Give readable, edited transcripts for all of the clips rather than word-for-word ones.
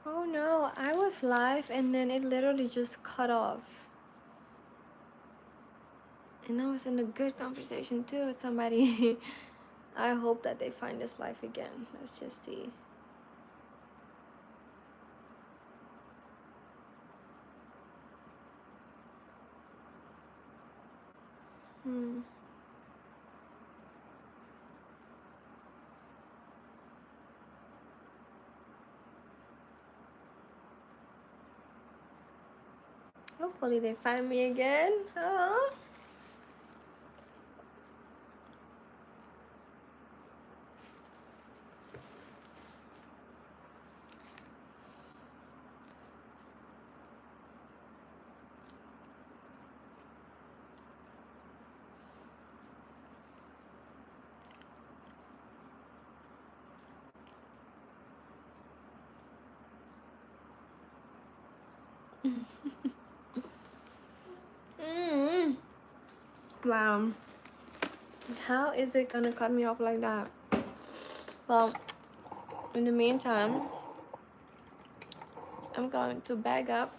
Oh no, I was live and then it literally just cut off. And I was in a good conversation too with somebody. I hope that they find this live again. Let's just see. Hmm. Hopefully they find me again. Oh. Mm. Wow. How is it gonna cut me off like that? Well, in the meantime, I'm going to bag up.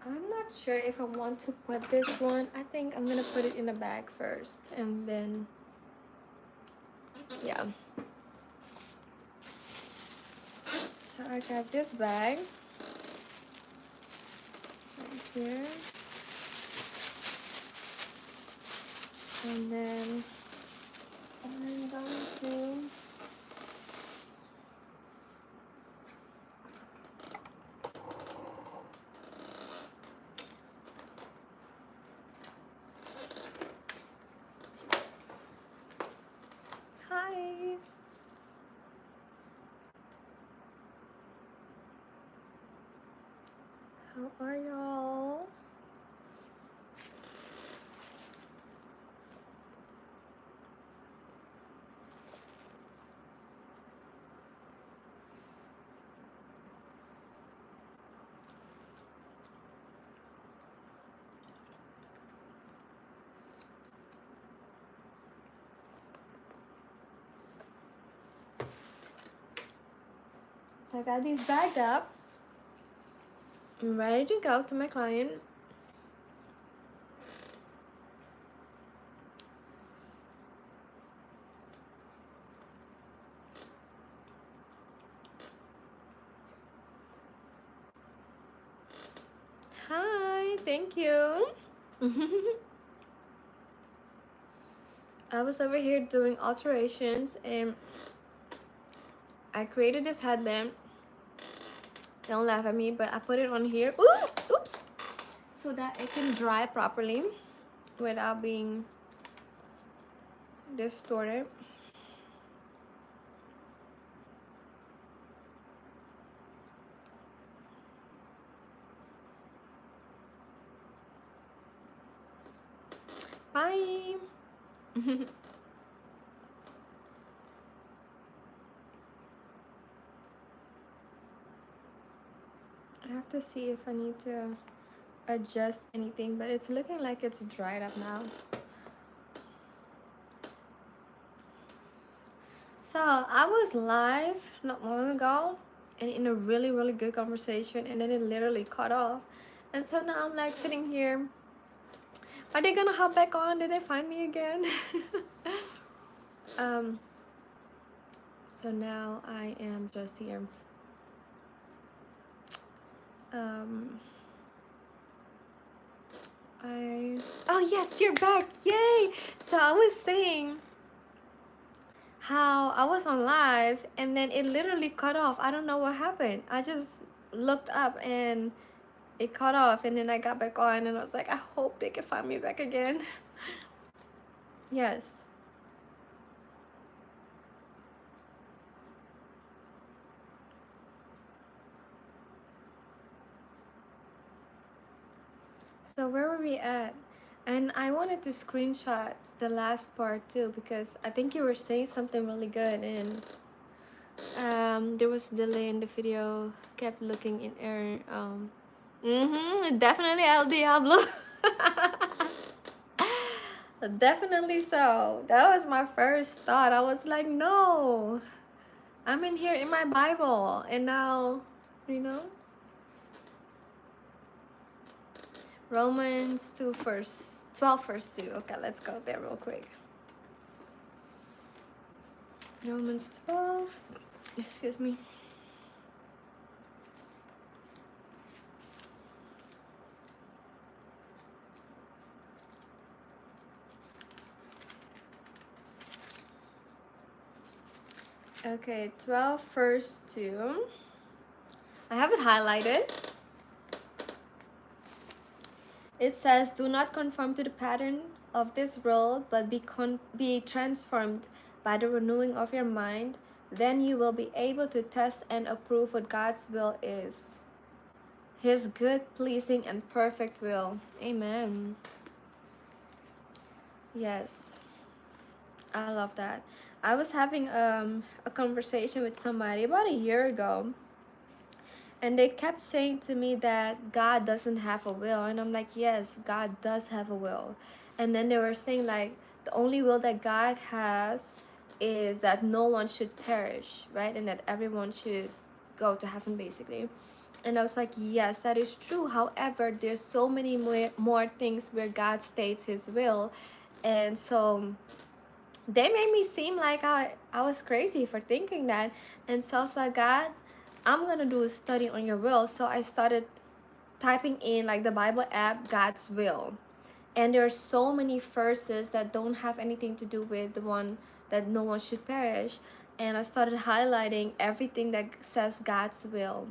I'm not sure if I want to put this one. I think I'm gonna put it in a bag first and then, yeah. So I got this bag right here. And then I'm going to, hi. How are y'all? So I got these bagged up. I'm ready to go to my client. Hi, thank you. I was over here doing alterations and I created this headband. Don't laugh at me, but I put it on here. Ooh, oops. So that it can dry properly without being distorted. Bye. I have to see if I need to adjust anything, but it's looking like it's dried up now. So I was live not long ago and in a really good conversation, and then it literally cut off. And so now I'm like sitting here. Are they gonna hop back on? Did they find me again? um so now I am just here. um oh yes, you're back, yay. So I was saying how I was on live and then it literally cut off. I don't know what happened. I just looked up and it cut off, and then I got back on and I was like, I hope they can find me back again. Yes. So where were we at? And I wanted to screenshot the last part too because I think you were saying something really good, and there was a delay in the video. Kept looking in error. Definitely El Diablo. Definitely so. That was my first thought. I was like, no, I'm in here in my Bible, and now, you know, Romans 2 verse 12 verse 2. Okay, let's go there real quick. Romans 12. Excuse me. Okay, 12 verse 2. I have it highlighted. It says, "Do not conform to the pattern of this world, but be transformed by the renewing of your mind. Then you will be able to test and approve what God's will is. His good, pleasing, and perfect will." Amen. Yes, I love that. I was having a conversation with somebody about a year ago, and they kept saying to me that God doesn't have a will. And I'm like, yes, God does have a will. And then they were saying, like, the only will that God has is that no one should perish, right? And that everyone should go to heaven, basically. And I was like, yes, that is true. However, there's so many more things where God states his will. And so they made me seem like I was crazy for thinking that. And so I was like, God, I'm gonna do a study on your will. So I started typing in, like, the Bible app, God's will. And there are so many verses that don't have anything to do with the one that no one should perish. And I started highlighting everything that says God's will.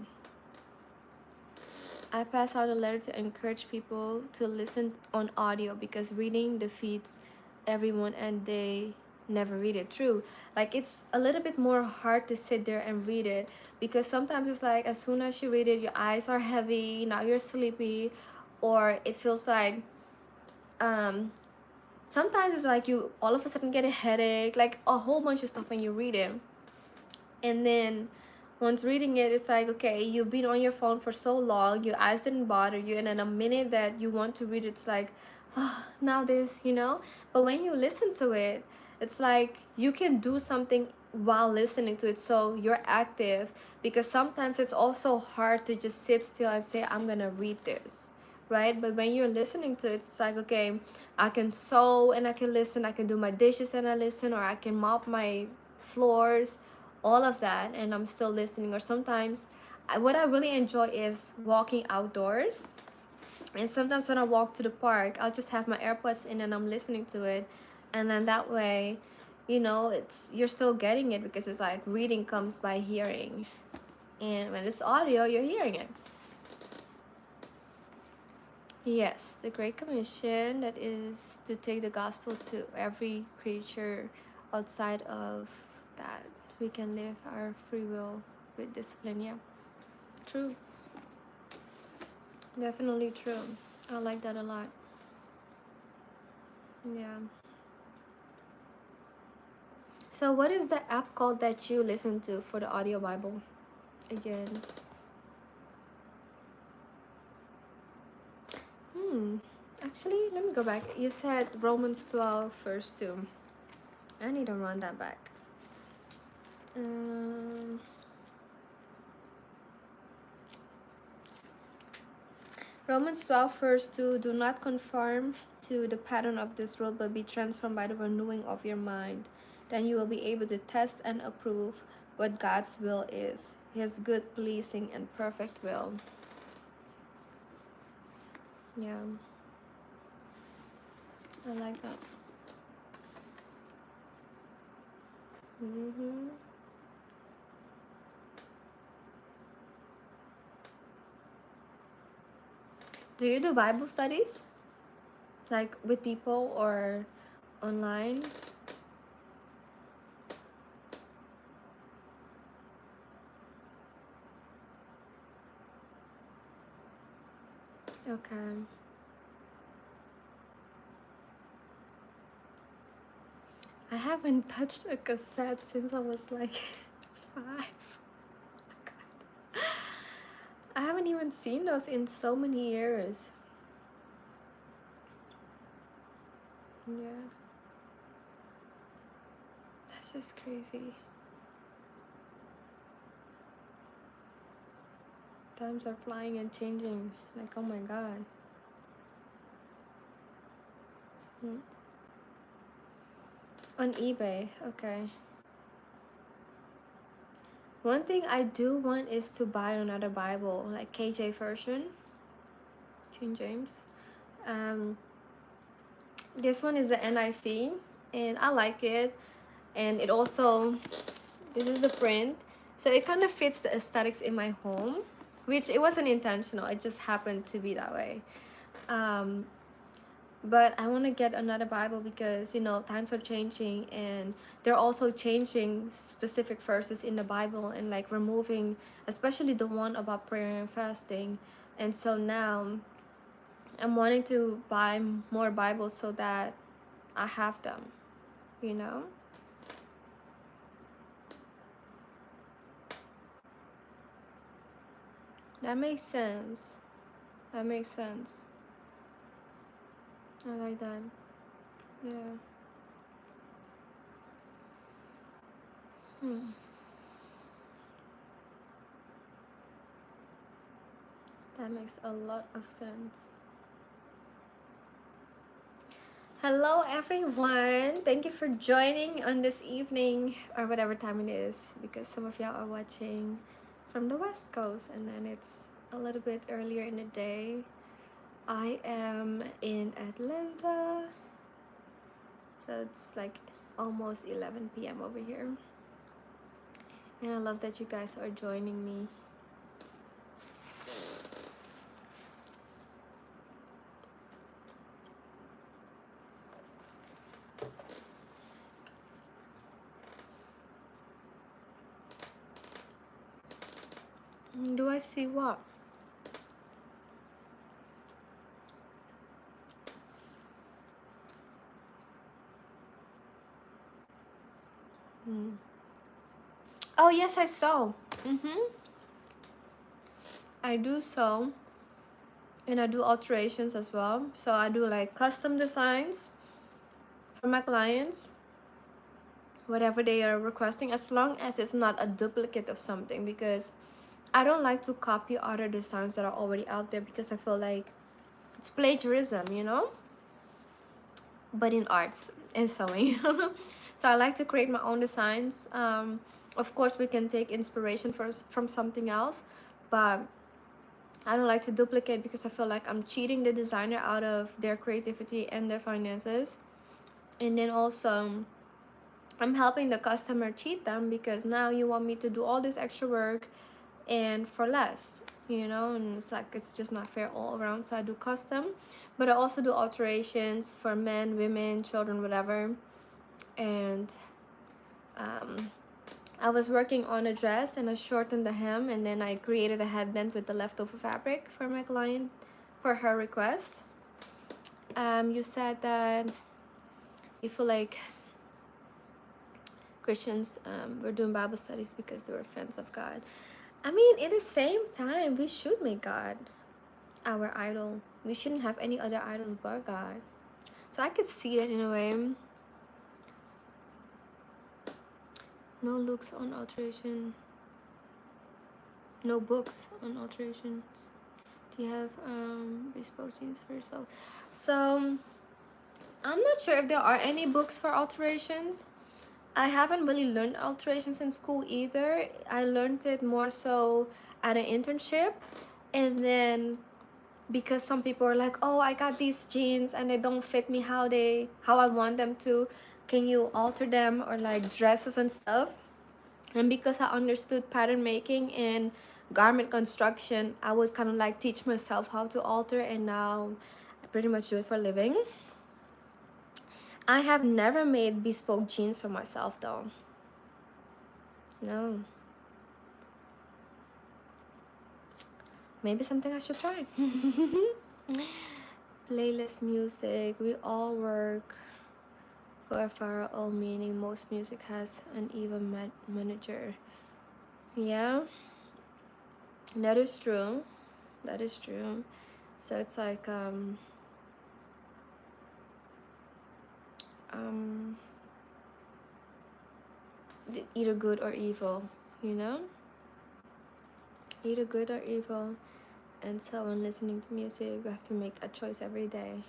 I pass out a letter to encourage people to listen on audio because reading defeats everyone and they never read it. True. Like, it's a little bit more hard to sit there and read it because sometimes it's like as soon as you read it, your eyes are heavy, now you're sleepy, or it feels like um sometimes it's like you all of a sudden get a headache, like a whole bunch of stuff when you read it. And then once reading it, it's like, okay, you've been on your phone for so long, your eyes didn't bother you, and then a minute that you want to read, it's like, oh, now this, you know. But when you listen to it, it's like you can do something while listening to it, so you're active. Because sometimes it's also hard to just sit still and say, I'm gonna read this, right? But when you're listening to it, it's like, okay, I can sew and I can listen, I can do my dishes and I listen, or I can mop my floors, all of that, and I'm still listening. Or sometimes what I really enjoy is walking outdoors, and sometimes when I walk to the park, I'll just have my AirPods in and I'm listening to it. And then that way, you know, it's you're still getting it because it's like reading comes by hearing, and when it's audio, you're hearing it. Yes, the Great Commission, that is to take the gospel to every creature. Outside of that, we can live our free will with discipline. Yeah, true. Definitely true. I like that a lot. Yeah. So what is the app called that you listen to for the audio Bible? Again. Hmm. Actually, let me go back. You said Romans 12 verse 2. I need to run that back. Um, Romans 12 verse 2. Do not conform to the pattern of this world, but be transformed by the renewing of your mind. Then you will be able to test and approve what God's will is, his good, pleasing, and perfect will. Yeah, I like that. Do you do Bible studies? Like with people or online? Okay. I haven't touched a cassette since I was like 5. I haven't even seen those in so many years. Yeah. That's just crazy. Times are flying and changing. Like, oh my god. Hmm. On eBay, okay. One thing I do want is to buy another Bible, like KJ version, King James. Um, this one is the NIV, and I like it. And it also, this is the print, so it kind of fits the aesthetics in my home, which it wasn't intentional. It just happened to be that way. But I want to get another Bible because, you know, times are changing, and they're also changing specific verses in the Bible and like removing, especially the one about prayer and fasting. And so now I'm wanting to buy more Bibles so that I have them, you know? That makes sense. That makes sense. I like that. Yeah. Hmm. That makes a lot of sense. Hello everyone. Thank you for joining on this evening or whatever time it is, because some of y'all are watching from the West Coast and then it's a little bit earlier in the day. I am in Atlanta. So it's like almost 11 p.m. over here. And I love that you guys are joining me. Do I see what? Oh yes, I sew. I do sew, and I do alterations as well. So I do like custom designs for my clients, whatever they are requesting, as long as it's not a duplicate of something, because I don't like to copy other designs that are already out there, because I feel like it's plagiarism, you know, but in arts and sewing. So I like to create my own designs. Of course we can take inspiration from something else, but I don't like to duplicate, because I feel like I'm cheating the designer out of their creativity and their finances. And then also I'm helping the customer cheat them, because now you want me to do all this extra work and for less, you know, and it's like, it's just not fair all around. So I do custom, but I also do alterations for men, women, children, whatever. And I was working on a dress and I shortened the hem, and then I created a headband with the leftover fabric for my client for her request. You said that you feel like Christians were doing Bible studies because they were fans of God. I mean, at the same time, we should make God our idol. We shouldn't have any other idols but God. So I could see that in a way. No looks on alteration. No books on alterations. Do you have bespoke jeans for yourself? So I'm not sure if there are any books for alterations. I haven't really learned alterations in school either. I learned it more so at an internship, and then because some people are like, oh, I got these jeans and they don't fit me how I want them to, can you alter them, or like dresses and stuff. And because I understood pattern making and garment construction, I would kind of like teach myself how to alter, and now I pretty much do it for a living. I have never made bespoke jeans for myself though. No. Maybe something I should try. Playlist music. We all work For Pharaoh, meaning most music has an even manager. Yeah, that is true. That is true. So it's like um either good or evil, you know? Either good or evil. And so when listening to music, we have to make a choice every day.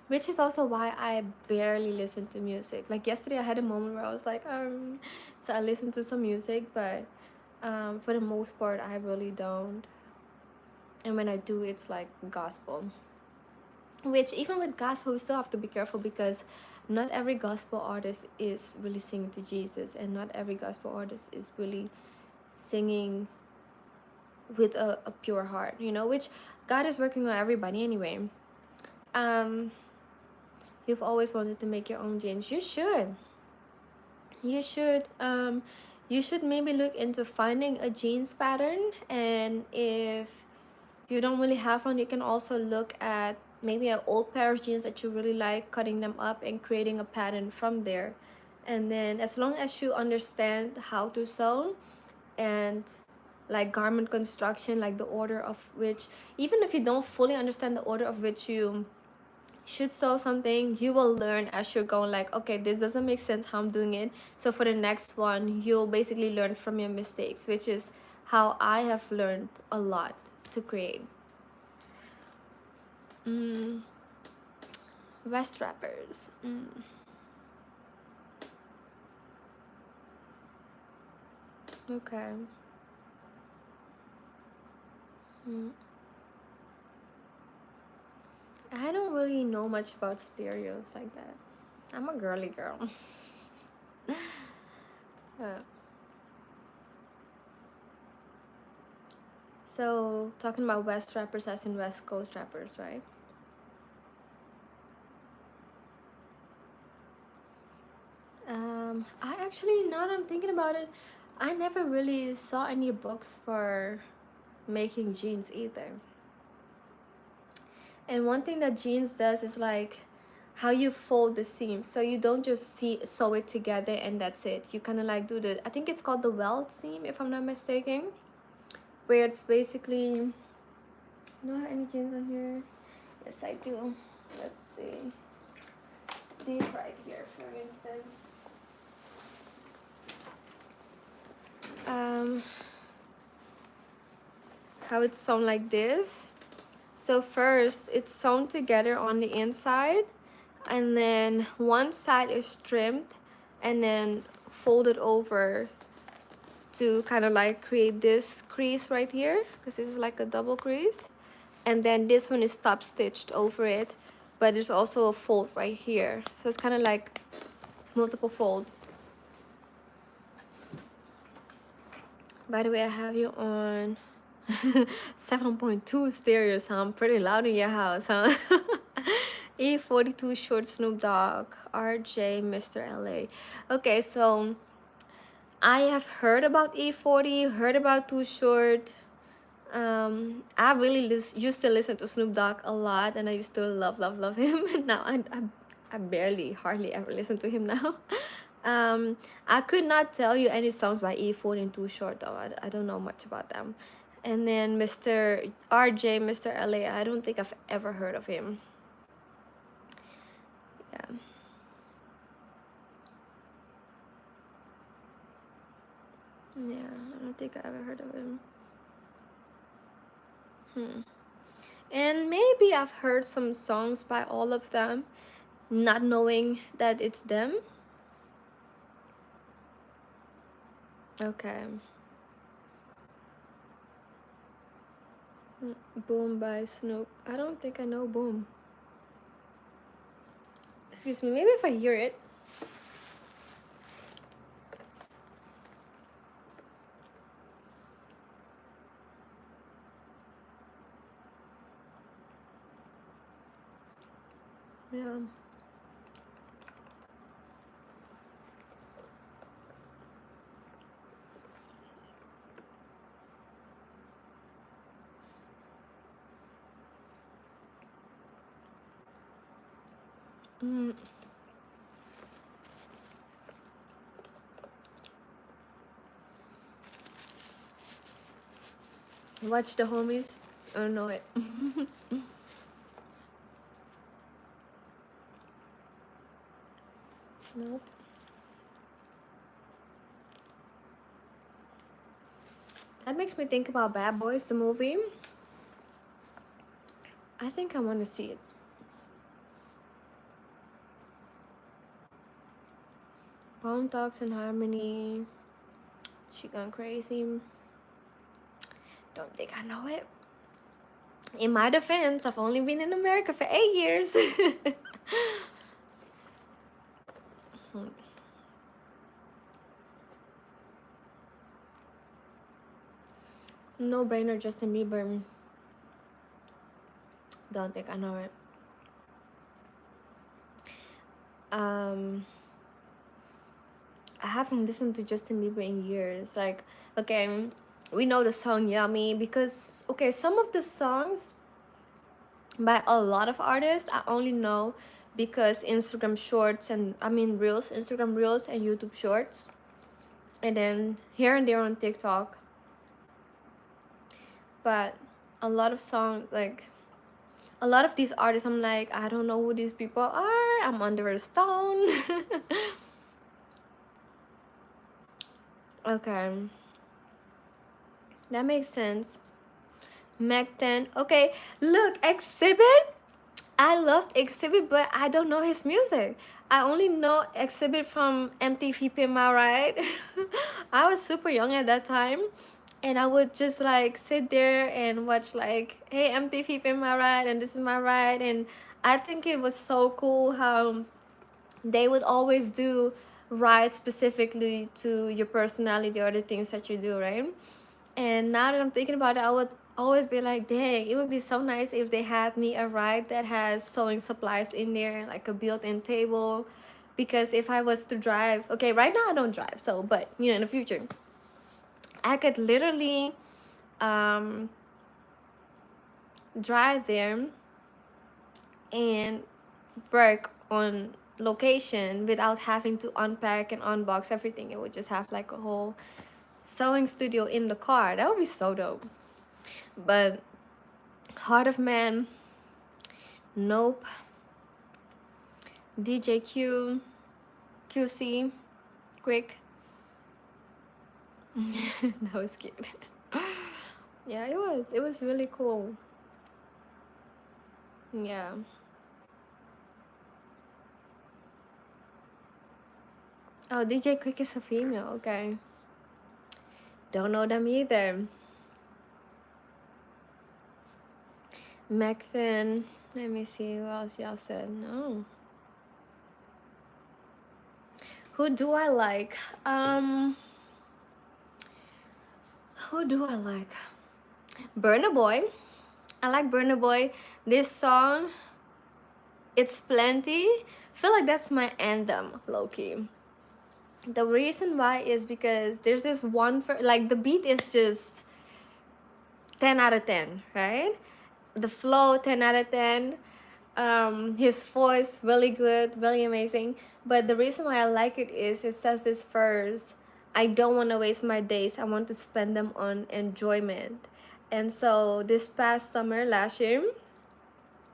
Which is also why I barely listen to music. Like yesterday I had a moment where I was like, so I listened to some music, but for the most part I really don't. And when I do, it's like gospel. Which even with gospel, we still have to be careful because not every gospel artist is really singing to Jesus, and not every gospel artist is really singing with a pure heart, you know, which God is working on everybody anyway. Um, you've always wanted to make your own jeans. You should. You should. You should maybe look into finding a jeans pattern, and if you don't really have one, you can also look at maybe an old pair of jeans that you really like, cutting them up and creating a pattern from there. And then as long as you understand how to sew and like garment construction, like the order of which, even if you don't fully understand the order of which you should sew something, you will learn as you're going, like, okay, this doesn't make sense how I'm doing it, so for the next one you'll basically learn from your mistakes, which is how I have learned a lot to create. Vest wrappers. Okay. mm. I don't really know much about stereos like that. I'm a girly girl. Yeah. So talking about West rappers as in West Coast rappers, right? I actually, now that I'm thinking about it, I never really saw any books for making jeans either. And one thing that jeans does is like how you fold the seams, so you don't just sew it together and that's it. You kind of like do the, I think it's called the welt seam if I'm not mistaken, where it's basically, do I have any jeans on here? Yes, I do. Let's see. These right here, for instance. How it's sewn like this. So first, it's sewn together on the inside, and then one side is trimmed and then folded over to kind of like create this crease right here, because this is like a double crease. And then this one is top stitched over it, but there's also a fold right here, so it's kind of like multiple folds. By the way, I have you on 7.2 stereo, so I'm pretty loud in your house, huh? E42 short Snoop Dogg, RJ, Mr. LA. Okay, so I have heard about E40, heard about Too Short. I really used to listen to Snoop Dogg a lot, and I used to love him. Now I barely, hardly ever listen to him now. I could not tell you any songs by E40 and Too Short though. I don't know much about them. And then Mr. RJ, Mr. LA, I don't think I've ever heard of him. Yeah. Yeah, I don't think I ever heard of him. And maybe I've heard some songs by all of them, not knowing that it's them. Okay. Boom by Snoop. I don't think I know Boom. Excuse me, maybe if I hear it. Yeah. Watch the homies. I don't know it. Nope. That makes me think about Bad Boys, the movie. I think I want to see it. Bone Thugs and Harmony. She gone crazy. Don't think I know it. In my defense, I've only been in America for 8 years. No brainer, Justin Bieber. Don't think I know it. I haven't listened to Justin Bieber in years. Like, okay, we know the song Yummy because, okay, some of the songs by a lot of artists I only know because Instagram shorts and reels, Instagram reels and YouTube shorts, and then here and there on TikTok. But a lot of songs, like a lot of these artists, I'm like, I don't know who these people are. I'm under a stone. Okay, that makes sense. Mac 10. Okay, look, Exhibit. I love Exhibit, but I don't know his music. I only know Exhibit from MTV Pin My Ride. I was super young at that time, and I would just like sit there and watch like, hey, MTV Pin My Ride, and this is my ride. And I think it was so cool how they would always do rides specifically to your personality or the things that you do, right? And now that I'm thinking about it, I would always be like, dang, it would be so nice if they had me a ride that has sewing supplies in there, like a built-in table. Because if I was to drive, okay, right now I don't drive, so, but, you know, in the future, I could literally drive there and work on location without having to unpack and unbox everything. It would just have like a whole sewing studio in the car. That would be so dope. But Heart of Man, nope. DJ Q, QC, Quick. That was cute. Yeah, it was. It was really cool. Yeah. Oh, DJ Quick is a female. Okay. Don't know them either. Macthin. Let me see who else y'all said. No. Who do I like? Who do I like? Burna Boy. I like Burna Boy. This song, It's Plenty. I feel like that's my anthem, low-key. The reason why is because there's this one, like the beat is just 10 out of 10, right? The flow, 10 out of 10. His voice, really good, really amazing. But the reason why I like it is it says this first, I don't want to waste my days. I want to spend them on enjoyment. And so this past summer, last year,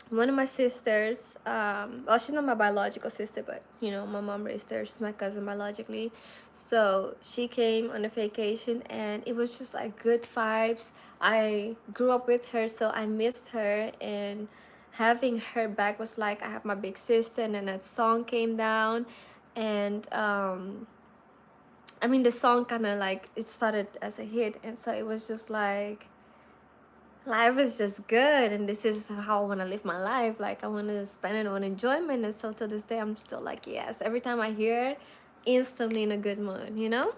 one of my sisters, well, she's not my biological sister, but you know, my mom raised her. She's my cousin biologically. So she came on a vacation and it was just like good vibes. I grew up with her, so I missed her, and having her back was like I have my big sister. And then that song came down, and the song kind of like, it started as a hit, and so it was just like, life is just good, and this is how I want to live my life. Like, I want to spend it on enjoyment. And so to this day, I'm still like, yes, every time I hear it, instantly in a good mood, you know.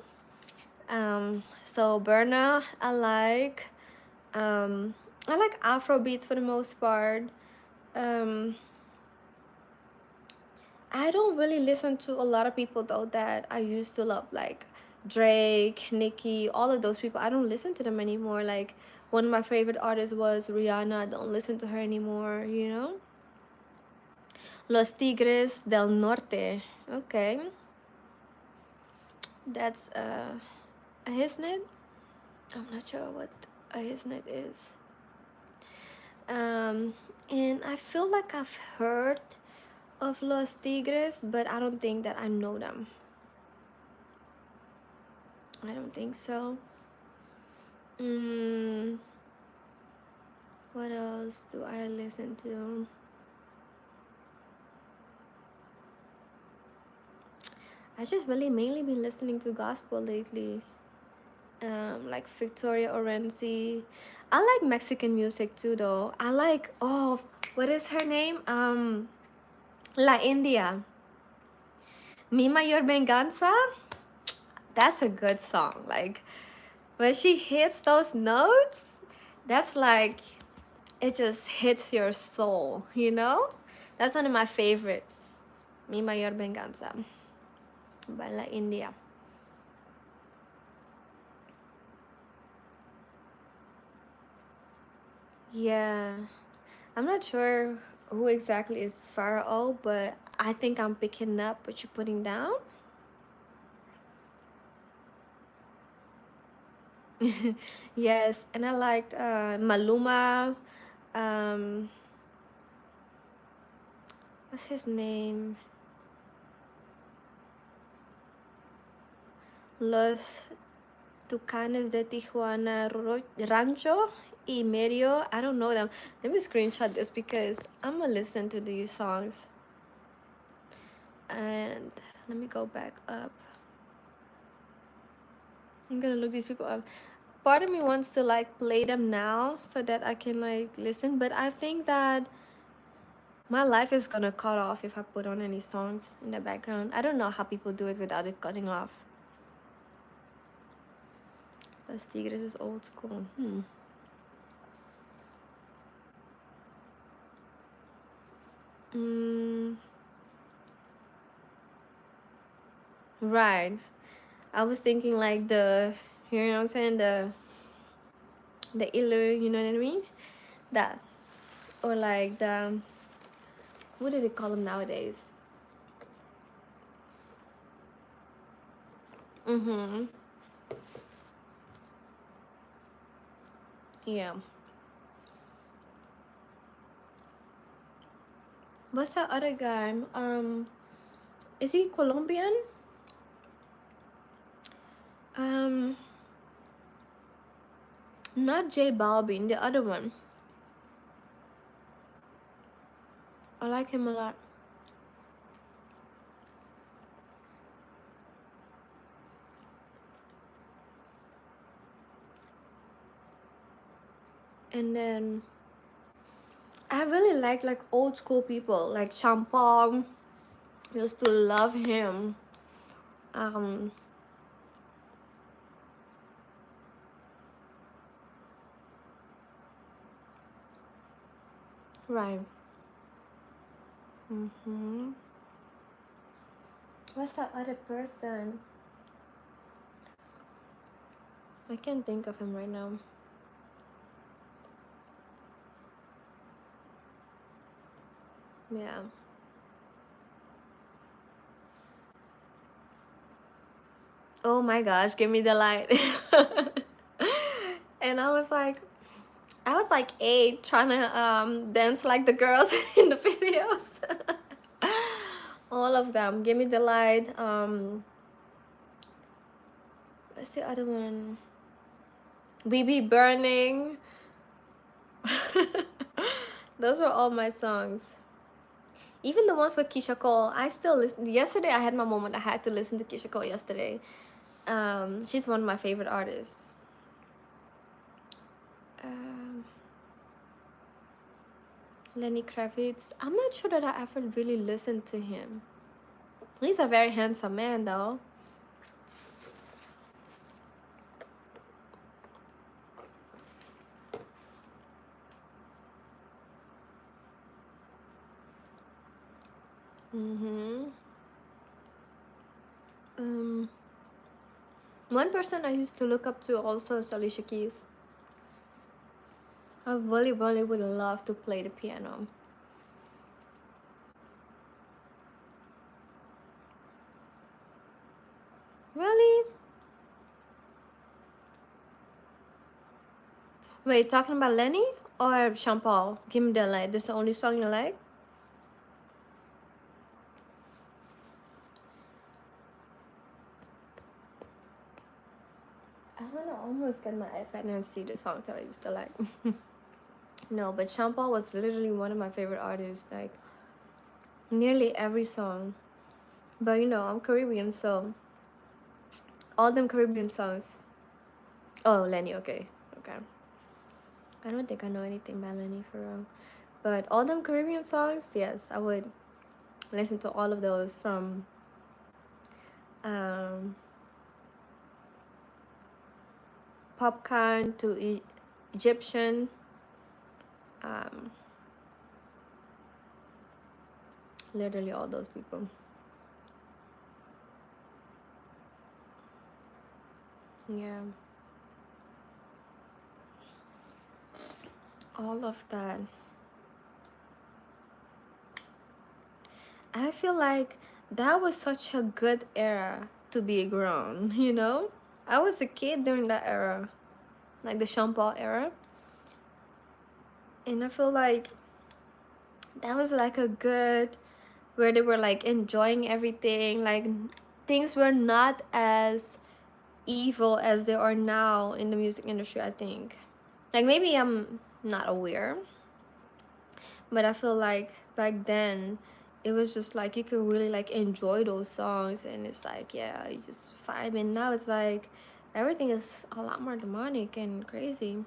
So Burna, I like Afro beats for the most part. I don't really listen to a lot of people though that I used to love, like Drake, Nicki, all of those people. I don't listen to them anymore. Like, one of my favorite artists was Rihanna. I don't listen to her anymore, you know. Los Tigres del Norte. Okay. That's his name. I'm not sure what His name is. Um, and I feel like I've heard of Los Tigres, but I don't think that I know them. I don't think so. Mm, what else do I listen to? I just really mainly been listening to gospel lately. Like Victoria Orenzi. I like Mexican music too, though. I like, oh, what is her name? La India. Mi Mayor Venganza. That's a good song. Like when she hits those notes, that's like it just hits your soul, you know? That's one of my favorites. Mi Mayor Venganza by La India. Yeah. I'm not sure who exactly is Pharaoh, but I think I'm picking up what you're putting down. Yes, and I liked Maluma. Um, what's his name? Los Tucanes de Tijuana Rancho y Medio. I don't know them. Let me screenshot this because I'm gonna listen to these songs. And let me go back up. I'm gonna look these people up. Part of me wants to like play them now so that I can like listen, but I think that my life is gonna cut off if I put on any songs in the background. I don't know how people do it without it cutting off. Los Tigres is old school. Mm, right. I was thinking like you know what I'm saying, the Ilu, you know what I mean? That, or like what do they call them nowadays? Mm-hmm. Yeah. What's that other guy? Is he Colombian? Um, not J Balvin, the other one. I like him a lot. And then I really like old school people like Sean Paul. Used to love him. Um, right. Mm-hmm. What's that other person? I can't think of him right now. Yeah. Oh my gosh, give me the light. And I was like 8 trying to dance like the girls in the videos. All of them. Give me the light. What's the other one? BB Burning. Those were all my songs. Even the ones with Keisha Cole, I still listen. Yesterday I had my moment. I had to listen to Keisha Cole yesterday. She's one of my favorite artists. Um, Lenny Kravitz. I'm not sure that I ever really listened to him. He's a very handsome man, though. Mm-hmm. One person I used to look up to also is Alicia Keys. I really would love to play the piano. Really? Wait, talking about Lenny or Sean Paul? Give me the light. This is the only song you like? I wanna almost get my iPad and see the songs that I used to like. No, but Sean Paul was literally one of my favorite artists. Like nearly every song. But you know, I'm Caribbean, so all them Caribbean songs. Oh, Lenny. Okay, okay. I don't think I know anything by Lenny for real. But all them Caribbean songs, yes, I would listen to all of those from um, Popcorn to Egyptian. Um, literally all those people. Yeah, all of that. I feel like that was such a good era to be grown, you know? I was a kid during that era, like the Sean Paul era. And I feel like that was like a good, where they were like enjoying everything. Like things were not as evil as they are now in the music industry, I think. Like maybe I'm not aware, but I feel like back then it was just like you could really like enjoy those songs, and it's like yeah, you just vibe. And now it's like everything is a lot more demonic and crazy.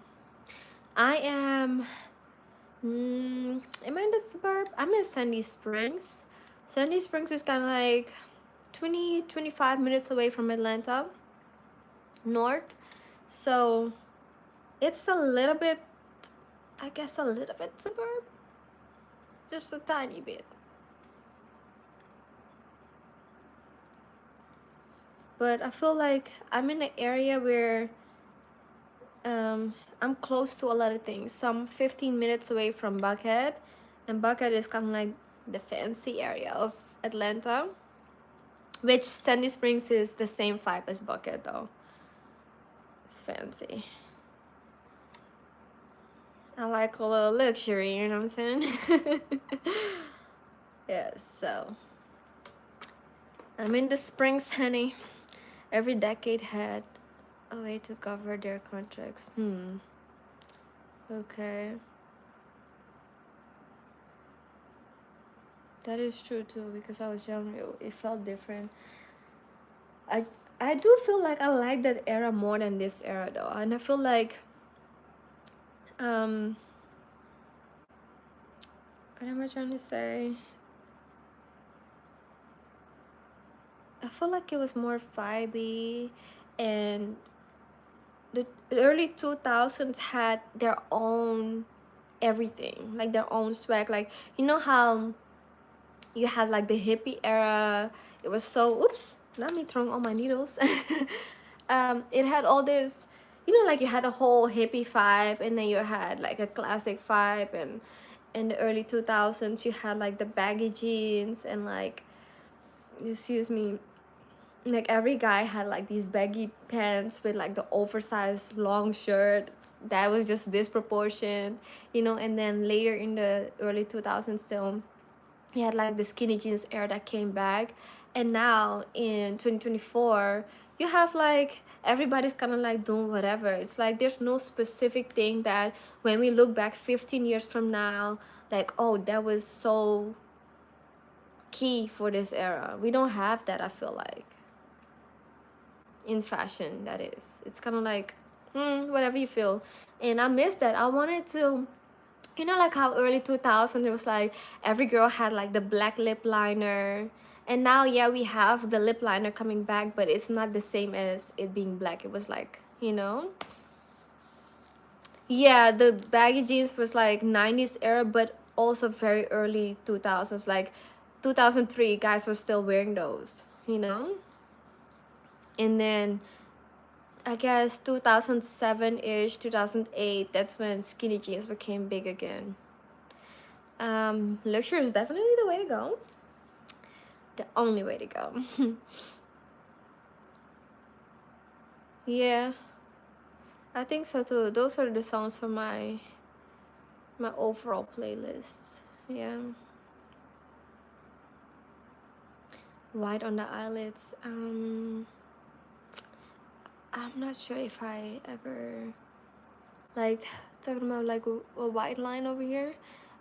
I am am I in the suburb? I'm in Sandy Springs. Sandy Springs is kind of like 25 minutes away from Atlanta north, so it's a little bit, I guess, a little bit suburb, just a tiny bit. But I feel like I'm in an area where I'm close to a lot of things. So I'm 15 minutes away from Buckhead, and Buckhead is kind of like the fancy area of Atlanta, which Sandy Springs is the same vibe as Buckhead though. It's fancy. I like a little luxury, you know what I'm saying? Yeah, so I'm in the Springs, honey. Every decade had a way to cover their contracts. Okay. That is true too, because I was young, it felt different. I I do feel like I like that era more than this era though. And I feel like um what am I trying to say? I feel like it was more vibey, and the early 2000s had their own everything, like their own swag. Like you know how you had like the hippie era. It was so oops, not me throwing all my needles. It had all this, you know, like you had a whole hippie vibe, and then you had like a classic vibe. And in the early 2000s you had like the baggy jeans, and like, excuse me, like every guy had like these baggy pants with like the oversized long shirt that was just disproportionate, you know. And then later in the early 2000s still, you had like the skinny jeans era that came back. And now in 2024 you have like everybody's kind of like doing whatever. It's like there's no specific thing that when we look back 15 years from now, like, oh, that was so key for this era. We don't have that, I feel like, in fashion. That is, it's kind of like whatever you feel. And I miss that. I wanted to, you know, like how early 2000 it was like every girl had like the black lip liner. And now, yeah, we have the lip liner coming back, but it's not the same as it being black. It was like, you know, yeah, the baggy jeans was like 90s era, but also very early 2000s, like 2003 guys were still wearing those, you know. And then I guess 2007-ish, 2008, that's when skinny jeans became big again. Luxury is definitely the way to go. The only way to go. Yeah, I think so too. Those are the songs for my overall playlist. Yeah. White on the eyelids. I'm not sure if I ever like talking about like a white line over here.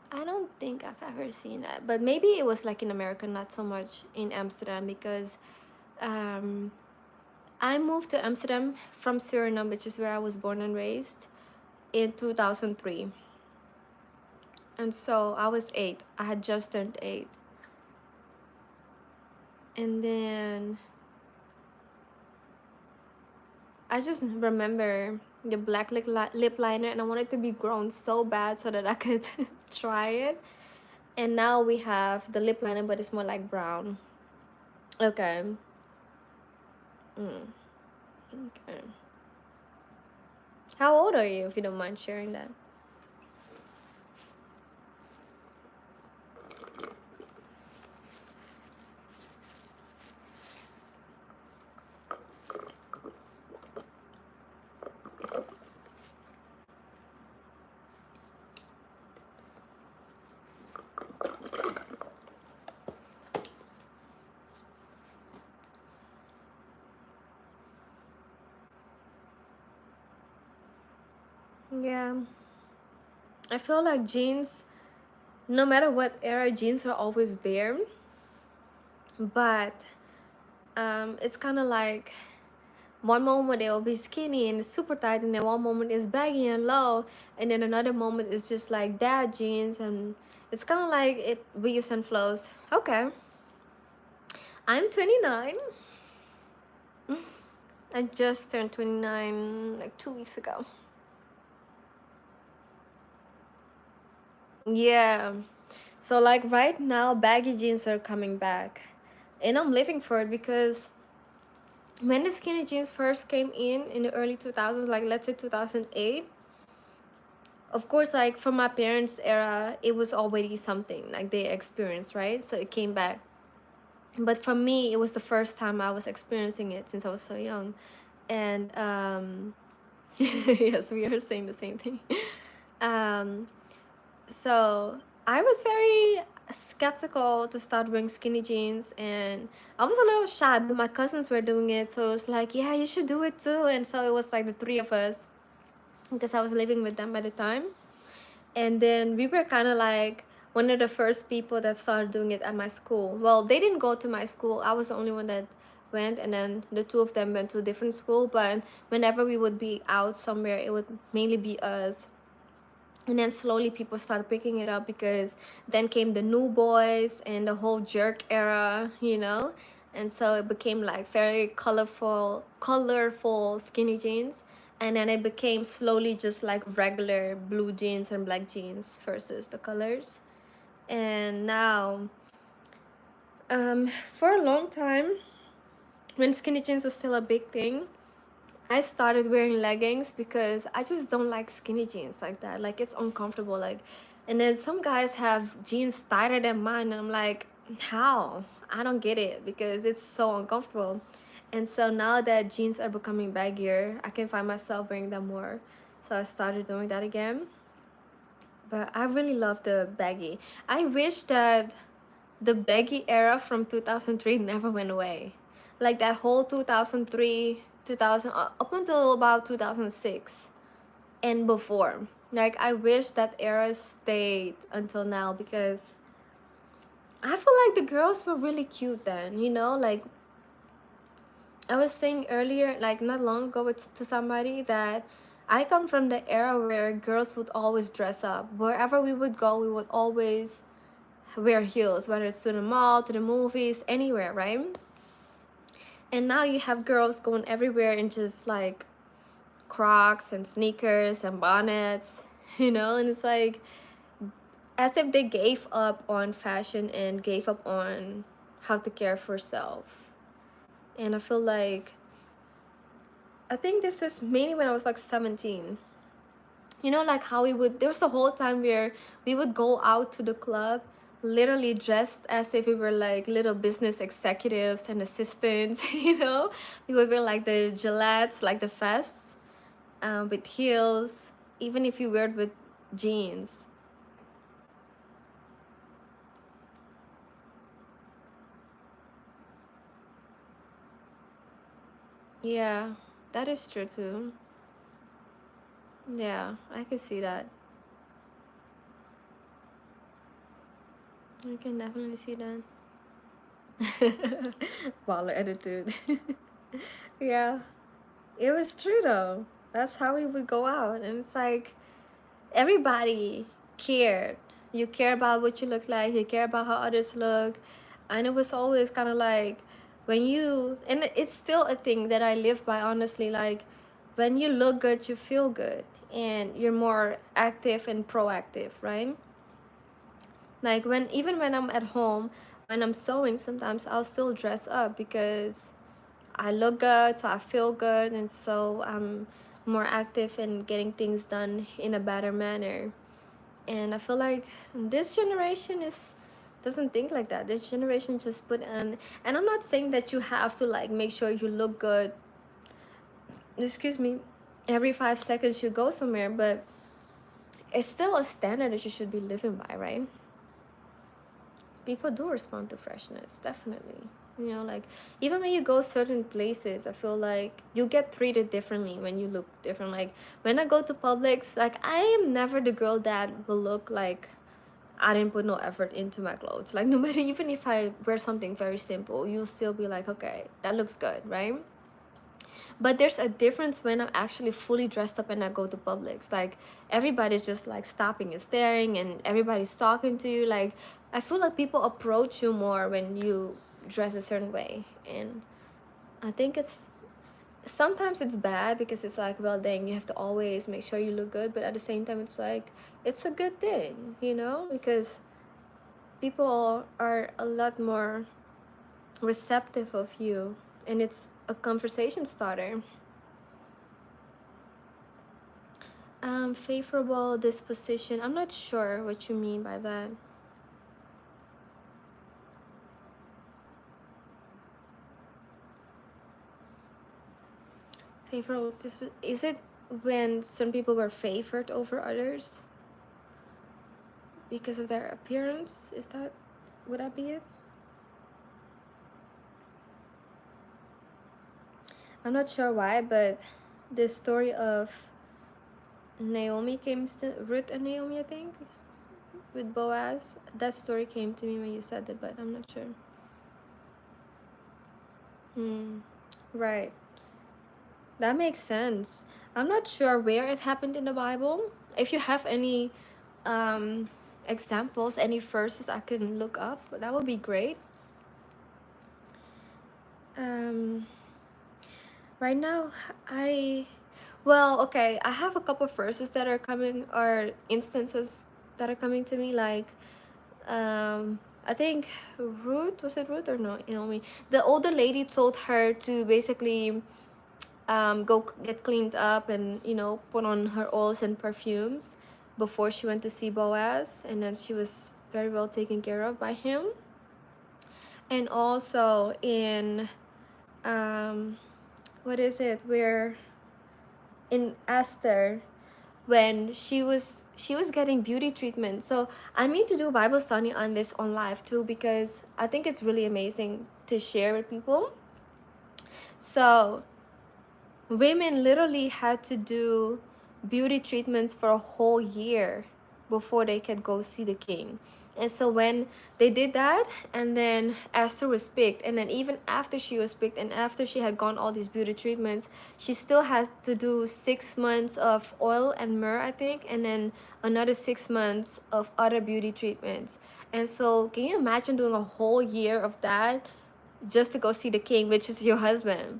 I don't think I've ever seen that, but maybe it was like in America, not so much in Amsterdam, because um, I moved to Amsterdam from Suriname, which is where I was born and raised, in 2003. And so I was 8. I had just turned 8. And then I just remember the black lip liner, and I wanted to be grown so bad so that I could try it. And now we have the lip liner, but it's more like brown. Okay. Okay. How old are you, if you don't mind sharing that? Yeah. I feel like jeans, no matter what era, jeans are always there. But it's kind of like one moment they'll be skinny and super tight, and then one moment is baggy and low, and then another moment is just like dad jeans, and it's kind of like it weaves and flows. Okay. I'm 29. I just turned 29 like 2 weeks ago. Yeah. So like right now baggy jeans are coming back. And I'm living for it, because when the skinny jeans first came in the early 2000s, like let's say 2008, of course, like from my parents' era, it was already something like they experienced, right? So it came back. But for me, it was the first time I was experiencing it since I was so young. And yes, we are saying the same thing. um, so I was very skeptical to start wearing skinny jeans, and I was a little shy, but my cousins were doing it, so it was like, yeah, you should do it too. And so it was like the three of us, because I was living with them at the time. And then we were kind of like one of the first people that started doing it at my school. Well, they didn't go to my school. I was the only one that went, and then the two of them went to a different school. But whenever we would be out somewhere, it would mainly be us. And then slowly people started picking it up, because then came the new boys and the whole jerk era, you know. And so it became like very colorful skinny jeans. And then it became slowly just like regular blue jeans and black jeans versus the colors. And now for a long time, when skinny jeans was still a big thing, I started wearing leggings, because I just don't like skinny jeans like that. Like, it's uncomfortable. Like, and then some guys have jeans tighter than mine, and I'm like, how? I don't get it, because it's so uncomfortable. And so now that jeans are becoming baggier, I can find myself wearing them more. So I started doing that again. But I really love the baggy. I wish that the baggy era from 2003 never went away. Like that whole 2003, 2000, up until about 2006 and before. Like, I wish that era stayed until now, because I feel like the girls were really cute then, you know? Like, I was saying earlier, like not long ago to somebody, that I come from the era where girls would always dress up. Wherever we would go, we would always wear heels, whether it's to the mall, to the movies, anywhere, right? And now you have girls going everywhere in just like Crocs and sneakers and bonnets, you know. And it's like as if they gave up on fashion and gave up on how to care for self. And I feel like, I think this was mainly when I was like 17. You know, like how there was a whole time where we would go out to the club literally dressed as if we were like little business executives and assistants, you know. We would wear like the gillettes, like the vests, with heels, even if you wear it with jeans. Yeah, that is true too. Yeah, I can see that. I can definitely see that. Baller attitude. Yeah, it was true though. That's how we would go out, and it's like everybody cared. You care about what you look like. You care about how others look, and it was always kind of like when you, and it's still a thing that I live by, honestly. Like when you look good, you feel good, and you're more active and proactive, right? Like when even when I'm at home, when I'm sewing, sometimes I'll still dress up because I look good, so I feel good, and so I'm more active in getting things done in a better manner. And I feel like this generation is doesn't think like that. This generation just put on, and I'm not saying that you have to like make sure you look good, excuse me, every 5 seconds you go somewhere, but it's still a standard that you should be living by, right? People do respond to freshness, definitely. You know, like even when you go certain places, I feel like you get treated differently when you look different. Like when I go to Publix, like I am never the girl that will look like I didn't put no effort into my clothes. Like no matter, even if I wear something very simple, you'll still be like, okay, that looks good, right? But there's a difference when I'm actually fully dressed up and I go to Publix. Like everybody's just like stopping and staring, and everybody's talking to you. Like I feel like people approach you more when you dress a certain way, and I think it's sometimes it's bad because it's like, well, dang, you have to always make sure you look good, but at the same time, it's like it's a good thing, you know, because people are a lot more receptive of you, and it's a conversation starter. Favorable disposition. I'm not sure what you mean by that. Favorable is it when some people were favored over others because of their appearance? Is that would that be it? I'm not sure why, but the story of Naomi came to Ruth and Naomi, I think, with Boaz. That story came to me when you said it, but I'm not sure. Hmm. Right. That makes sense. I'm not sure where it happened in the Bible. If you have any um, examples, any verses I can look up, that would be great. Um, right now, I, well, okay, I have a couple verses that are coming, or instances that are coming to me, like, I think Ruth, was it Ruth or no, Naomi? The older lady told her to basically go get cleaned up and put on her oils and perfumes before she went to see Boaz, and then she was very well taken care of by him. And also in um, what is it? Where in Esther, when she was getting beauty treatment. So I mean to do Bible study on this on live too, because I think it's really amazing to share with people. So women literally had to do beauty treatments for a whole year before they could go see the king. And so when they did that, and then Esther was picked, and then even after she was picked and after she had gone all these beauty treatments, she still had to do 6 months of oil and myrrh, I think, and then another 6 months of other beauty treatments. And so can you imagine doing a whole year of that just to go see the king, which is your husband?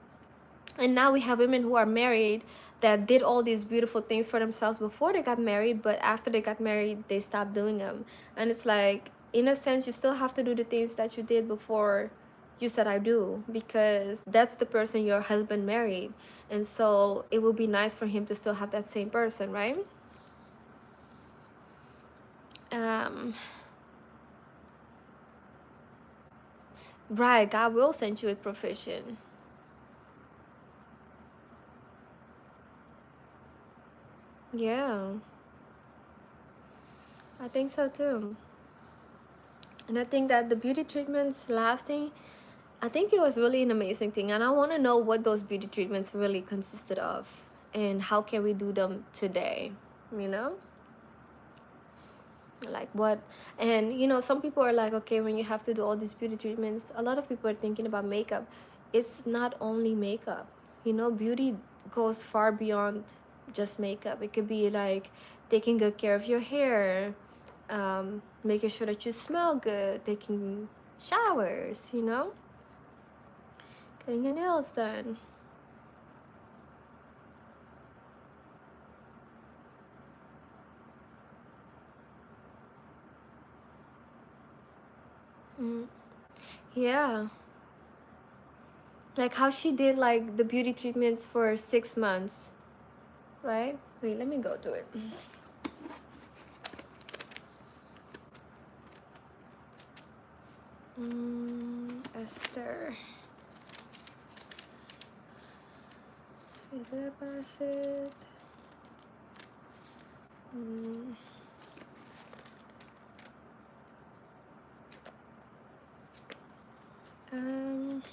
And now we have women who are married that did all these beautiful things for themselves before they got married, but after they got married they stopped doing them. And it's like, in a sense, you still have to do the things that you did before you said I do, because that's the person your husband married. And so it would be nice for him to still have that same person, right? um right, God will send you with provision. Yeah, I think so too. And I think that the beauty treatments lasting, I think it was really an amazing thing. And I want to know what those beauty treatments really consisted of and how can we do them today, you know? Like what? And some people are like, okay, when you have to do all these beauty treatments, a lot of people are thinking about makeup. It's not only makeup, beauty goes far beyond just makeup. It could be like taking good care of your hair, making sure that you smell good, taking showers, getting your nails done. Mm. Yeah, like how she did like the beauty treatments for 6 months, right? Wait, let me go to it. Esther. Is acid. Mm. Um.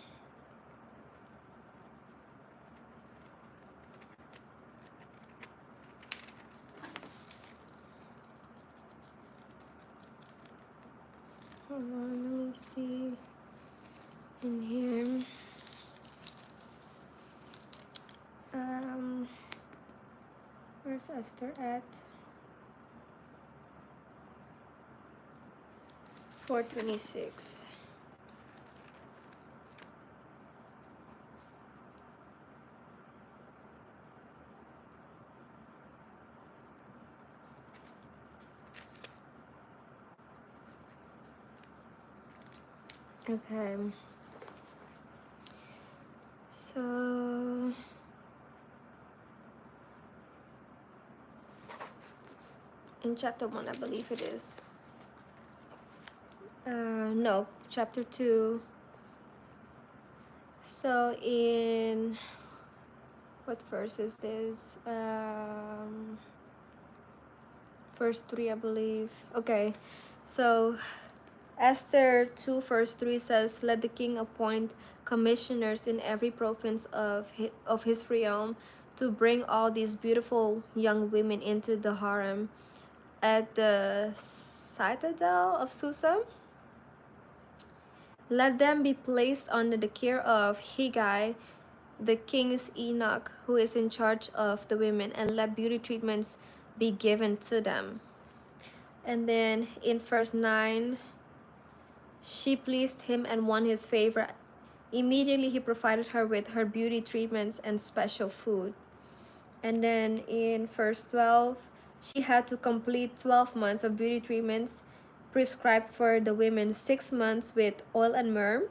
Hold on, let me see in here. Um. Where's Esther at? 426. Okay. So in chapter 1, I believe it is. No, chapter 2. So in what verse is this? Verse 3, I believe. Okay, so Esther 2 verse 3 says, let the king appoint commissioners in every province of his realm to bring all these beautiful young women into the harem at the citadel of Susa. Let them be placed under the care of Higai, the king's eunuch, who is in charge of the women, and let beauty treatments be given to them. And then in verse 9, she pleased him and won his favor. Immediately he provided her with her beauty treatments and special food. And then in verse 12, she had to complete 12 months of beauty treatments prescribed for the women, 6 months with oil and myrrh,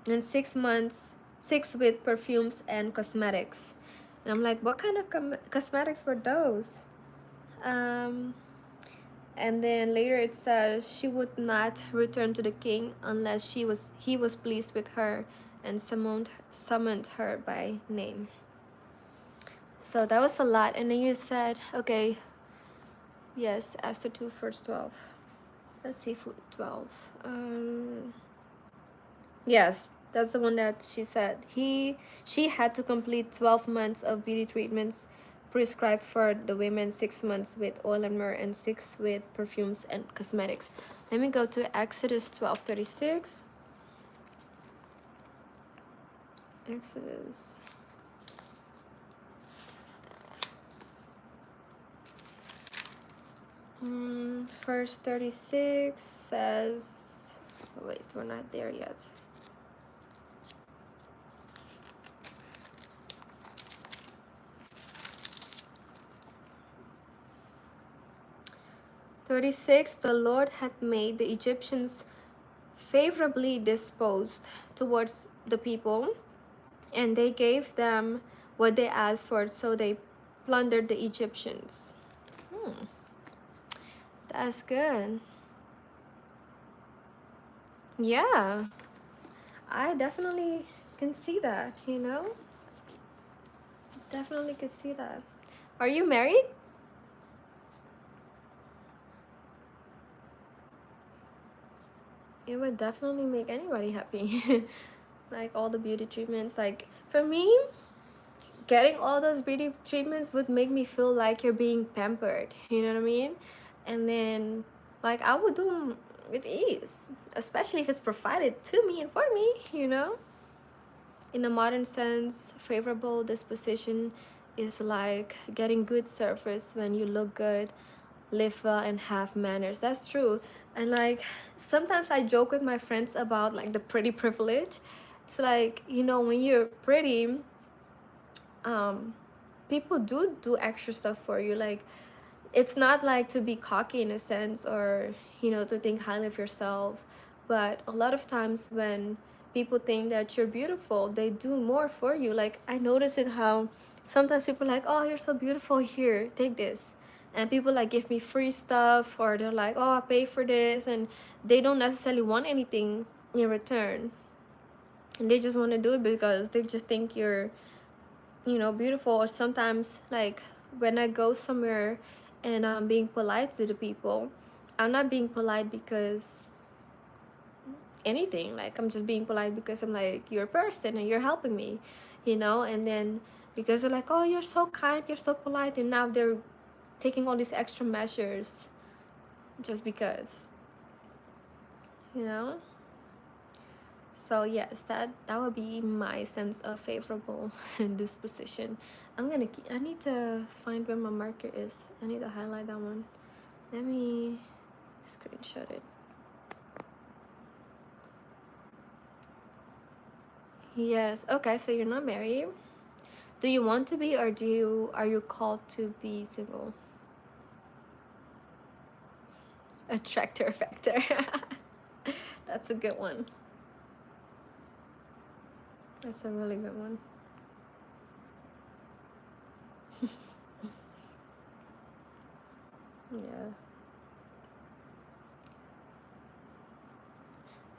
and 6 with perfumes and cosmetics. And I'm like, what kind of cosmetics were those? And then later it says she would not return to the king unless he was pleased with her and summoned her by name. So that was a lot. And then you said, okay, yes, Esther 2 verse 12. Let's see, 12. Yes, that's the one that she said. She had to complete 12 months of beauty treatments prescribed for the women, 6 months with oil and myrrh, and 6 with perfumes and cosmetics. Let me go to Exodus 12:36. Exodus. Verse 36 says, oh, wait, we're not there yet. 36, the Lord had made the Egyptians favorably disposed towards the people, and they gave them what they asked for, so they plundered the Egyptians. That's good. Yeah, I definitely can see that, Definitely could see that. Are you married? It would definitely make anybody happy. Like all the beauty treatments. Like for me, getting all those beauty treatments would make me feel like you're being pampered. You know what I mean? And then, like, I would do them with ease, especially if it's provided to me and for me. You know. In a modern sense, favorable disposition is like getting good service when you look good, live well, and have manners. That's true. And like sometimes I joke with my friends about like the pretty privilege. It's like, you know, when you're pretty, um, people do extra stuff for you. Like it's not like to be cocky in a sense or you know to think highly of yourself, but a lot of times when people think that you're beautiful, they do more for you. Like I notice it how sometimes people are like, oh, you're so beautiful, here, take this. And people like give me free stuff, or they're like, oh, I pay for this, and they don't necessarily want anything in return, and they just want to do it because they just think you're, you know, beautiful. Or sometimes like when I go somewhere and I'm being polite to the people, I'm not being polite because anything. Like I'm just being polite because I'm like, you're a person and you're helping me, you know. And then because they're like, oh, you're so kind, you're so polite, and now they're taking all these extra measures just because, you know. So yes, that would be my sense of favorable disposition. I need to find where my marker is. I need to highlight that one. Let me screenshot it. Yes. Okay, so you're not married. Do you want to be, or are you called to be single? Attractor factor. That's a good one. That's a really good one. Yeah.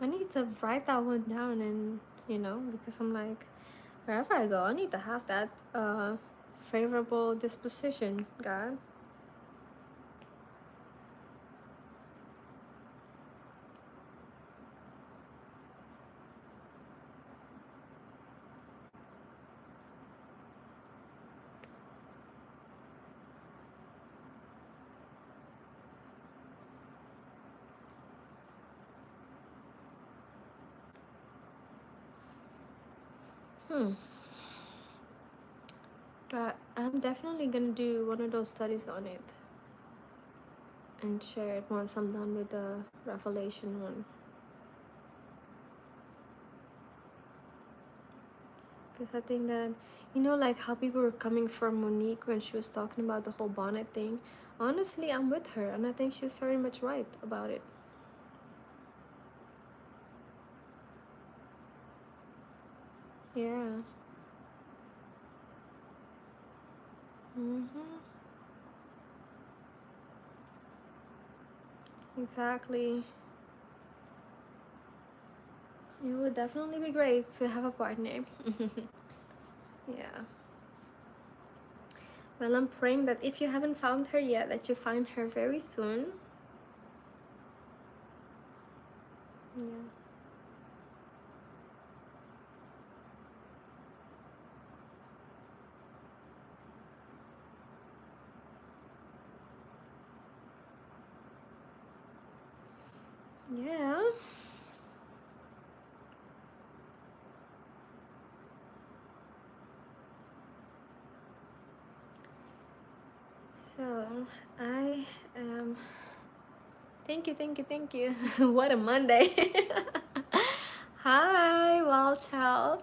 I need to write that one down, and you know, because I'm like, wherever I go, I need to have that favorable disposition, God. Hmm. But I'm definitely gonna do one of those studies on it and share it once I'm done with the Revelation one. Because I think that, you know, like how people were coming for Monique when she was talking about the whole bonnet thing. Honestly, I'm with her, and I think she's very much right about it. Yeah. Mm-hmm. Exactly. It would definitely be great to have a partner. Yeah. Well, I'm praying that if you haven't found her yet, that you find her very soon. Yeah. Yeah. So, I am. Thank you, thank you, thank you. What a Monday. Hi, wild child.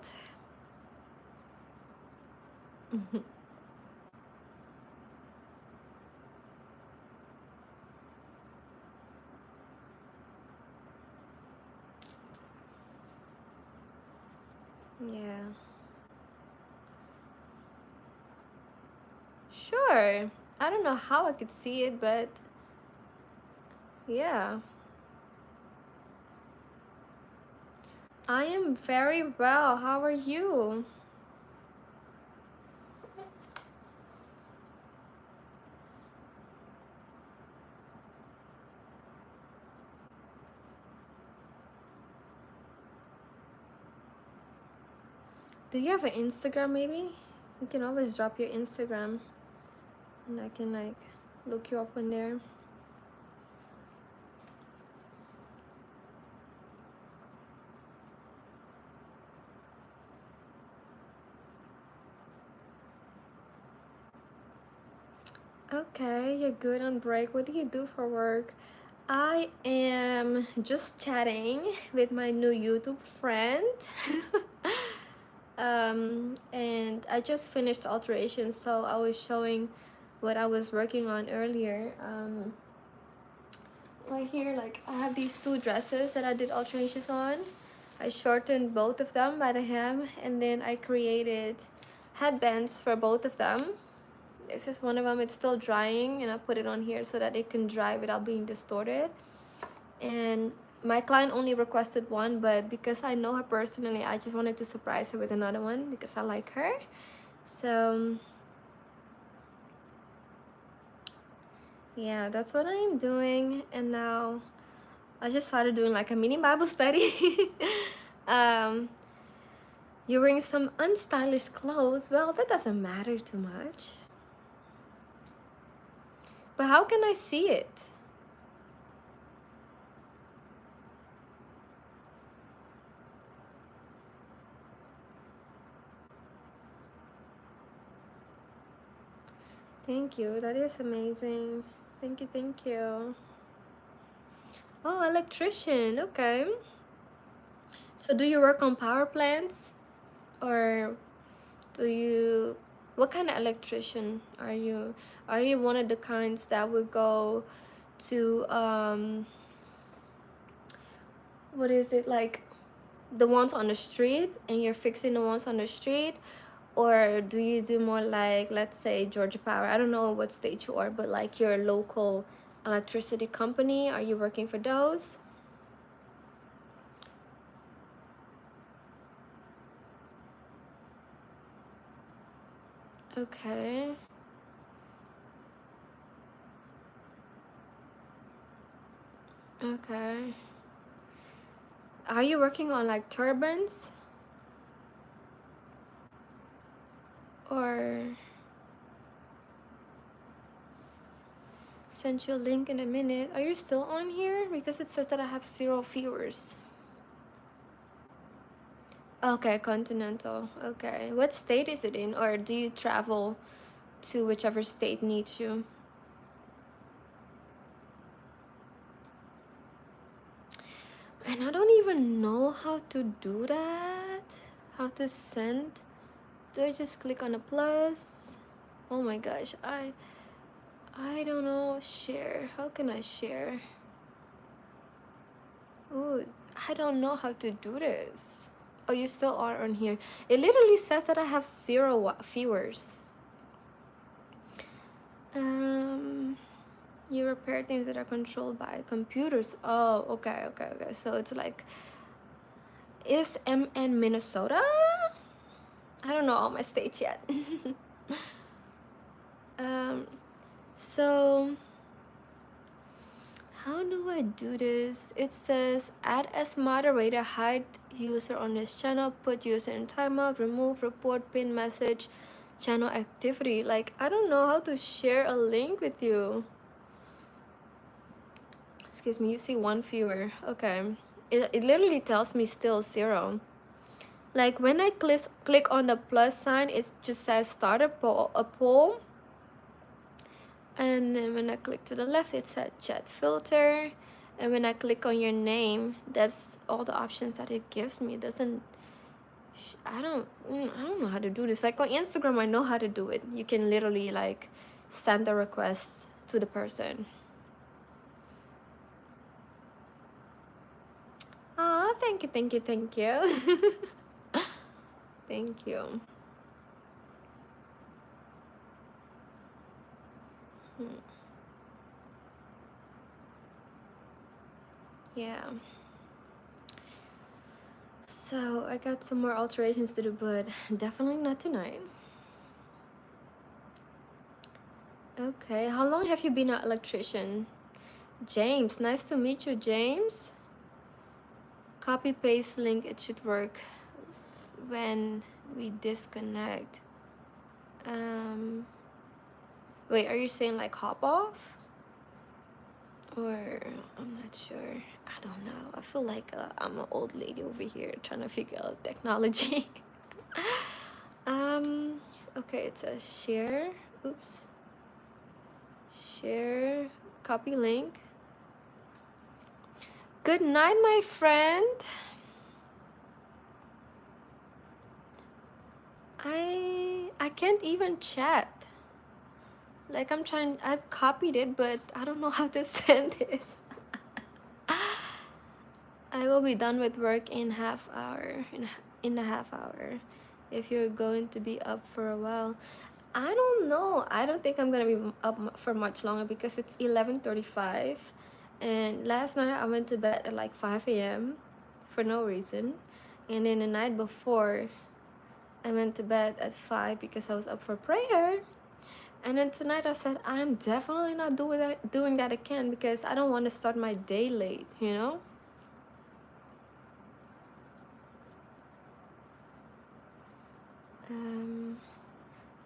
Yeah. Sure. I don't know how I could see it, but yeah. I am very well. How are you? Do you have an Instagram maybe? You can always drop your Instagram and I can like look you up on there. Okay, you're good on break. What do you do for work? I am just chatting with my new YouTube friend. And I just finished alterations, so I was showing what I was working on earlier. Right here, like I have these two dresses that I did alterations on. I shortened both of them by the hem, and then I created headbands for both of them. This is one of them. It's still drying, and I put it on here so that it can dry without being distorted. And my client only requested one, but because I know her personally, I just wanted to surprise her with another one because I like her. So yeah, that's what I'm doing. And now I just started doing like a mini Bible study. um you're wearing some unstylish clothes. Well, that doesn't matter too much, but how can I see it? Thank you, that is amazing. Thank you, thank you. Oh, electrician. Okay, so do you work on power plants, or do you, what kind of electrician are you? Are you one of the kinds that would go to what is it, like the ones on the street, and you're fixing the ones on the street? Or do you do more like, let's say, Georgia Power? I don't know what state you are, but like your local electricity company, are you working for those? Okay. Okay. Are you working on like turbines? Or send you a link in a minute. Are you still on here? Because it says that I have 0 viewers. Okay, continental. Okay. What state is it in? Or do you travel to whichever state needs you? And I don't even know how to do that. How to send. Do I just click on a plus? Oh my gosh, I don't know. Share. How can I share? Ooh, I don't know how to do this. Oh, you still are on here. It literally says that I have 0 viewers. You repair things that are controlled by computers. Oh, okay. So it's like, is MN Minnesota? I don't know all my states yet. So how do I do this? It says add as moderator, hide user on this channel, put user in timeout, remove, report, pin message, channel activity. Like, I don't know how to share a link with you. Excuse me, you see 1 viewer. Okay. It literally tells me still 0. Like when I click on the plus sign, it just says start a poll. And then when I click to the left, it said chat filter. And when I click on your name, that's all the options that it gives me. It doesn't, I don't know how to do this. Like on Instagram, I know how to do it. You can literally like send a request to the person. Oh, thank you. Thank you. Yeah. So I got some more alterations to do, but definitely not tonight. Okay, how long have you been an electrician? James, nice to meet you, James. Copy paste link, it should work when we disconnect. Wait, are you saying like hop off? Or I'm not sure. I don't know. I feel like I'm an old lady over here trying to figure out technology. um okay, it says share. Oops. Share, copy link. Good night, my friend. I can't even chat. Like I've copied it, but I don't know how to send this. I will be done with work in half hour, in a half hour. If you're going to be up for a while, I don't know. I don't think I'm gonna be up for much longer because it's 11:35, and last night I went to bed at like 5 a.m. for no reason, and then the night before I went to bed at 5 because I was up for prayer. And then tonight I said I'm definitely not doing that again because I don't want to start my day late, you know?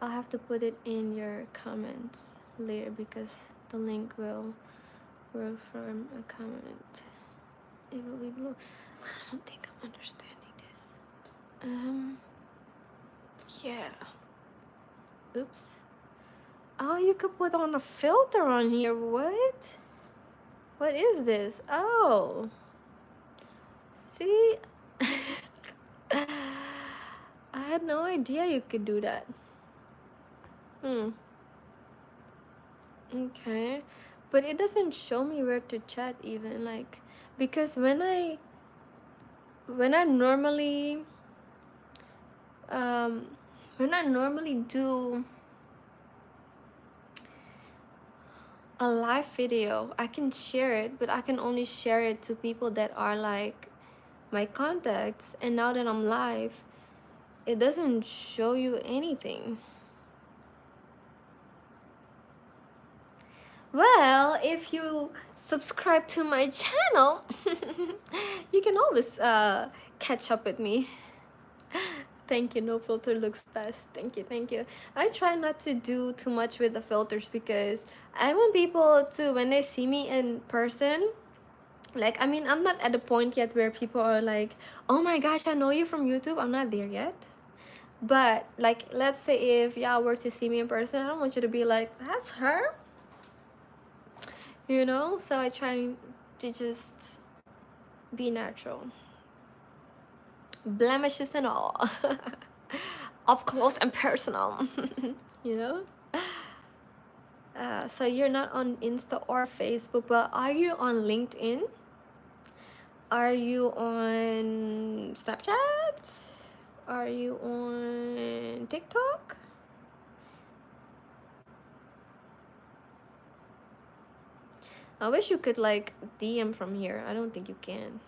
I'll have to put it in your comments later because the link will from a comment. It will be blue. I don't think I'm understanding this. Yeah. Oops. Oh, you could put on a filter on here. What? What is this? Oh. See? I had no idea you could do that. Okay. But it doesn't show me where to chat even, like, because when I normally when I normally do a live video, I can share it, but I can only share it to people that are like my contacts. And now that I'm live, it doesn't show you anything. Well, if you subscribe to my channel, you can always catch up with me. Thank you. No filter looks best. Thank you. Thank you. I try not to do too much with the filters because I want people to, when they see me in person, like, I mean, I'm not at the point yet where people are like, oh my gosh, I know you from YouTube. I'm not there yet. But like, let's say if y'all were to see me in person, I don't want you to be like, that's her, you know? So I try to just be natural, blemishes and all. Up close and personal. You know? So you're not on Insta or Facebook, but are you on LinkedIn? Are you on Snapchat? Are you on TikTok? I wish you could like DM from here. I don't think you can.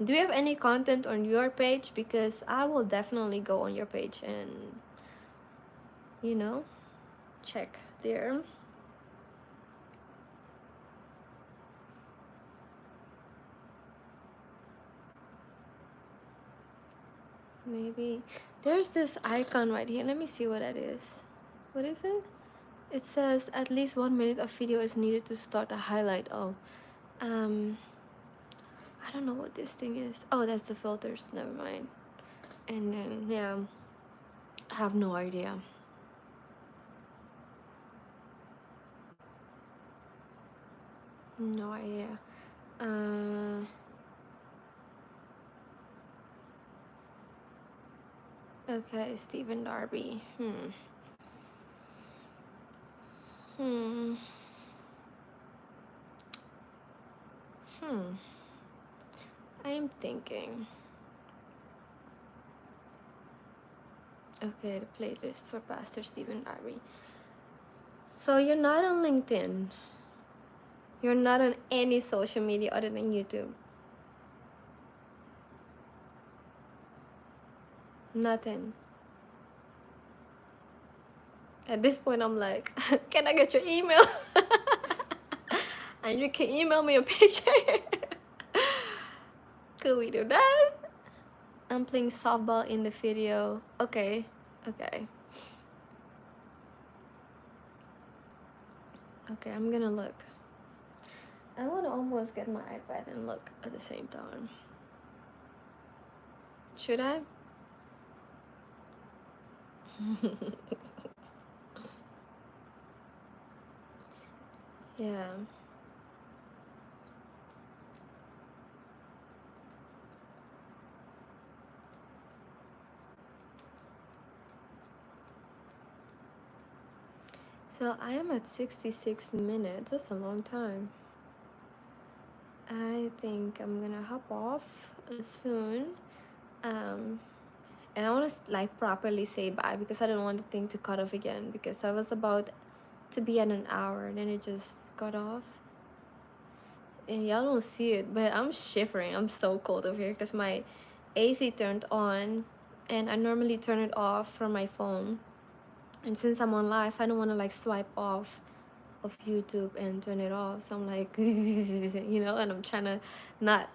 Do you have any content on your page? Because I will definitely go on your page and, you know, check there. Maybe there's this icon right here. Let me see what that is. What is it? It says at least 1 minute of video is needed to start a highlight. Oh, I don't know what this thing is. Oh, that's the filters. Never mind. And then, yeah, I have no idea. No idea. Okay, Stephen Darby. I am thinking. Okay, the playlist for Pastor Stephen Darby. So you're not on LinkedIn. You're not on any social media other than YouTube. Nothing. At this point, I'm like, can I get your email? And you can email me a picture. Could we do that? I'm playing softball in the video. Okay, okay. Okay, I'm gonna look. I wanna almost get my iPad and look at the same time. Should I? Yeah. So I am at 66 minutes. That's a long time. I think I'm gonna hop off soon. And I want to like properly say bye because I don't want the thing to cut off again, because I was about to be at an hour and then it just got off. And y'all don't see it, but I'm shivering. I'm so cold over here because my AC turned on, and I normally turn it off from my phone. And since I'm on live, I don't want to like swipe off of YouTube and turn it off. So I'm like, you know, and I'm trying to not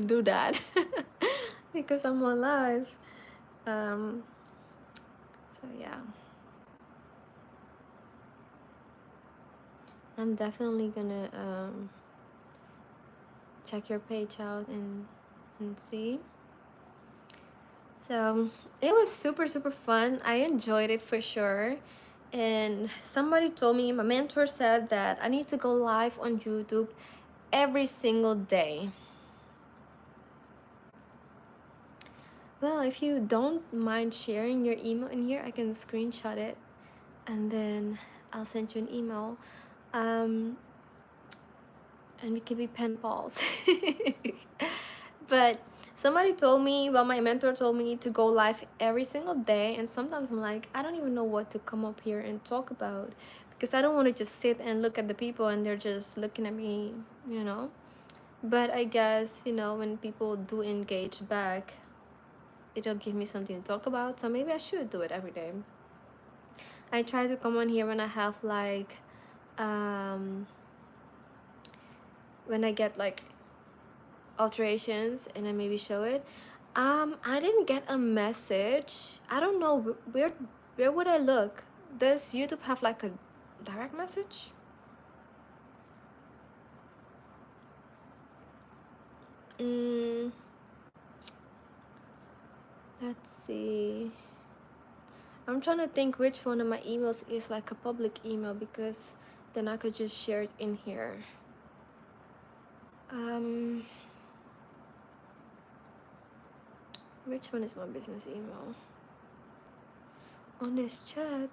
do that because I'm on live. So yeah, I'm definitely gonna check your page out and see. So it was super fun. I enjoyed it for sure. And somebody told me, my mentor said that I need to go live on YouTube every single day. Well, if you don't mind sharing your email in here, I can screenshot it and then I'll send you an email. And we can be pen pals. But somebody told me, well, my mentor told me to go live every single day, and sometimes I'm like, I don't even know what to come up here and talk about, because I don't want to just sit and look at the people and they're just looking at me, you know. But I guess, you know, when people do engage back, it'll give me something to talk about, so maybe I should do it every day. I try to come on here when I have like when I get like alterations and I maybe show it. I didn't get a message. I don't know where would I look. Does YouTube have like a direct message? Let's see. I'm trying to think which one of my emails is like a public email, because then I could just share it in here. Which one is my business email? On this chat?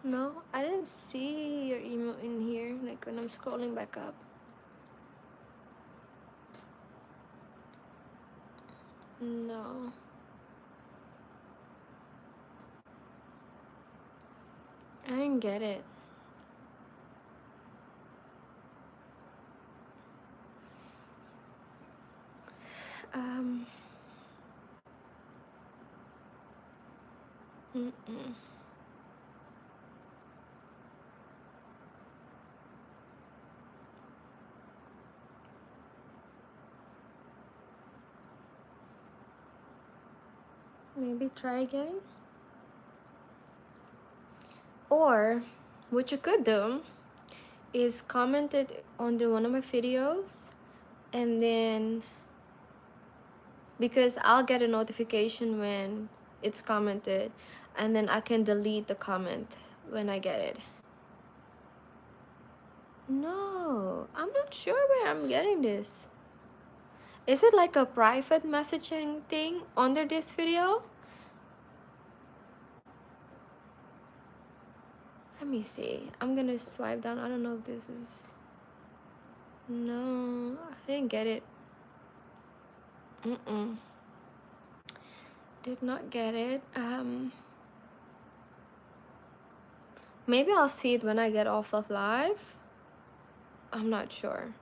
No, I didn't see your email in here, like when I'm scrolling back up. No. I didn't get it. Maybe try again. Or what you could do is comment it under one of my videos, and then, because I'll get a notification when it's commented, and then I can delete the comment when I get it. No, I'm not sure where I'm getting this. Is it like a private messaging thing under this video? Let me see. I'm gonna swipe down. I don't know if this is... No, I didn't get it. Did not get it. Maybe I'll see it when I get off of live. I'm not sure.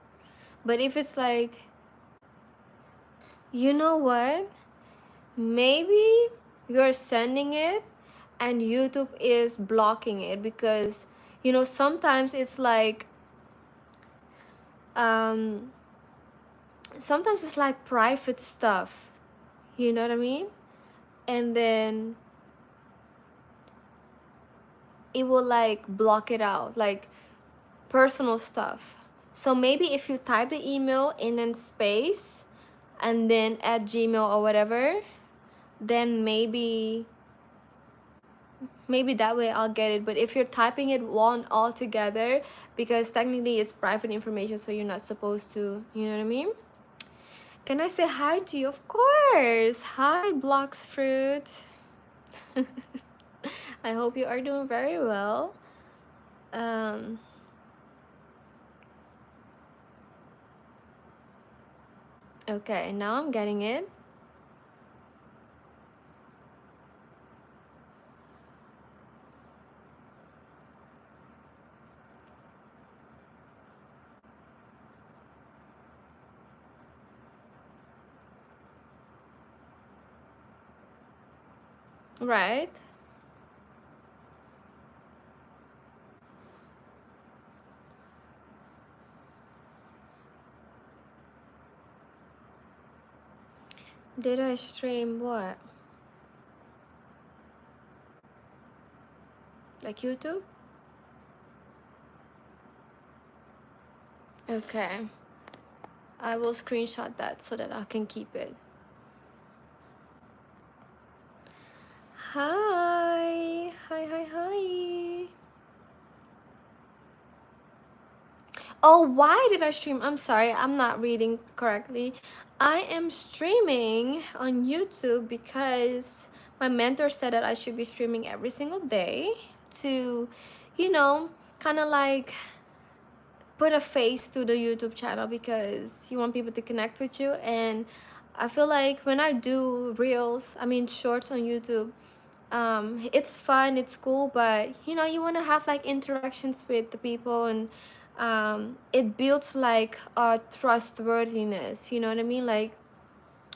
But if it's like, you know what? Maybe you're sending it and YouTube is blocking it, because, you know, sometimes it's like sometimes it's like private stuff, you know what I mean? And then it will like block it out, like personal stuff. So maybe if you type the email in and space and then add Gmail or whatever, then maybe that way I'll get it. But if you're typing it one all together, because technically it's private information, so you're not supposed to, you know what I mean? Can I say hi to you? Of course. Hi, Blocks Fruit. I hope you are doing very well. Um, okay, now I'm getting it. Right. Did I stream what? Like YouTube? Okay. I will screenshot that so that I can keep it. Hi. Hi, hi, hi. Oh, why did I stream? I'm sorry, I'm not reading correctly. I am streaming on YouTube because my mentor said that I should be streaming every single day to, you know, kind of like put a face to the YouTube channel, because you want people to connect with you. And I feel like when I do reels, I mean shorts on YouTube, it's fun, it's cool, but you know, you want to have like interactions with the people, and it builds like a trustworthiness, you know what I mean? Like,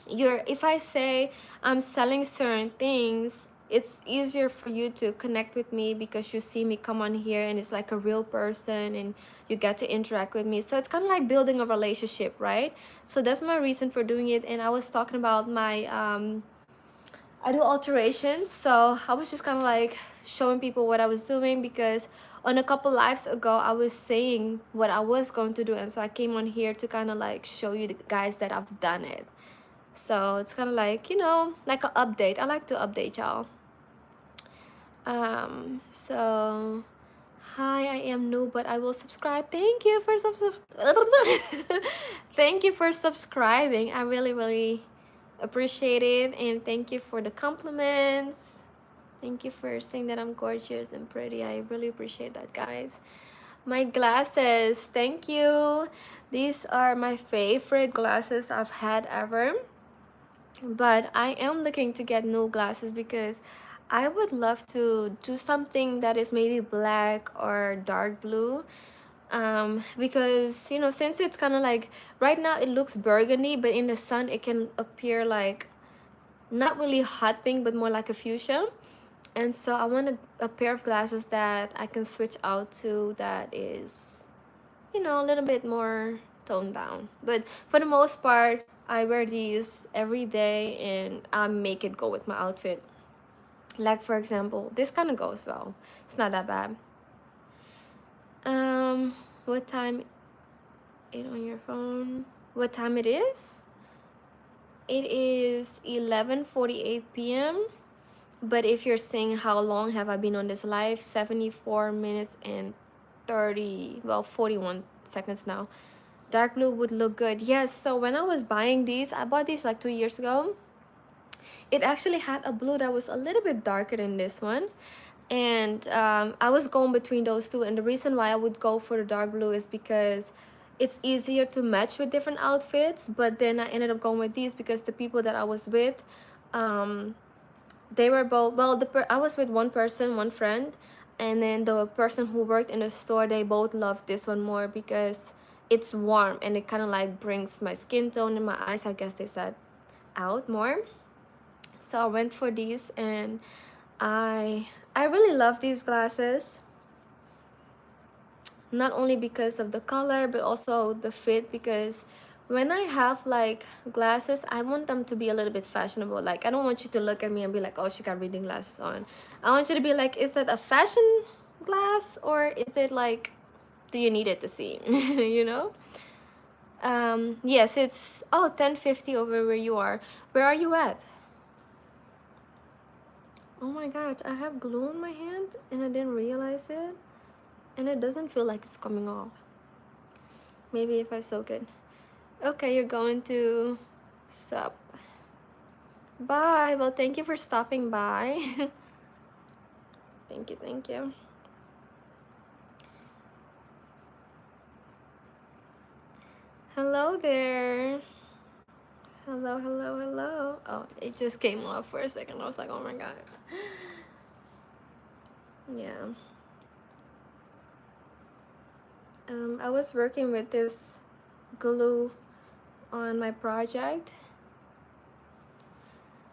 if I say I'm selling certain things, it's easier for you to connect with me because you see me come on here and it's like a real person and you get to interact with me. So it's kind of like building a relationship, right? So that's my reason for doing it. And I was talking about my I do alterations, so I was just kind of like showing people what I was doing, because on a couple lives ago I was saying what I was going to do, and so I came on here to kind of like show you the guys that I've done it. So it's kind of like, you know, like an update. I like to update y'all. So hi, I am new, but I will subscribe. Thank you for thank you for subscribing. I really appreciate it, and thank you for the compliments. Thank you for saying that I'm gorgeous and pretty. I really appreciate that, guys. My glasses, thank you. These are my favorite glasses I've had ever. But I am looking to get new glasses because I would love to do something that is maybe black or dark blue. Because you know, since it's kind of like right now it looks burgundy, but in the sun it can appear like not really hot pink, but more like a fuchsia. And so I want a pair of glasses that I can switch out to, that is, you know, a little bit more toned down. But for the most part, I wear these every day and I make it go with my outfit. Like for example, this kind of goes well. It's not that bad. What time it on your phone? What time it is? It is 11:48 p.m. But if you're saying how long have I been on this live, 74 minutes and 41 seconds now. Dark blue would look good. Yes, so when I was buying these, I bought these like 2 years ago. It actually had a blue that was a little bit darker than this one. And I was going between those two. And the reason why I would go for the dark blue is because it's easier to match with different outfits. But then I ended up going with these because the people that I was with, they were both, well, I was with one person, one friend, and then the person who worked in the store, they both loved this one more because it's warm and it kind of like brings my skin tone and my eyes, I guess they said, out more. So I went for these, and I really love these glasses, not only because of the color but also the fit, because when I have like glasses, I want them to be a little bit fashionable. Like I don't want you to look at me and be like, oh, she got reading glasses on. I want you to be like, is that a fashion glass, or is it like, do you need it to see? You know? Yes, it's 10:50 over where you are. Where are you at? Oh my god, I have glue on my hand and I didn't realize it. And it doesn't feel like it's coming off. Maybe if I soak it. Okay, you're going to sup. Bye. Well, thank you for stopping by. Thank you, thank you. Hello there. Hello, hello, hello. Oh, it just came off for a second. I was like, oh my god. Yeah. I was working with this glue on my project.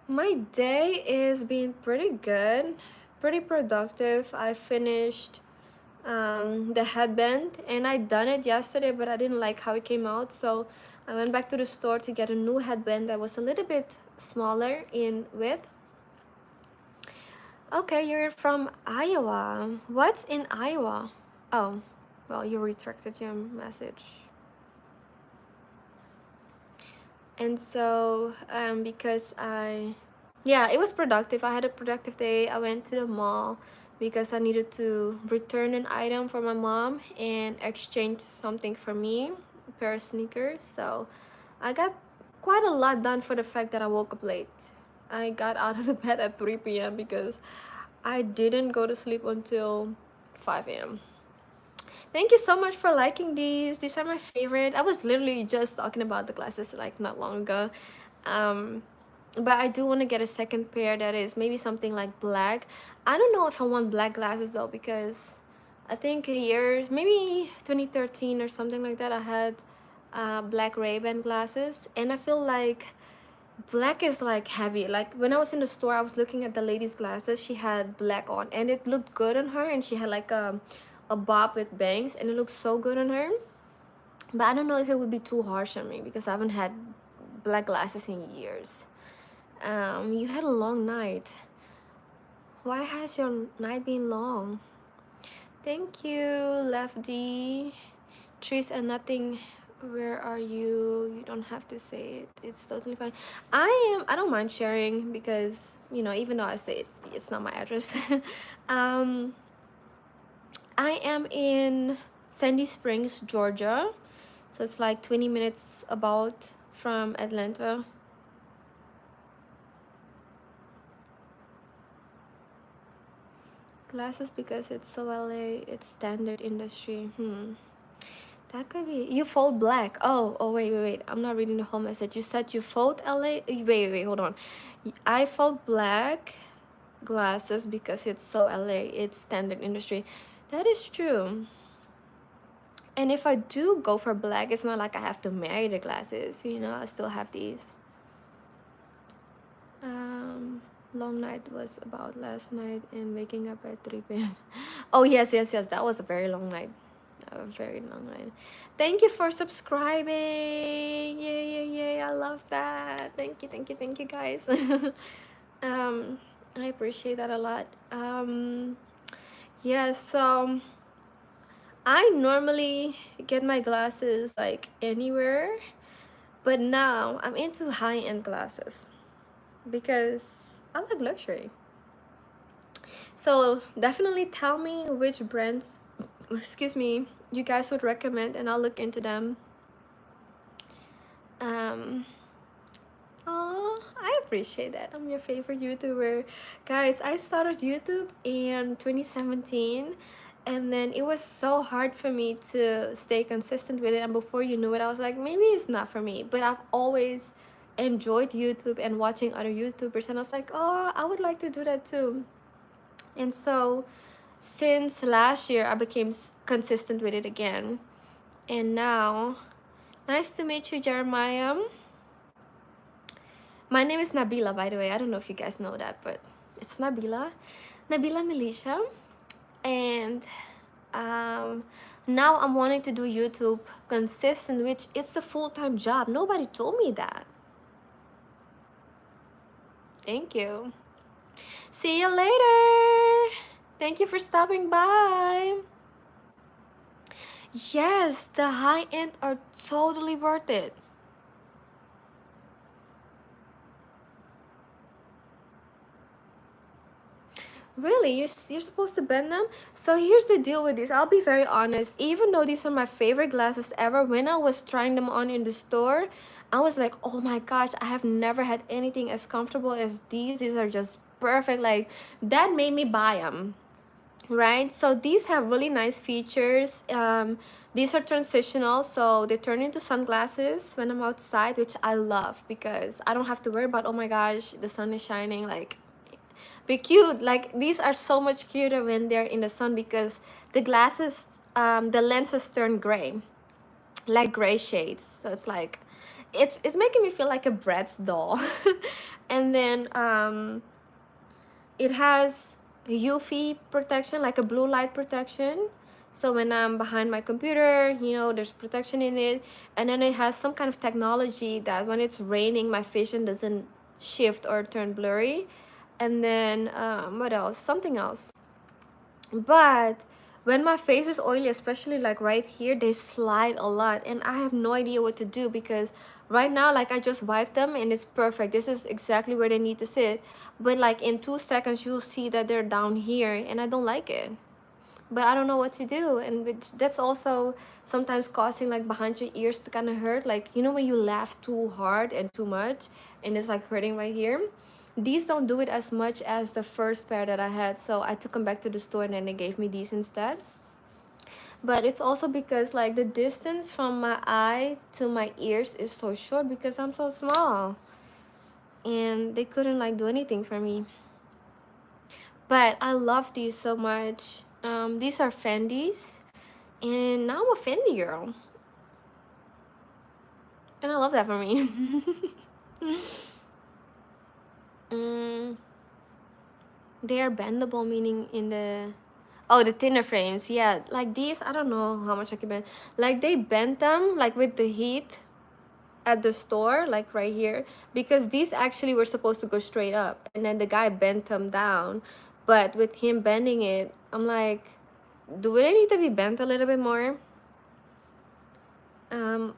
My day is being pretty good, pretty productive. I finished the headband, and I done it yesterday, but I didn't like how it came out, so I went back to the store to get a new headband that was a little bit smaller in width. Okay, you're from Iowa. What's in Iowa? Oh, well, you retracted your message. And so because yeah, it was productive. I had a productive day. I went to the mall because I needed to return an item for my mom and exchange something for me, a pair of sneakers. So I got quite a lot done for the fact that I woke up late. I got out of the bed at 3 p.m. because I didn't go to sleep until 5 a.m. Thank you so much for liking these. These are my favorite. I was literally just talking about the glasses like not long ago. But I do want to get a second pair that is maybe something like black. I don't know if I want black glasses though, because I think a year, maybe 2013 or something like that, I had black Ray-Ban glasses, and I feel like black is like heavy. Like when I was in the store, I was looking at the lady's glasses. She had black on and it looked good on her, and she had like a bob with bangs, and it looked so good on her. But I don't know if it would be too harsh on me because I haven't had black glasses in years. You had a long night. Why has your night been long? Thank you, Lefty. Trees and nothing. Where are you? You don't have to say it. It's totally fine. I don't mind sharing because, you know, even though I say it, it's not my address. um I am in Sandy Springs, Georgia. So it's like 20 minutes about from Atlanta. Glasses because it's so LA, it's standard industry. That could be. You fold black. Oh, wait. I'm not reading the whole message. You said you fold LA. Wait, hold on. I fold black glasses because it's so LA. It's standard industry. That is true. And if I do go for black, it's not like I have to marry the glasses. You know, I still have these. Long night was about last night and waking up at 3 p.m. Oh, yes. That was a very long night. A very long night. Thank you for subscribing. Yay. I love that. Thank you, guys. I appreciate that a lot. Yeah, so I normally get my glasses like anywhere, but now I'm into high-end glasses because I like luxury. So definitely tell me which brands, excuse me, you guys would recommend, and I'll look into them. Oh, I appreciate that. I'm your favorite YouTuber. Guys, I started YouTube in 2017, and then it was so hard for me to stay consistent with it, and before you knew it, I was like, maybe it's not for me. But I've always enjoyed YouTube and watching other YouTubers, and I was like, oh, I would like to do that too. And so since last year, I became consistent with it again. And now, nice to meet you, Jeremiah. My name is Nabila, by the way. I don't know if you guys know that, but it's Nabila. Nabila Melicia. And um, now I'm wanting to do YouTube consistent, which it's a full-time job. Nobody told me that. Thank you. See you later. Thank you for stopping by. Yes, the high end are totally worth it. Really? You're supposed to bend them? So here's the deal with this. I'll be very honest. Even though these are my favorite glasses ever, when I was trying them on in the store, I was like, oh my gosh, I have never had anything as comfortable as these. These are just perfect. Like, that made me buy them. Right? So these have really nice features. These are transitional, so they turn into sunglasses when I'm outside, which I love because I don't have to worry about, oh my gosh, the sun is shining. Like, be cute. Like, these are so much cuter when they're in the sun because the glasses, the lenses turn gray, like gray shades. So it's like, it's making me feel like a Bratz doll. And then it has UV protection, like a blue light protection. So when I'm behind my computer, you know, there's protection in it. And then it has some kind of technology that when it's raining, my vision doesn't shift or turn blurry. And then what else? Something else. But when my face is oily, especially like right here, they slide a lot and I have no idea what to do because right now, like, I just wiped them and it's perfect. This is exactly where they need to sit, but like in 2 seconds you'll see that they're down here and I don't like it. But I don't know what to do, and that's also sometimes causing like behind your ears to kind of hurt, like, you know, when you laugh too hard and too much and it's like hurting right here. These don't do it as much as the first pair that I had, so I took them back to the store and then they gave me these instead. But it's also because like the distance from my eye to my ears is so short because I'm so small and they couldn't like do anything for me. But I love these so much. These are Fendi's, and now I'm a Fendi girl, and I love that for me. mm, they are bendable, meaning in the, oh, the thinner frames. Yeah, like these, I don't know how much I can bend. Like, they bent them like with the heat at the store, like right here, because these actually were supposed to go straight up, and then the guy bent them down. But with him bending it, I'm like, do they need to be bent a little bit more? um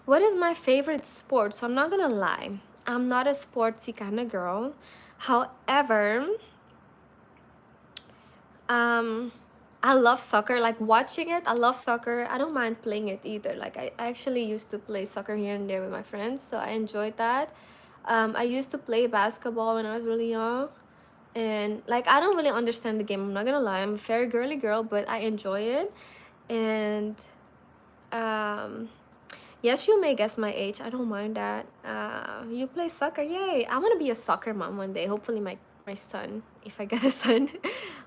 What is my favorite sport? So I'm not gonna lie, I'm not a sportsy kind of girl. However, um, I love soccer. Like, watching it, I love soccer. I don't mind playing it either. Like, I actually used to play soccer here and there with my friends, so I enjoyed that. I used to play basketball when I was really young, and like, I don't really understand the game. I'm not gonna lie. I'm a very girly girl, but I enjoy it. And um yes, you may guess my age. I don't mind that. You play soccer, yay! I want to be a soccer mom one day. Hopefully, my son, if I get a son,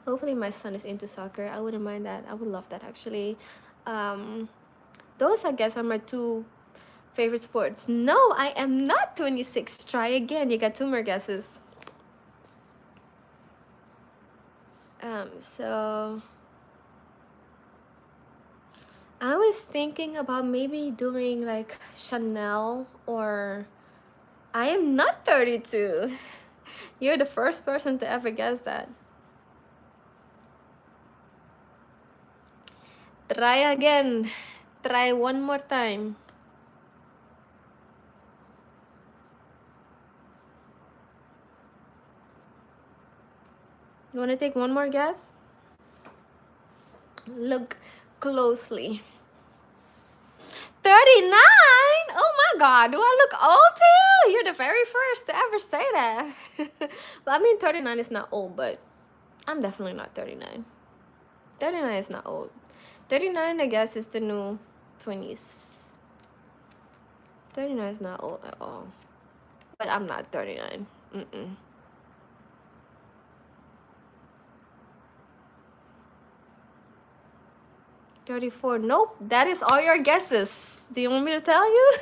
hopefully my son is into soccer. I wouldn't mind that. I would love that actually. Um, those, I guess, are my two favorite sports. No, I am not 26. Try again. You got two more guesses. So I was thinking about maybe doing like Chanel, or I am not 32. You're the first person to ever guess that. Try again. Try one more time. You want to take one more guess? Look closely. 39? Oh my god, do I look old to you? You're the very first to ever say that. Well, I mean, 39 is not old, but I'm definitely not 39. 39 is not old. 39, I guess, is the new 20s. 39 is not old at all. But I'm not 39. Mm-mm. 34. Nope. That is all your guesses. Do you want me to tell you?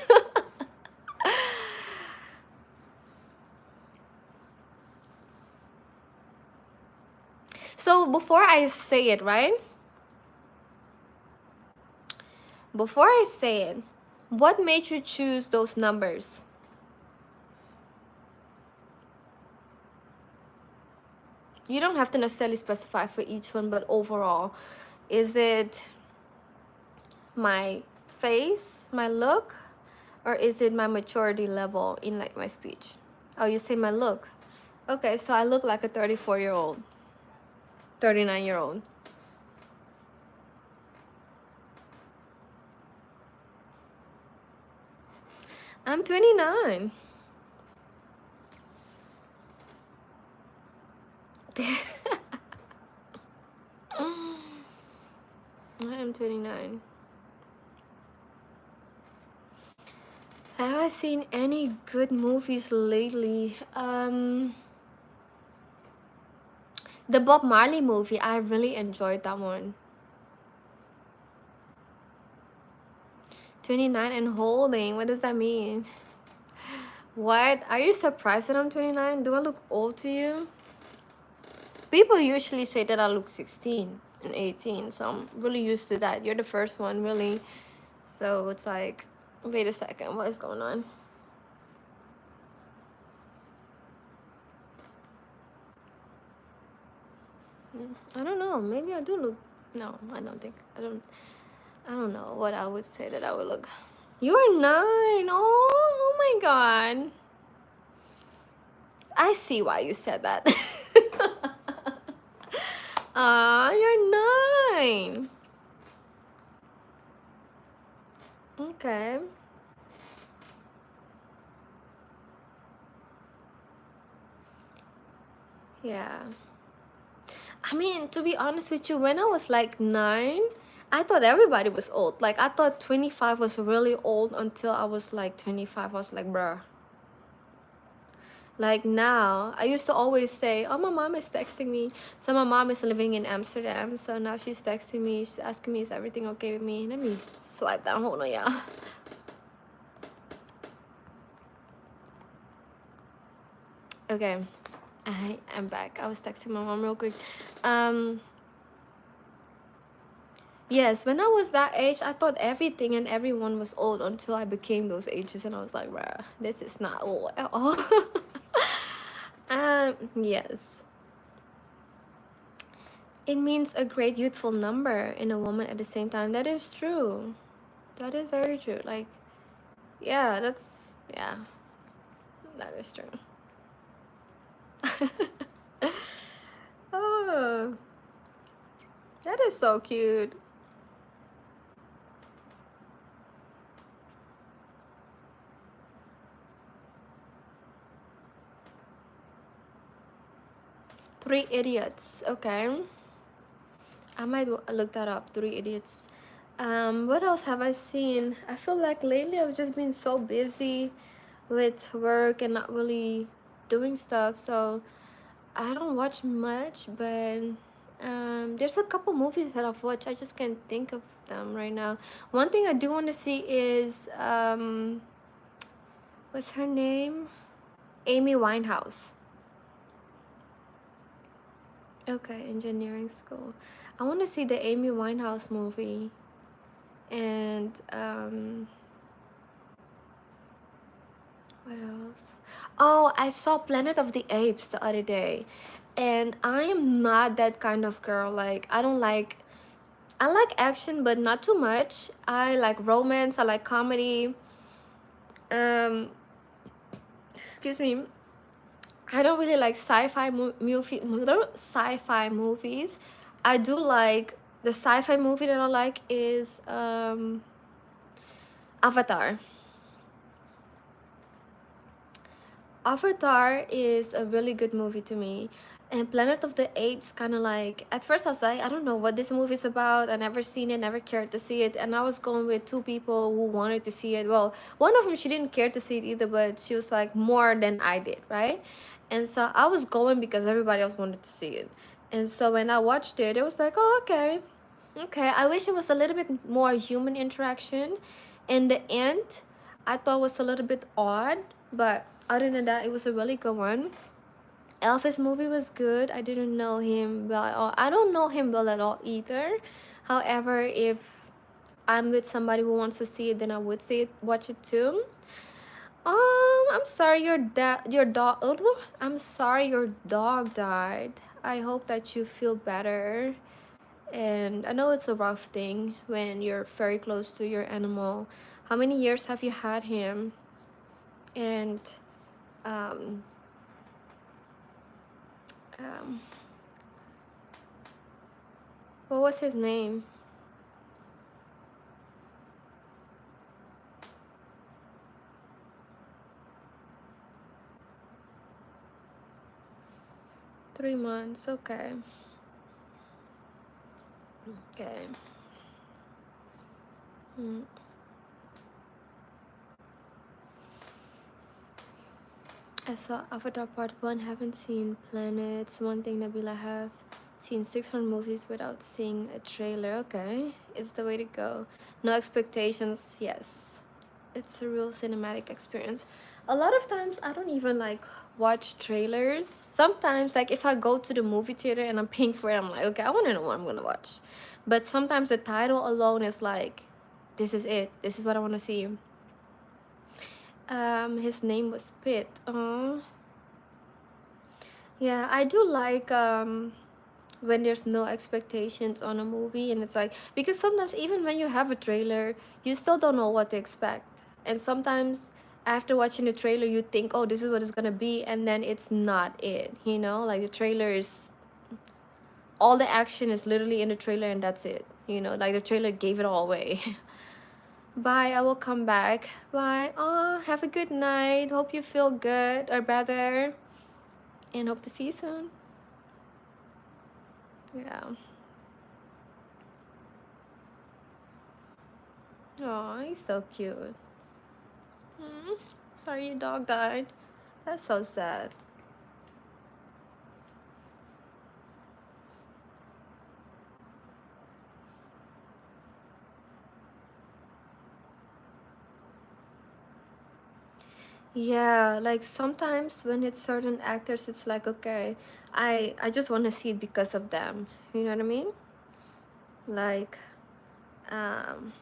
So before I say it, right? Before I say it, what made you choose those numbers? You don't have to necessarily specify for each one, but overall, is it my face, my look, or is it my maturity level in like my speech? Oh, you say my look. Okay, so I look like a 34-year-old, 39-year-old. I'm 29. I am 29. Have I seen any good movies lately? The Bob Marley movie, I really enjoyed that one. 29 and holding, what does that mean? What? Are you surprised that I'm 29? Do I look old to you? People usually say that I look 16 and 18, so I'm really used to that. You're the first one, really. So it's like, wait a second, what is going on? I don't know. Maybe I do look. No, I don't think. I don't know what I would say that I would look. You're 9. Oh my god. I see why you said that. You're 9. Okay. Yeah. I mean, to be honest with you, when I was like 9, I thought everybody was old. Like, I thought 25 was really old until I was like 25. I was like, bruh. Like now, I used to always say, oh, my mom is texting me. So my mom is living in Amsterdam. So now she's texting me. She's asking me, is everything okay with me? Let me swipe down. Hold on, yeah. Okay, I am back. I was texting my mom real quick. Yes, when I was that age, I thought everything and everyone was old until I became those ages. And I was like, bruh, this is not old at all. Yes. It means a great youthful number in a woman at the same time. That is true. That is very true. Like, yeah, yeah, that is true. Oh, that is so cute. Three Idiots. Okay. I might look that up. Three Idiots. What else have I seen? I feel like lately I've just been so busy with work and not really doing stuff, so I don't watch much. But there's a couple movies that I've watched. I just can't think of them right now. One thing I do want to see is what's her name? Amy Winehouse. Okay, engineering school. I want to see the Amy Winehouse movie. And what else? Oh, I saw Planet of the Apes the other day. And I am not that kind of girl. Like, I like action, but not too much. I like romance, I like comedy. Excuse me. I don't really like sci-fi movies. I do like the sci-fi movie that I like is Avatar. Avatar is a really good movie to me. And Planet of the Apes kind of like, at first I was like, I don't know what this movie is about. I never seen it, never cared to see it. And I was going with two people who wanted to see it. Well, one of them, she didn't care to see it either, but she was like more than I did, right? And so I was going because everybody else wanted to see it. And so when I watched it, it was like, oh, okay. Okay, I wish it was a little bit more human interaction. In the end, I thought was a little bit odd, but other than that, it was a really good one. Elvis movie was good. I didn't know him well at all. I don't know him well at all either. However, if I'm with somebody who wants to see it, then I would see it, watch it too. I'm sorry your dog. I'm sorry your dog died. I hope that you feel better. And I know it's a rough thing when you're very close to your animal. How many years have you had him? And um, um, what was his name? 3 months. Okay. Okay. Mm. I saw Avatar Part 1, haven't seen Planets. One thing Nabila have seen 600 movies without seeing a trailer. Okay, it's the way to go. No expectations, yes. It's a real cinematic experience. A lot of times I don't even like watch trailers. Sometimes like if I go to the movie theater and I'm paying for it, I'm like, okay, I want to know what I'm gonna watch. But sometimes the title alone is like, this is it. This is what I want to see. His name was Pitt. Yeah, I do like when there's no expectations on a movie, and it's like, because sometimes even when you have a trailer, you still don't know what to expect. And sometimes after watching the trailer, you think, oh, this is what it's gonna be, and then it's not it, you know? Like the trailer is, all the action is literally in the trailer and that's it. You know, like the trailer gave it all away. Bye, I will come back. Bye. Oh, have a good night. Hope you feel good or better. And hope to see you soon. Yeah. Oh, he's so cute. Hmm. Sorry your dog died. That's so sad. Yeah, like sometimes when it's certain actors, it's like, okay, I just want to see it because of them. You know what I mean? Like um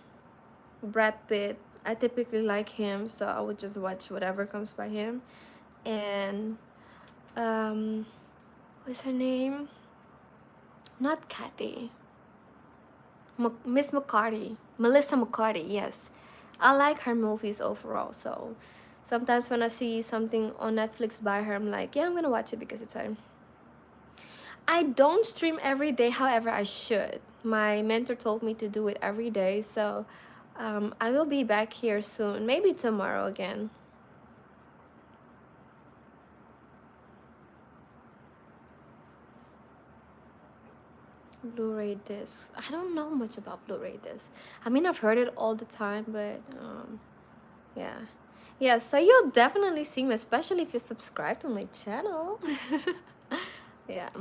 Brad Pitt. I typically like him, so I would just watch whatever comes by him. And um what's her name? Not Kathy. Miss McCarty. Melissa McCarty, yes. I like her movies overall, so sometimes when I see something on Netflix by her, I'm like, yeah, I'm gonna watch it because it's her. I don't stream every day, however, I should. My mentor told me to do it every day, so I will be back here soon, maybe tomorrow again. Blu-ray discs. I don't know much about Blu-ray discs. I mean, I've heard it all the time, but yeah. Yeah, so you'll definitely see me, especially if you subscribe to my channel. Yeah.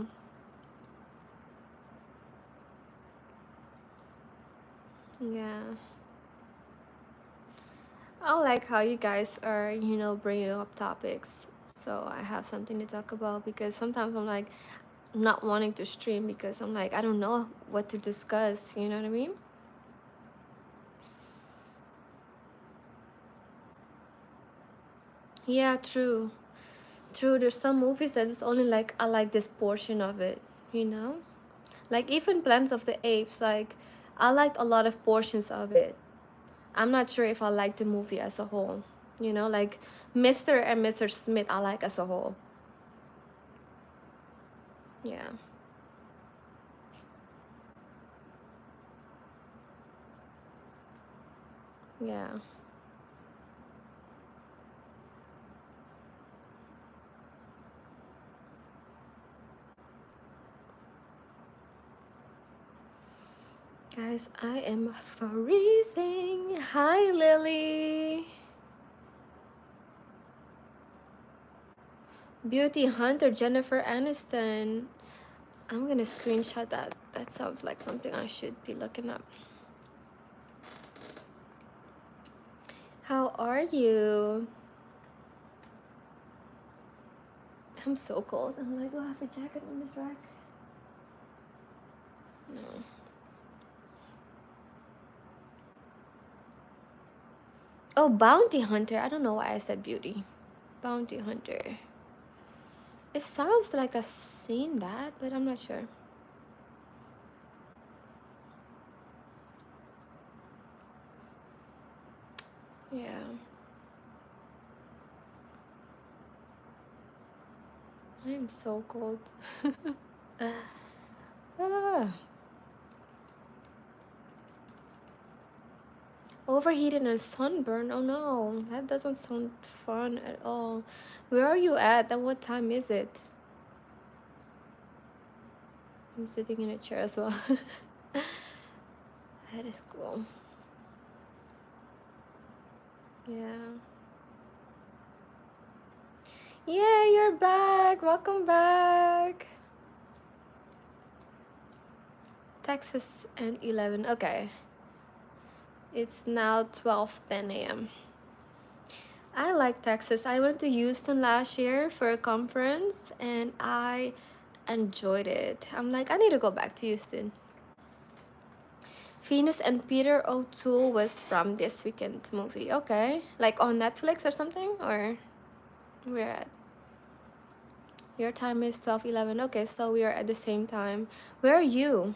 Yeah. I like how you guys are, bringing up topics. So I have something to talk about, because sometimes I'm like not wanting to stream because I'm like, I don't know what to discuss. You know what I mean? Yeah, true. True. There's some movies that just only like, I like this portion of it, you know? Like even Plants of the Apes, like I liked a lot of portions of it. I'm not sure if I like the movie as a whole. Like Mr. and Mr. Smith, I like as a whole. Yeah. Yeah. Guys, I am freezing. Hi, Lily. Beauty Hunter, Jennifer Aniston. I'm gonna screenshot that. That sounds like something I should be looking up. How are you? I'm so cold. I'm like, do I have a jacket on this rack? No. Oh, bounty hunter. I don't know why I said beauty. Bounty hunter. It sounds like I've seen that, but I'm not sure. Yeah. I am so cold. Ah. Overheated and sunburn. Oh no, that doesn't sound fun at all. Where are you at and what time is it? I'm sitting in a chair as well. That is cool. Yeah. Yeah, you're back. Welcome back. Texas and 11. Okay. It's now 12:10 a.m. I like Texas. I went to Houston last year for a conference and I enjoyed it. I'm like, I need to go back to Houston. Venus and Peter O'Toole was from This Weekend movie. Okay. Like on Netflix or something? Or we're at? Your time is 12:11. Okay, so we are at the same time. Where are you?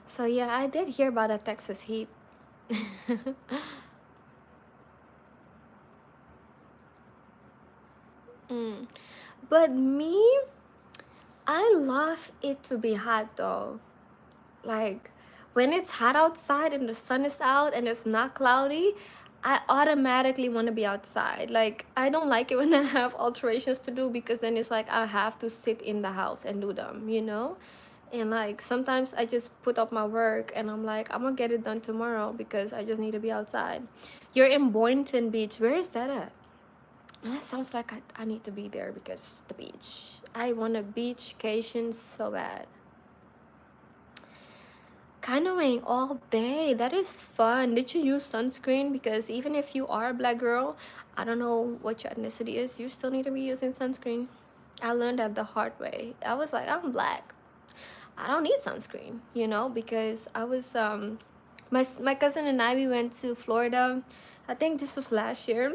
So yeah, I did hear about the Texas heat. Mm. But me, I love it to be hot though. Like when it's hot outside and the sun is out and it's not cloudy, I automatically want to be outside. Like I don't like it when I have alterations to do because then it's like I have to sit in the house and do them, you know? And like sometimes I just put up my work and I'm like, I'm gonna get it done tomorrow because I just need to be outside. You're in Boynton Beach. Where is that at? That sounds like I need to be there because the beach. I want a beach vacation so bad. Canoeing all day. That is fun. Did you use sunscreen? Because even if you are a black girl, I don't know what your ethnicity is, you still need to be using sunscreen. I learned that the hard way. I was like, I'm black. I don't need sunscreen, you know, because I was my cousin and I, we went to Florida. I think this was last year.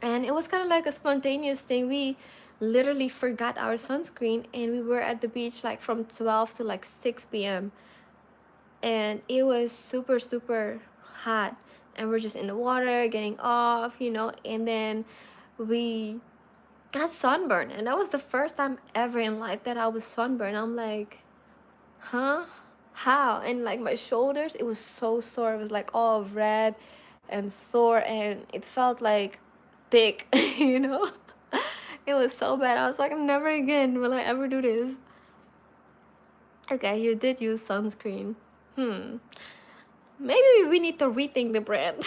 And it was kind of like a spontaneous thing. We literally forgot our sunscreen and we were at the beach like from 12 to like 6 p.m. And it was super super hot and we're just in the water getting off, you know, and then we got sunburned and that was the first time ever in life that I was sunburned. I'm like, huh, how? And like my shoulders, it was so sore. It was like all red and sore and it felt like thick. You know, it was so bad. I was like, never again will I ever do this. Okay, you did use sunscreen. Maybe we need to rethink the brand.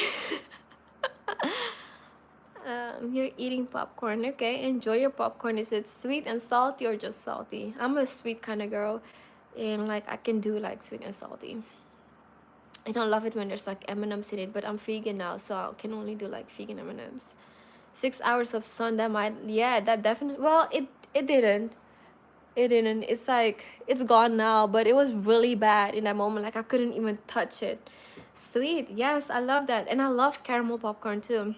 You're eating popcorn. Okay, enjoy your popcorn. Is it sweet and salty or just salty? I'm a sweet kind of girl and like I can do like sweet and salty. I don't love it when there's like M&Ms in it, but I'm vegan now, so I can only do like vegan M&Ms. 6 hours of sun, that might, yeah, that definitely, well, it didn't. It didn't. It's like, it's gone now, but it was really bad in that moment. Like I couldn't even touch it. Sweet, yes, I love that. And I love caramel popcorn too.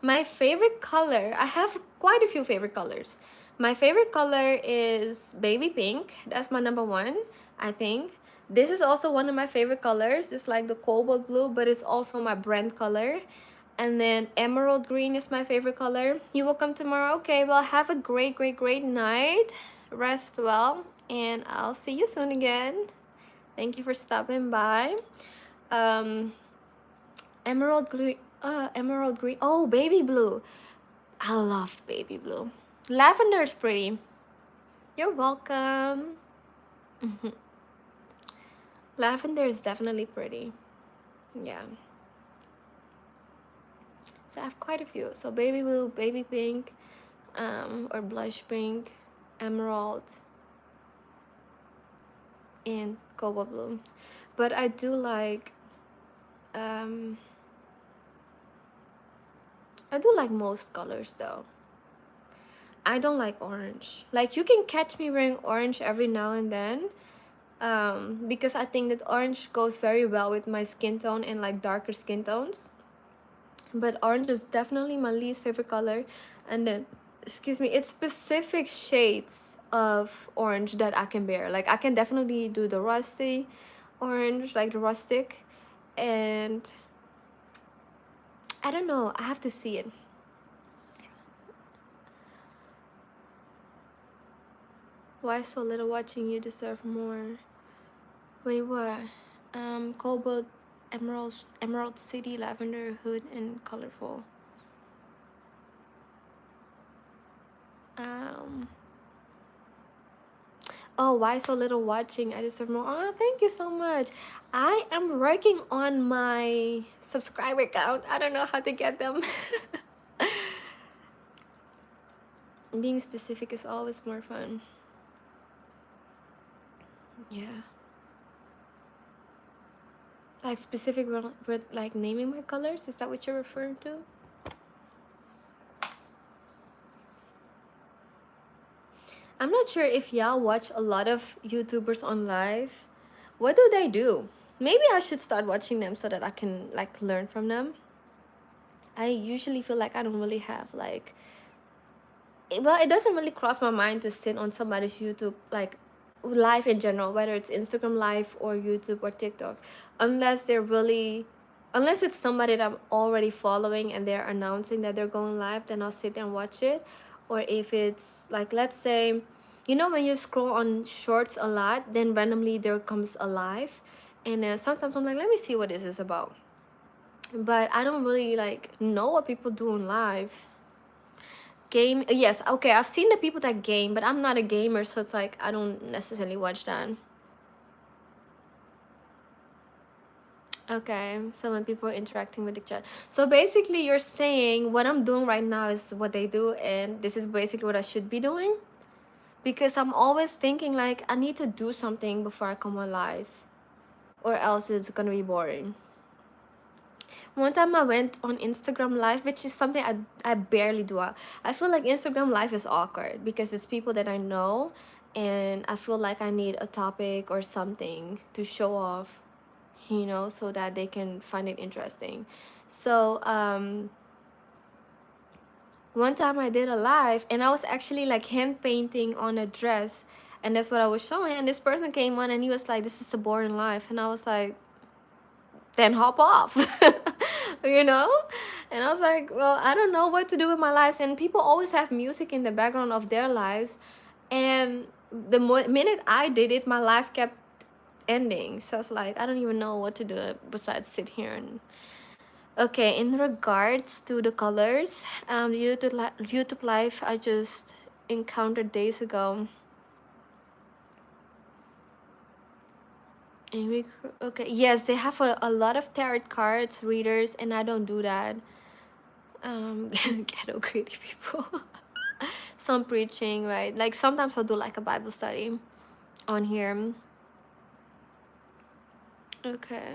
My favorite color, I have quite a few favorite colors. My favorite color is baby pink. That's my number one, I think. This is also one of my favorite colors. It's like the cobalt blue, but it's also my brand color. And then emerald green is my favorite color. You will come tomorrow? Okay, well, have a great, great, great night. Rest well, and I'll see you soon again. Thank you for stopping by. Um, emerald green. Emerald green. Oh, baby blue. I love baby blue. Lavender is pretty. You're welcome. Lavender is definitely pretty. Yeah. So I have quite a few. So baby blue, baby pink, or blush pink, emerald. and cobalt blue. But I do like um I do like most colors though. I don't like orange. Like you can catch me wearing orange every now and then. Because I think that orange goes very well with my skin tone and like darker skin tones. But orange is definitely my least favorite color. And then, excuse me, it's specific shades of orange that I can bear. Like I can definitely do the rusty orange, like the rustic. And I don't know, I have to see it. Why so little? Watching you deserve more. Wait, what? Cobalt, Emerald City, Lavender Hood, and Colorful. Um. Oh, why so little? Watching I deserve more. Oh, thank you so much. I am working on my subscriber count. I don't know how to get them. Being specific is always more fun. Yeah. Like specific with like naming my colors. Is that what you're referring to? I'm not sure if y'all watch a lot of YouTubers on live. What do they do? Maybe I should start watching them so that I can like learn from them. I usually feel like I don't really have like, well, it doesn't really cross my mind to sit on somebody's YouTube like live in general, whether it's Instagram live or YouTube or TikTok, unless they're really, unless it's somebody that I'm already following and they're announcing that they're going live, then I'll sit there and watch it. Or if it's like, let's say, you know, when you scroll on shorts a lot, then randomly there comes a live, and sometimes I'm like, let me see what this is about. But I don't really like know what people do in live. Game, yes, okay, I've seen the people that game, but I'm not a gamer, so it's like I don't necessarily watch that. Okay, so when people are interacting with the chat, so basically you're saying what I'm doing right now is what they do, and this is basically what I should be doing, because I'm always thinking like I need to do something before I come on live, or else it's gonna be boring. One time I went on Instagram live, which is something I barely do. I feel like Instagram live is awkward because it's people that I know, and I feel like I need a topic or something to show off, you know, so that they can find it interesting. So one time I did a live and I was actually like hand painting on a dress, and that's what I was showing, and this person came on and he was like, this is a boring life, and I was like, then hop off. You know. And I was like, well, I don't know what to do with my lives, and people always have music in the background of their lives, and the minute I did it, my life kept ending. So it's like I don't even know what to do besides sit here and okay. In regards to the colors, YouTube live I just encountered days ago. And okay, yes, they have a lot of tarot cards readers, and I don't do that. Ghetto greedy people. Some preaching, right? Like sometimes I'll do like a Bible study on here. Okay.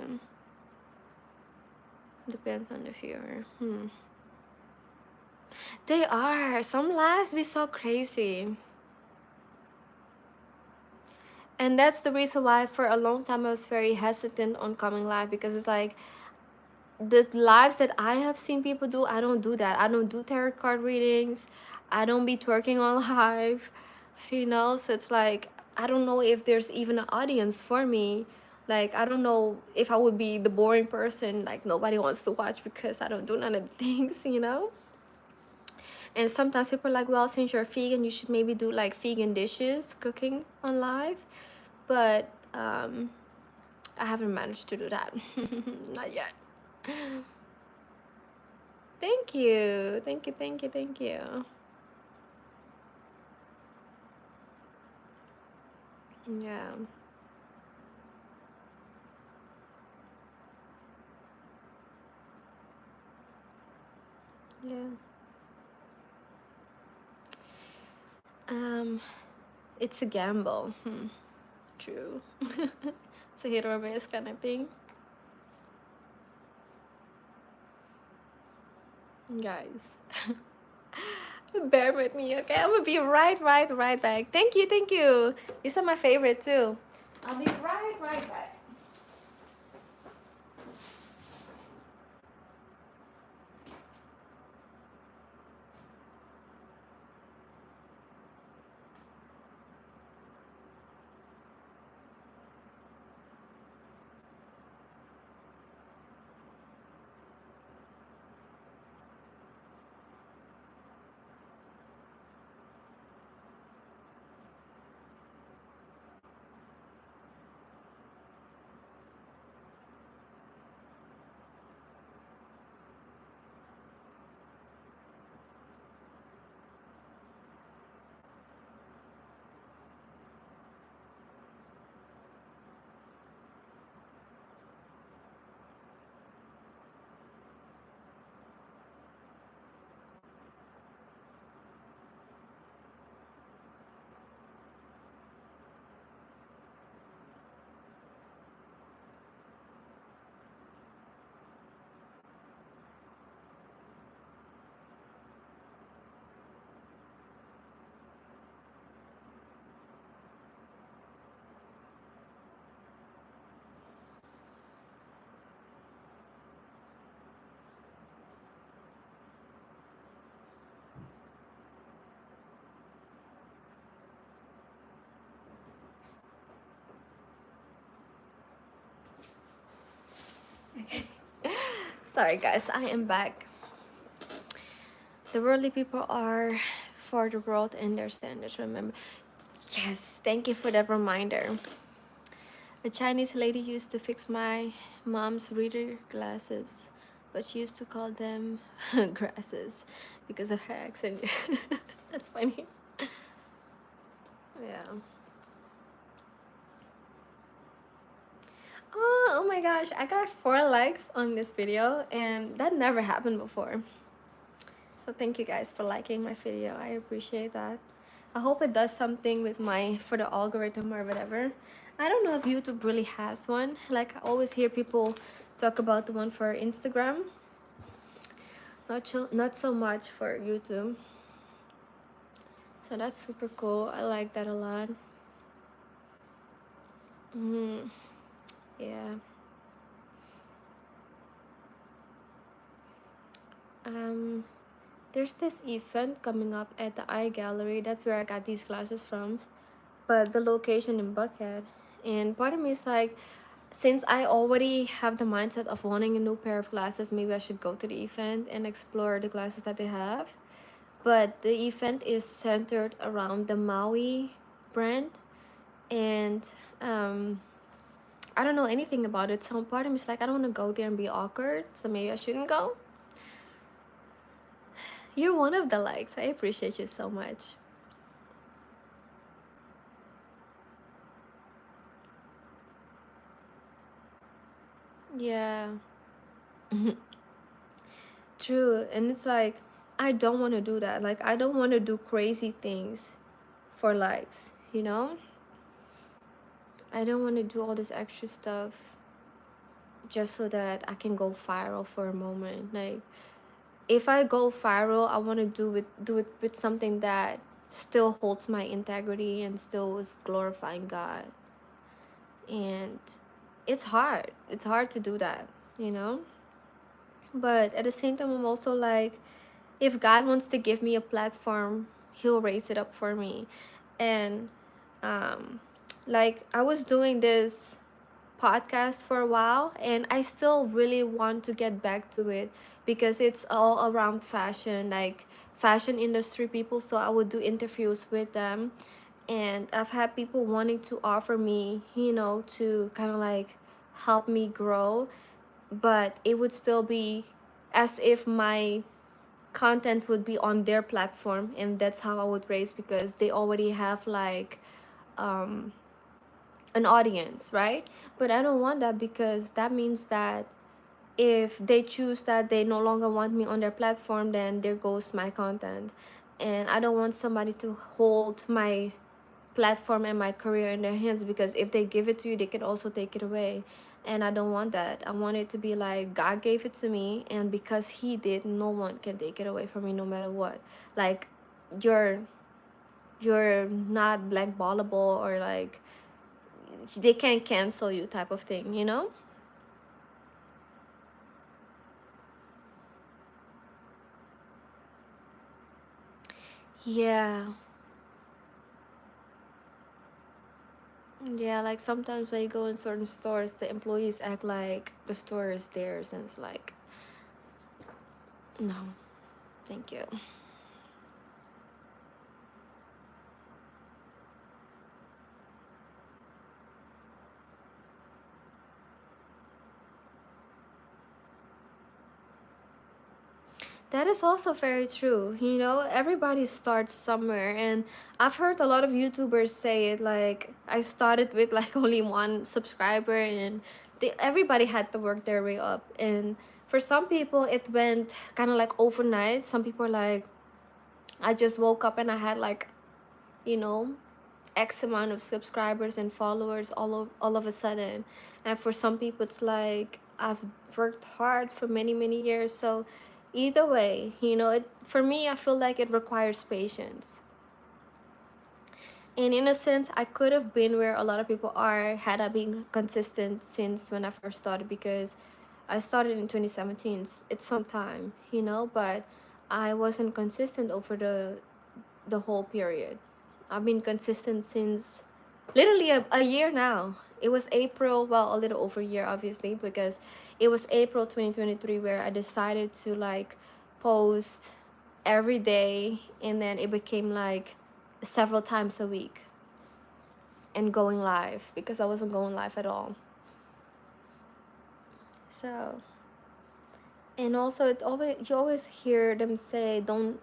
Depends on the viewer. They are. Some lives be so crazy. And that's the reason why for a long time I was very hesitant on coming live, because it's like the lives that I have seen people do, I don't do that. I don't do tarot card readings. I don't be twerking on live, you know? So it's like, I don't know if there's even an audience for me. Like, I don't know if I would be the boring person, like nobody wants to watch because I don't do none of the things, you know? And sometimes people are like, well, since you're vegan, you should maybe do like vegan dishes, cooking on live. But I haven't managed to do that. Not yet. Thank you. Thank you, thank you, thank you. Yeah. Yeah. It's a gamble. true. It's a hit or miss kind of thing. Guys, bear with me, okay? I'm gonna be right back. Thank you, thank you. These are my favorite too. I'll be right back. Okay. Sorry guys, I am back. The worldly people are for the world and their standards, remember. Yes, thank you for that reminder. A Chinese lady used to fix my mom's reader glasses, but she used to call them grasses because of her accent. That's funny. Yeah. Oh my gosh, I got 4 likes on this video and that never happened before. So thank you guys for liking my video. I appreciate that. I hope it does something with my for the algorithm or whatever. I don't know if YouTube really has one. Like I always hear people talk about the one for Instagram. Not so much for YouTube. So that's super cool. I like that a lot. Yeah. There's this event coming up at the eye gallery. That's where I got these glasses from. But the location in Buckhead. And part of me is like, since I already have the mindset of wanting a new pair of glasses, maybe I should go to the event and explore the glasses that they have. But the event is centered around the Maui brand. And I don't know anything about it. So part of me is like, I don't want to go there and be awkward. So maybe I shouldn't go. You're one of the likes. I appreciate you so much. Yeah. True. And it's like, I don't want to do that. Like, I don't want to do crazy things for likes, you know? I don't want to do all this extra stuff just so that I can go viral for a moment. Like, if I go viral, I want to do it with something that still holds my integrity and still is glorifying God. And it's hard. It's hard to do that, you know? But at the same time, I'm also like, if God wants to give me a platform, He'll raise it up for me. And like I was doing this podcast for a while, and I still really want to get back to it because it's all around fashion, like fashion industry people. So I would do interviews with them, and I've had people wanting to offer me, you know, to kind of like help me grow, but it would still be as if my content would be on their platform, and that's how I would raise because they already have like an audience, right? But I don't want that because that means that if they choose that they no longer want me on their platform, then there goes my content. And I don't want somebody to hold my platform and my career in their hands, because if they give it to you, they can also take it away. And I don't want that. I want it to be like God gave it to me, and because He did, no one can take it away from me, no matter what. Like, you're you're not blackballable, or like they can't cancel you type of thing, you know? Yeah. Yeah, like sometimes when you go in certain stores, the employees act like the store is theirs, and it's like, no, thank you. That is also very true. You know, everybody starts somewhere, and I've heard a lot of YouTubers say it. Like, I started with like only one subscriber, and everybody had to work their way up. And for some people, it went kind of like overnight. Some people are like, I just woke up and I had like, you know, X amount of subscribers and followers all of a sudden. And for some people, it's like, I've worked hard for many, many years. So either way, you know, for me, I feel like it requires patience. And in a sense, I could have been where a lot of people are had I been consistent since when I first started, because I started in 2017. It's some time, you know, but I wasn't consistent over the whole period. I've been consistent since literally a year now. It was April, well, a little over a year, obviously, because it was April 2023 where I decided to like post every day, and then it became like several times a week, and going live, because I wasn't going live at all. So, and also, it always you always hear them say, don't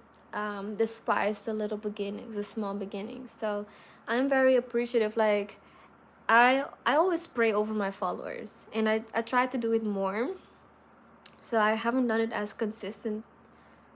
despise the little beginnings, the small beginnings. So I'm very appreciative. Like, I always pray over my followers, and I try to do it more. So I haven't done it as consistent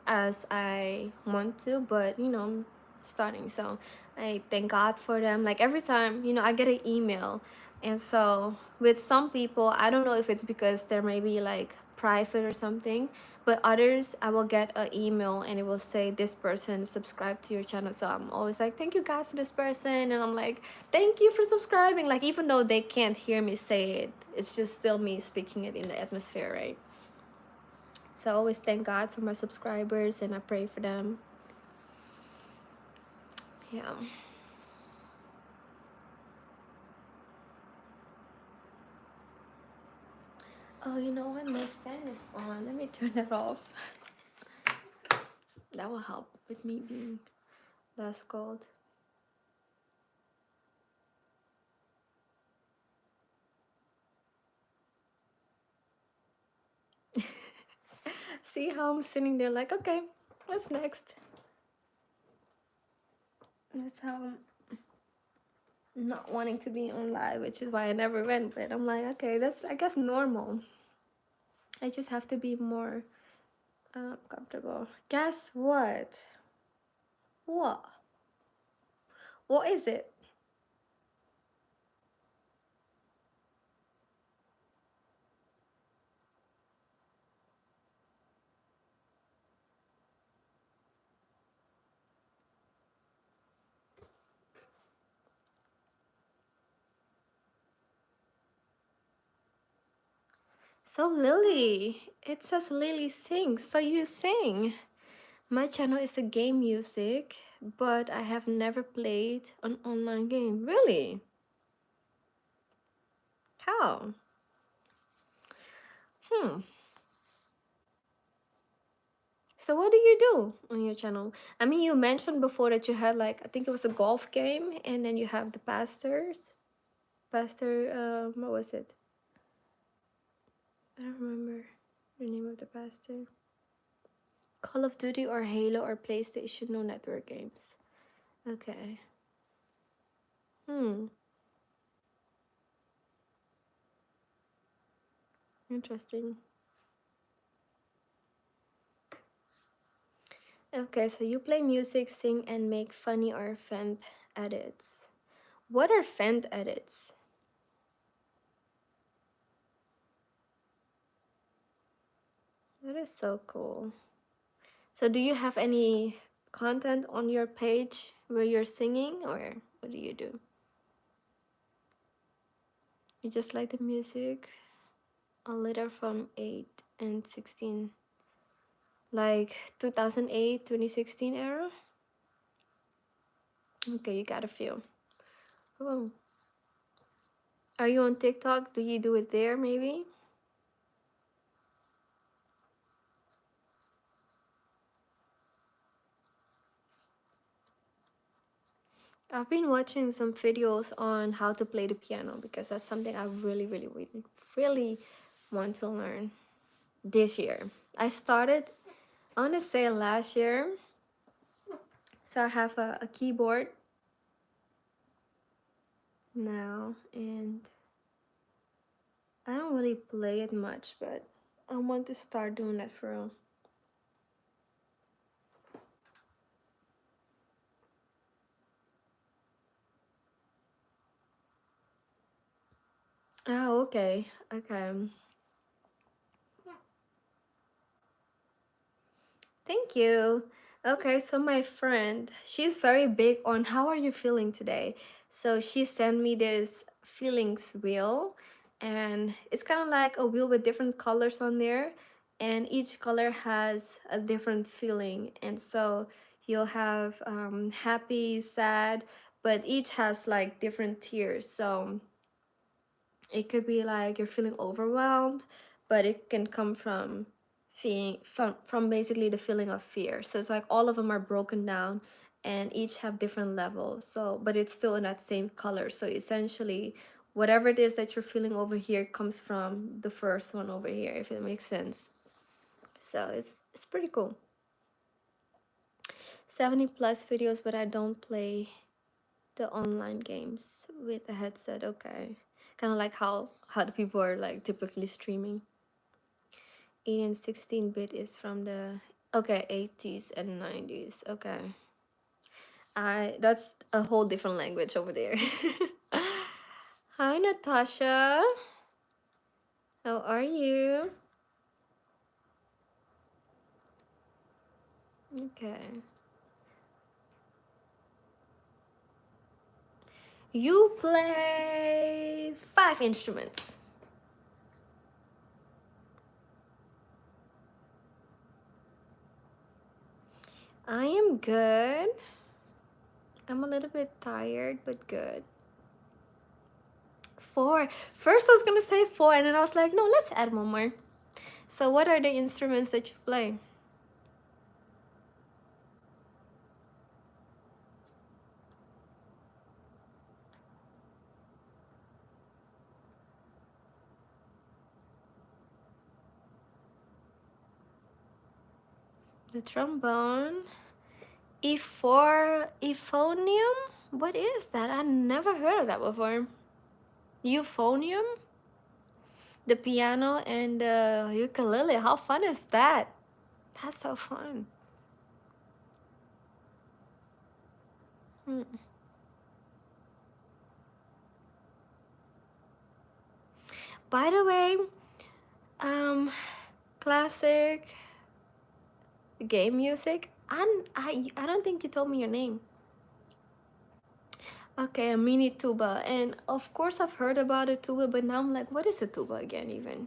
as I want to, but you know, I'm starting. So I thank God for them. Like, every time, you know, I get an email, and so with some people, I don't know if it's because they're maybe like private or something, but others, I will get an email and it will say, this person subscribed to your channel. So I'm always like, thank you God for this person, and I'm like, thank you for subscribing. Like, even though they can't hear me say it, it's just still me speaking it in the atmosphere, right? So I always thank God for my subscribers, and I pray for them. Yeah. Oh, you know what? My fan is on. Let me turn that off. That will help with me being less cold. See how I'm sitting there like, okay, what's next? That's how I'm not wanting to be on live, which is why I never went. But I'm like, okay, that's, I guess, normal. I just have to be more comfortable. Guess what? What? What is it? So Lily, it says Lily sings. So you sing. My channel is a game music, but I have never played an online game. Really? How? Hmm. So what do you do on your channel? I mean, you mentioned before that you had like, I think it was a golf game, and then you have the pastors. Pastor, what was it? I don't remember the name of the pastor. Call of Duty or Halo or PlayStation, no network games. Okay. Hmm. Interesting. Okay, so you play music, sing, and make funny or fan edits. What are Fend edits? That is so cool. So do you have any content on your page where you're singing, or what do you do? You just like the music? A letter from 8 and 16. Like 2008, 2016 era? Okay, you got a few. Cool. Are you on TikTok? Do you do it there maybe? I've been watching some videos on how to play the piano because that's something I really want to learn this year. I started, I want to say last year. So I have a keyboard now, and I don't really play it much, but I want to start doing that for real. Oh, okay. Okay. Thank you. Okay, so my friend, she's very big on how are you feeling today. So she sent me this feelings wheel, and it's kind of like a wheel with different colors on there, and each color has a different feeling. And so you'll have happy, sad, but each has like different tiers. So it could be like you're feeling overwhelmed, but it can come from from basically the feeling of fear. So it's like all of them are broken down and each have different levels. So but it's still in that same color. So essentially whatever it is that you're feeling over here comes from the first one over here, if it makes sense. So it's pretty cool. 70 plus videos, but I don't play the online games with a headset. Okay, kind of like how the people are like typically streaming. 8 and 16-bit is from the, okay, 80s and 90s. Okay, I that's a whole different language over there. Hi Natasha, how are you? Okay, you play 5 instruments. I am good. I'm a little bit tired, but good. 4. First, I was gonna say 4, and then I was like, no, let's add one more. So, what are the instruments that you play? The trombone. Euphonium? What is that? I never heard of that before. Euphonium? The piano and the ukulele. How fun is that? That's so fun. Hmm. By the way, um, classic game music. I don't think you told me your name. Okay, a mini tuba. And of course I've heard about a tuba, but now I'm like, what is a tuba again even?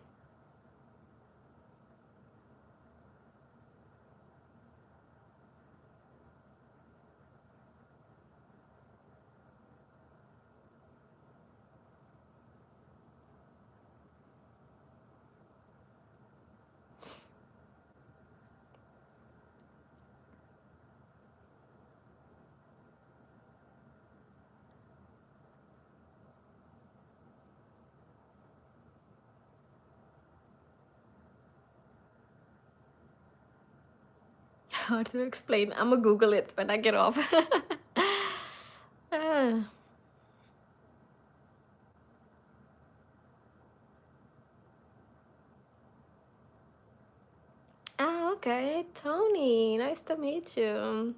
How to explain? I'm gonna Google it when I get off. Ah. Ah, okay. Tony, nice to meet you.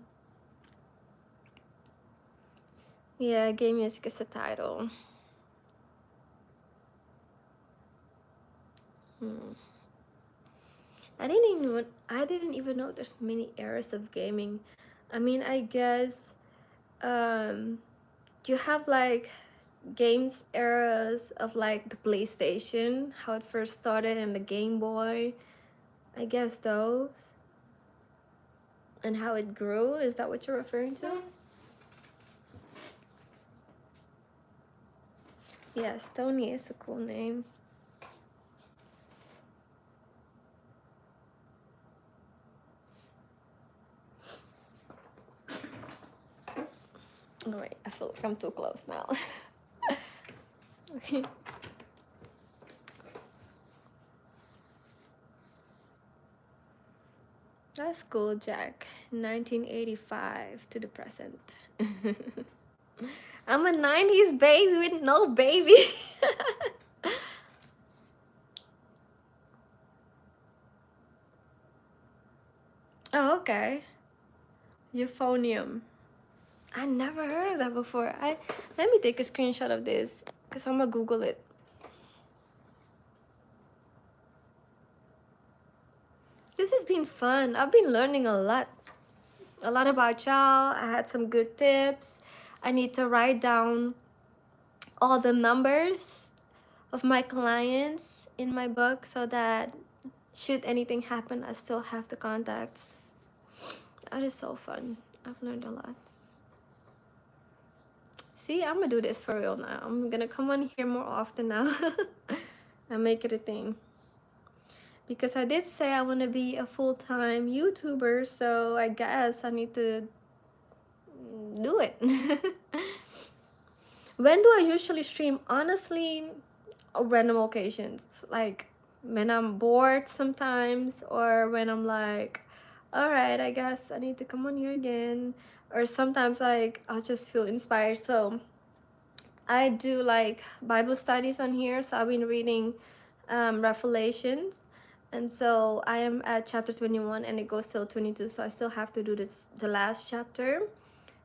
Yeah, game music is the title. Hmm. I didn't even know there's many eras of gaming. I mean, I guess um you have like games eras of like the PlayStation, how it first started, and the Game Boy. I guess those. And how it grew. Is that what you're referring to? Yes, Tony is a cool name. Oh wait, I feel like I'm too close now. Okay. That's cool, Jack. 1985 to the present. I'm a 90s baby with no baby. Oh, okay. Euphonium. I never heard of that before. I Let me take a screenshot of this because I'm gonna Google it. This has been fun. I've been learning a lot about y'all. I had some good tips. I need to write down all the numbers of my clients in my book so that should anything happen, I still have the contacts. That is so fun. I've learned a lot. See, I'm gonna do this for real now. I'm gonna come on here more often now and make it a thing. Because I did say I want to be a full-time YouTuber, so I guess I need to do it. When do I usually stream? Honestly, random occasions. Like when I'm bored sometimes, or when I'm like, all right, I guess I need to come on here again. Or sometimes like I'll just feel inspired. So I do like Bible studies on here. So I've been reading Revelations. And so I am at chapter 21 and it goes till 22. So I still have to do the last chapter.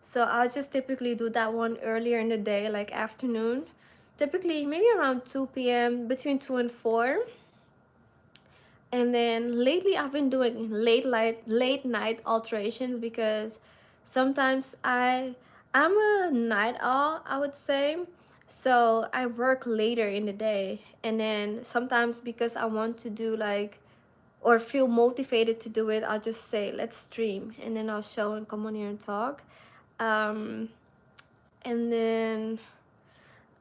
So I'll just typically do that one earlier in the day, like afternoon. Typically maybe around 2 p.m., between 2 and 4. And then lately I've been doing late night alterations because sometimes I'm a night owl, I would say. So I work later in the day, and then sometimes because I want to do like or feel motivated to do it, I'll just say let's stream, and then I'll show and come on here and talk. And then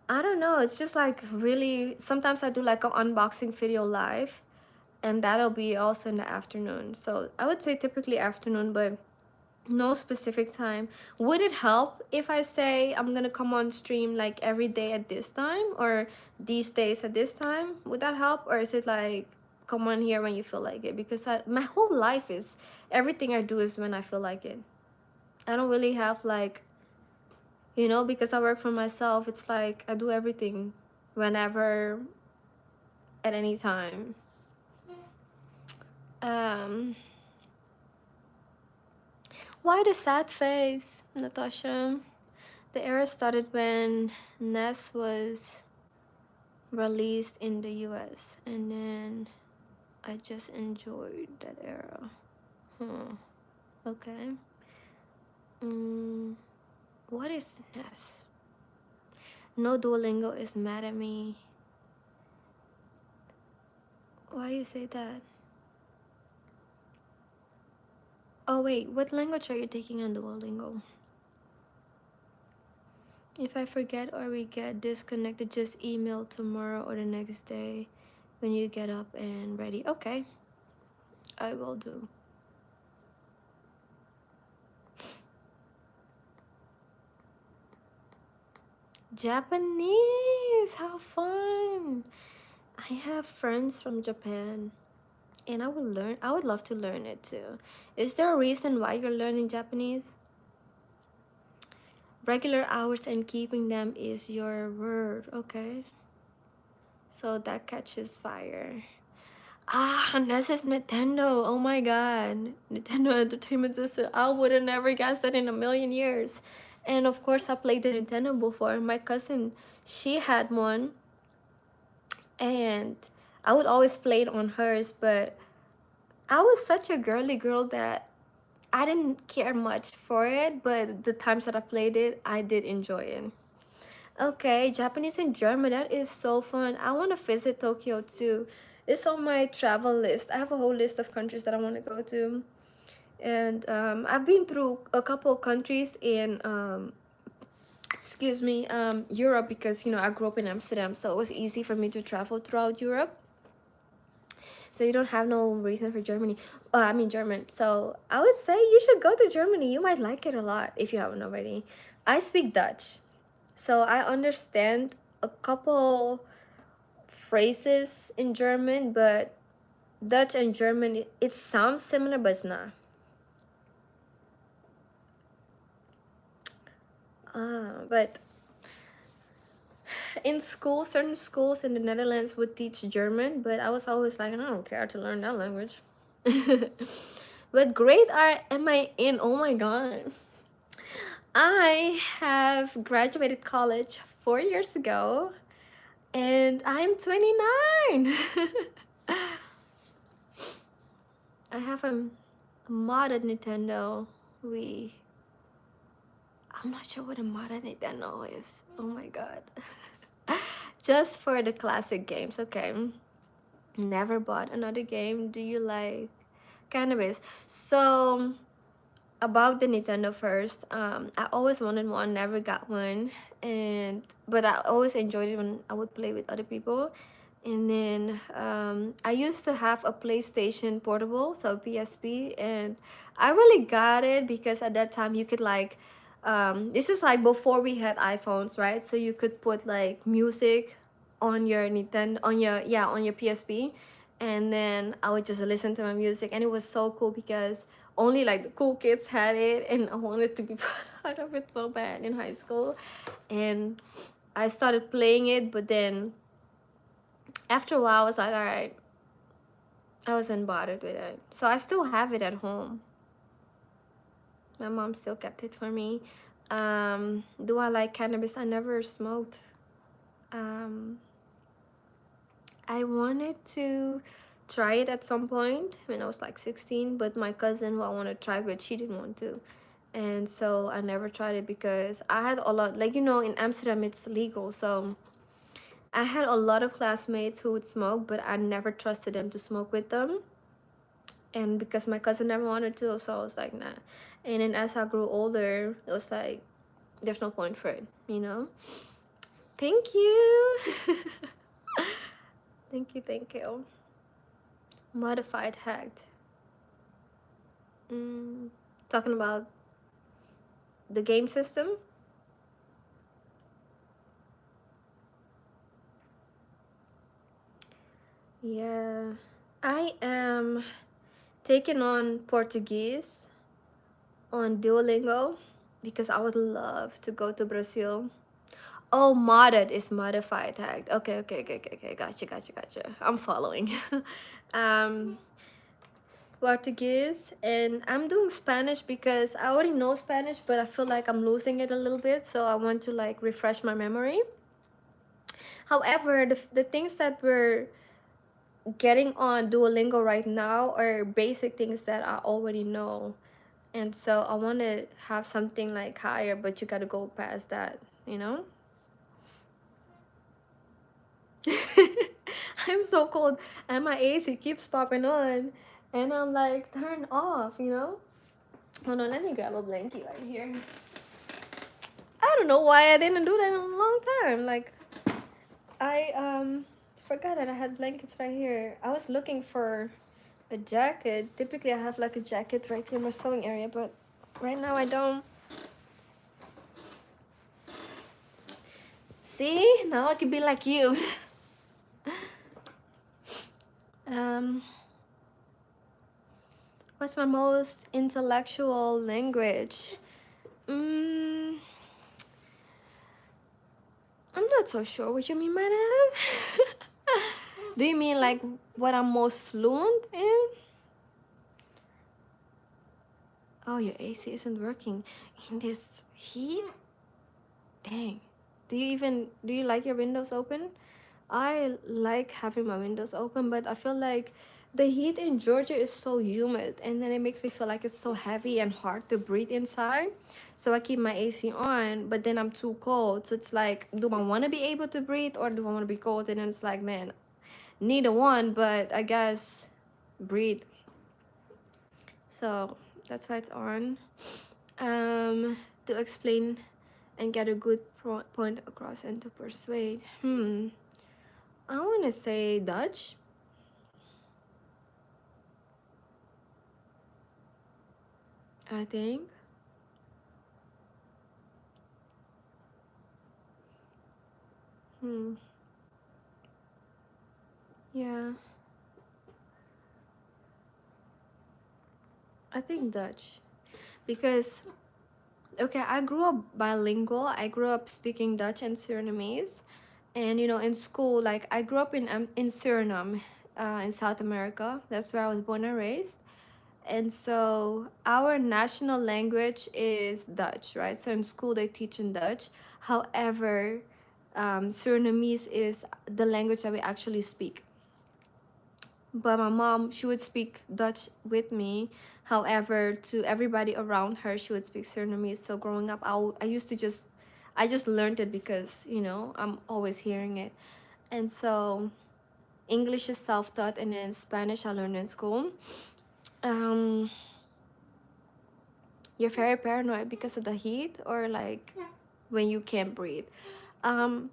I don't know, it's just like really sometimes I do like an unboxing video live, and that'll be also in the afternoon. So I would say typically afternoon, but no specific time. Would it help if I say I'm gonna come on stream like every day at this time, or these days at this time? Would that help, or is it like come on here when you feel like it? Because my whole life is everything I do is when I feel like it. I don't really have like, because I work for myself, it's like I do everything whenever, at any time. um Why the sad face, Natasha? The era started when Ness was released in the US, and then I just enjoyed that era. Okay. What is Ness? No Duolingo is mad at me. Why you say that? Oh wait, what language are you taking on Duolingo? If I forget or we get disconnected, just email tomorrow or the next day when you get up and ready. Okay, I will do. Japanese, how fun! I have friends from Japan, and I would love to learn it too. Is there a reason why you're learning Japanese? Regular hours and keeping them is your word. Okay, so that catches fire. This is Nintendo. Oh my god, Nintendo Entertainment System. I would have never guessed that in a million years. And of course, I played the Nintendo before. My cousin, she had one, and I would always play it on hers. But I was such a girly girl that I didn't care much for it. But the times that I played it, I did enjoy it. Okay, Japanese and German, that is so fun. I want to visit Tokyo too. It's on my travel list. I have a whole list of countries that I want to go to. And I've been through a couple of countries in excuse me, Europe, because I grew up in Amsterdam, so it was easy for me to travel throughout Europe. So you don't have no reason for Germany. I mean German. So I would say you should go to Germany. You might like it a lot if you haven't already. I speak Dutch, so I understand a couple phrases in German, but Dutch and German, it sounds similar, but it's not. But in school, certain schools in the Netherlands would teach German, but I was always like, I don't care to learn that language. But grade R am I in? Oh my god. I have graduated college 4 years ago, and I'm 29. I have a modded Nintendo Wii. I'm not sure what a modded Nintendo is. Oh my god. Just for the classic games. Okay. Never bought another game. Do you like cannabis? So about the Nintendo first, I always wanted one, never got one, and but I always enjoyed it when I would play with other people. And then I used to have a PlayStation Portable, so PSP, and I really got it because at that time you could like this is like before we had iPhones, right? So you could put like music on your Nintendo, on your PSP, and then I would just listen to my music, and it was so cool because only like the cool kids had it, and I wanted to be part of it so bad in high school. And I started playing it, but then after a while I was like, all right, I wasn't bothered with it, so I still have it at home. My mom still kept it for me. Do I like cannabis? I never smoked. um I wanted to try it at some point when I was like 16, but my cousin who I wanted to try with, she didn't want to. And so I never tried it because I had a lot, like, in Amsterdam it's legal. So I had a lot of classmates who would smoke, but I never trusted them to smoke with them. And because my cousin never wanted to, so I was like, nah. And then as I grew older, it was like, there's no point for it. Thank you. Thank you, thank you. Modified hacked. Talking about the game system. Yeah, I am taking on Portuguese on Duolingo because I would love to go to Brazil. Oh, modded is modified hacked. Okay, okay, okay, okay, okay. Gotcha. I'm following. um, Portuguese, and I'm doing Spanish because I already know Spanish, but I feel like I'm losing it a little bit, so I want to like refresh my memory. However, the things that we're getting on Duolingo right now are basic things that I already know. And so I want to have something like higher, but you got to go past that. I'm so cold and my AC keeps popping on and I'm like, turn off. Hold on, let me grab a blanket right here. I don't know why I didn't do that in a long time. Like, I forgot that I had blankets right here. I was looking for a jacket. Typically I have like a jacket right here in my sewing area, but right now I don't. See, now I can be like you. um what's my most intellectual language? I'm not so sure what you mean by that. Do you mean like what I'm most fluent in? Oh, your AC isn't working in this heat? Dang. Do you like your windows open? I like having my windows open, but I feel like the heat in Georgia is so humid, and then it makes me feel like it's so heavy and hard to breathe inside. So I keep my AC on, but then I'm too cold. So it's like, do I want to be able to breathe or do I want to be cold? And then it's like, man, neither one, but I guess breathe. So that's why it's on. To explain and get a good point across and to persuade. I want to say Dutch. I think. Hmm. Yeah, I think Dutch. Because, okay, I grew up bilingual. I grew up speaking Dutch and Surinamese. And, in school, like, I grew up in Suriname, in South America. That's where I was born and raised. And so our national language is Dutch, right? So in school, they teach in Dutch. However, Surinamese is the language that we actually speak. But my mom, she would speak Dutch with me. However, to everybody around her, she would speak Surinamese. So growing up, I just learned it because, I'm always hearing it. And so English is self-taught, and then Spanish I learned in school. Um, you're very paranoid because of the heat, or like when you can't breathe. Um,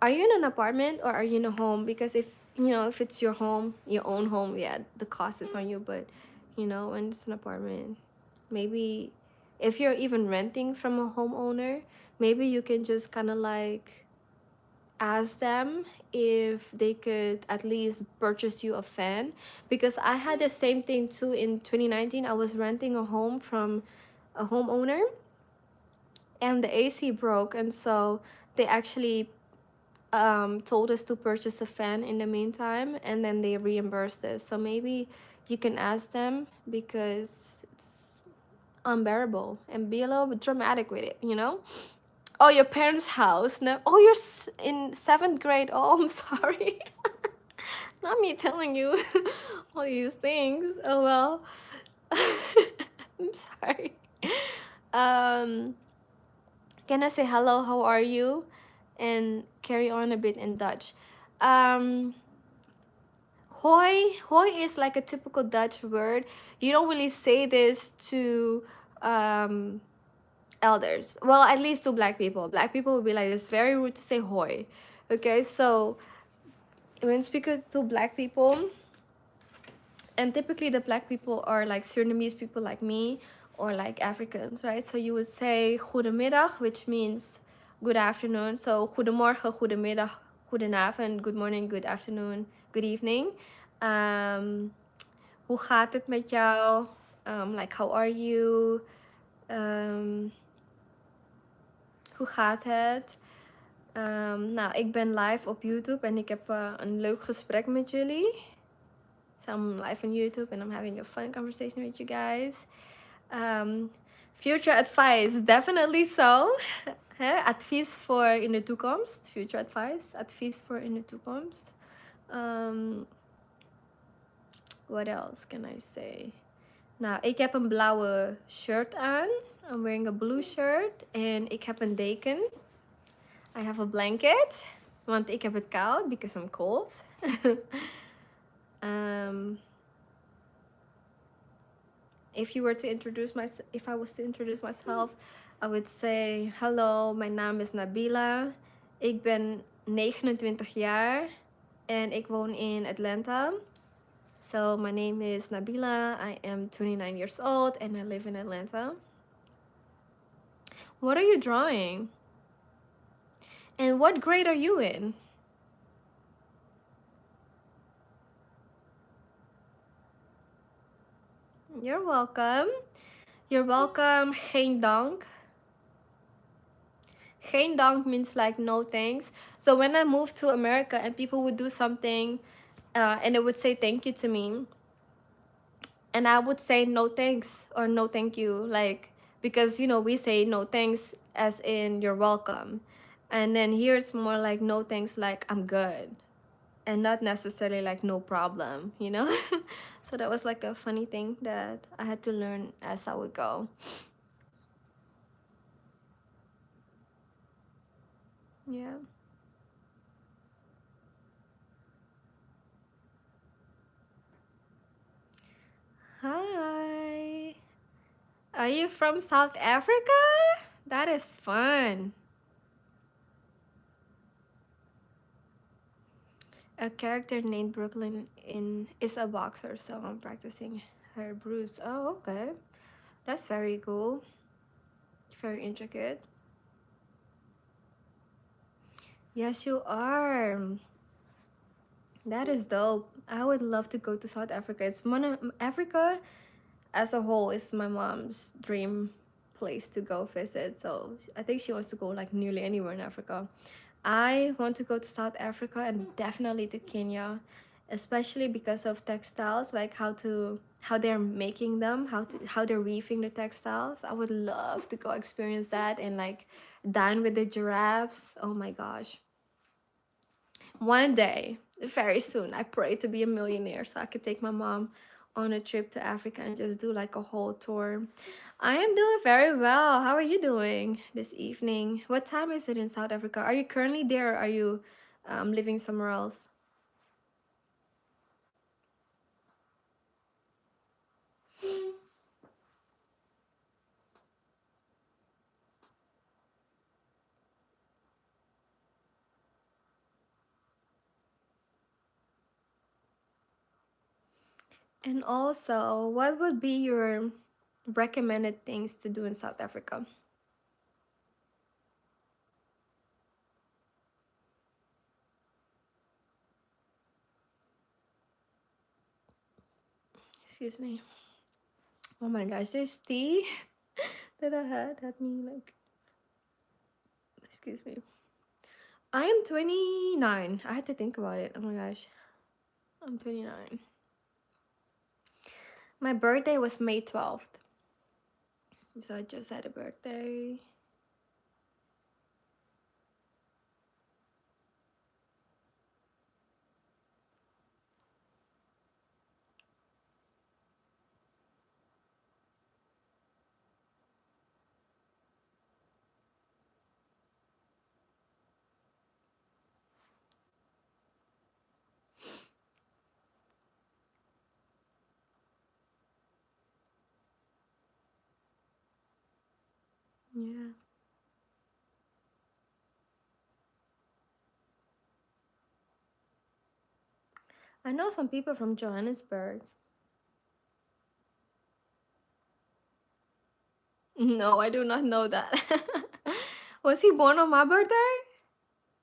are you in an apartment or are you in a home? Because if it's your home, your own home, yeah, the cost is on you. But when it's an apartment, maybe if you're even renting from a homeowner, maybe you can just kind of like ask them if they could at least purchase you a fan. Because I had the same thing too in 2019. I was renting a home from a homeowner, and the AC broke, and so they actually told us to purchase a fan in the meantime, and then they reimbursed us. So maybe you can ask them, because it's unbearable, and be a little bit dramatic with it. Oh, your parents' house. No, oh, you're in seventh grade. Oh, I'm sorry. Not me telling you all these things. Oh well. I'm sorry. Um, can I say hello? How are you? And carry on a bit in Dutch. Um, hoi is like a typical Dutch word. You don't really say this to um, elders. Well, at least to black people. Black people will be like, it's very rude to say hoi. Okay, so when speaking to black people, and typically the black people are like Surinamese people like me, or like Africans, right? So you would say goedemiddag, which means good afternoon. So goedemorgen, goedemiddag, goedenavond, good morning, good afternoon, good evening. Hoe gaat het met jou? Like, how are you? Hoe gaat het? Nou, ik ben live op YouTube en ik heb een leuk gesprek met jullie. So I'm live on YouTube and I'm having a fun conversation with you guys. Future advice, definitely so. Advies voor in de toekomst. Future advice, advies voor in de toekomst. What else can I say? Nou, ik heb een blauwe shirt aan. I'm wearing a blue shirt. En ik heb een deken. I have a blanket. Want ik heb het koud, because I'm cold. If I was to introduce myself, I would say, hello, mijn naam is Nabila. Ik ben 29 jaar en ik woon in Atlanta. So my name is Nabila. I am 29 years old and I live in Atlanta. What are you drawing? And what grade are you in? You're welcome. You're welcome. Geen dank. Geen dank means like no thanks. So when I moved to America and people would do something and they would say thank you to me, and I would say no thanks or no thank you, like, because we say no thanks as in you're welcome, and then here it's more like no thanks, like I'm good, and not necessarily like no problem. So that was like a funny thing that I had to learn as I would go. Yeah. Hi. Are you from South Africa? That is fun. A character named Brooklyn in is a boxer, so I'm practicing her bruise. Oh, okay. That's very cool. Very intricate. Yes, you are. That is dope. I would love to go to South Africa. It's one of Africa as a whole is my mom's dream place to go visit. So I think she wants to go like nearly anywhere in Africa. I want to go to South Africa and definitely to Kenya, especially because of textiles, like how they're making them, how they're weaving the textiles. I would love to go experience that and like dine with the giraffes. Oh my gosh. One day, very soon, I pray to be a millionaire so I could take my mom on a trip to Africa and just do like a whole tour. I am doing very well. How are you doing this evening? What time is it in South Africa? Are you currently there or are you living somewhere else? And also, what would be your recommended things to do in South Africa? Excuse me. Oh my gosh, this tea that I had me like, excuse me. I am 29. I had to think about it. Oh my gosh. I'm 29. My birthday was May 12th. So I just had a birthday. Yeah. I know some people from Johannesburg. No, I do not know that. Was he born on my birthday?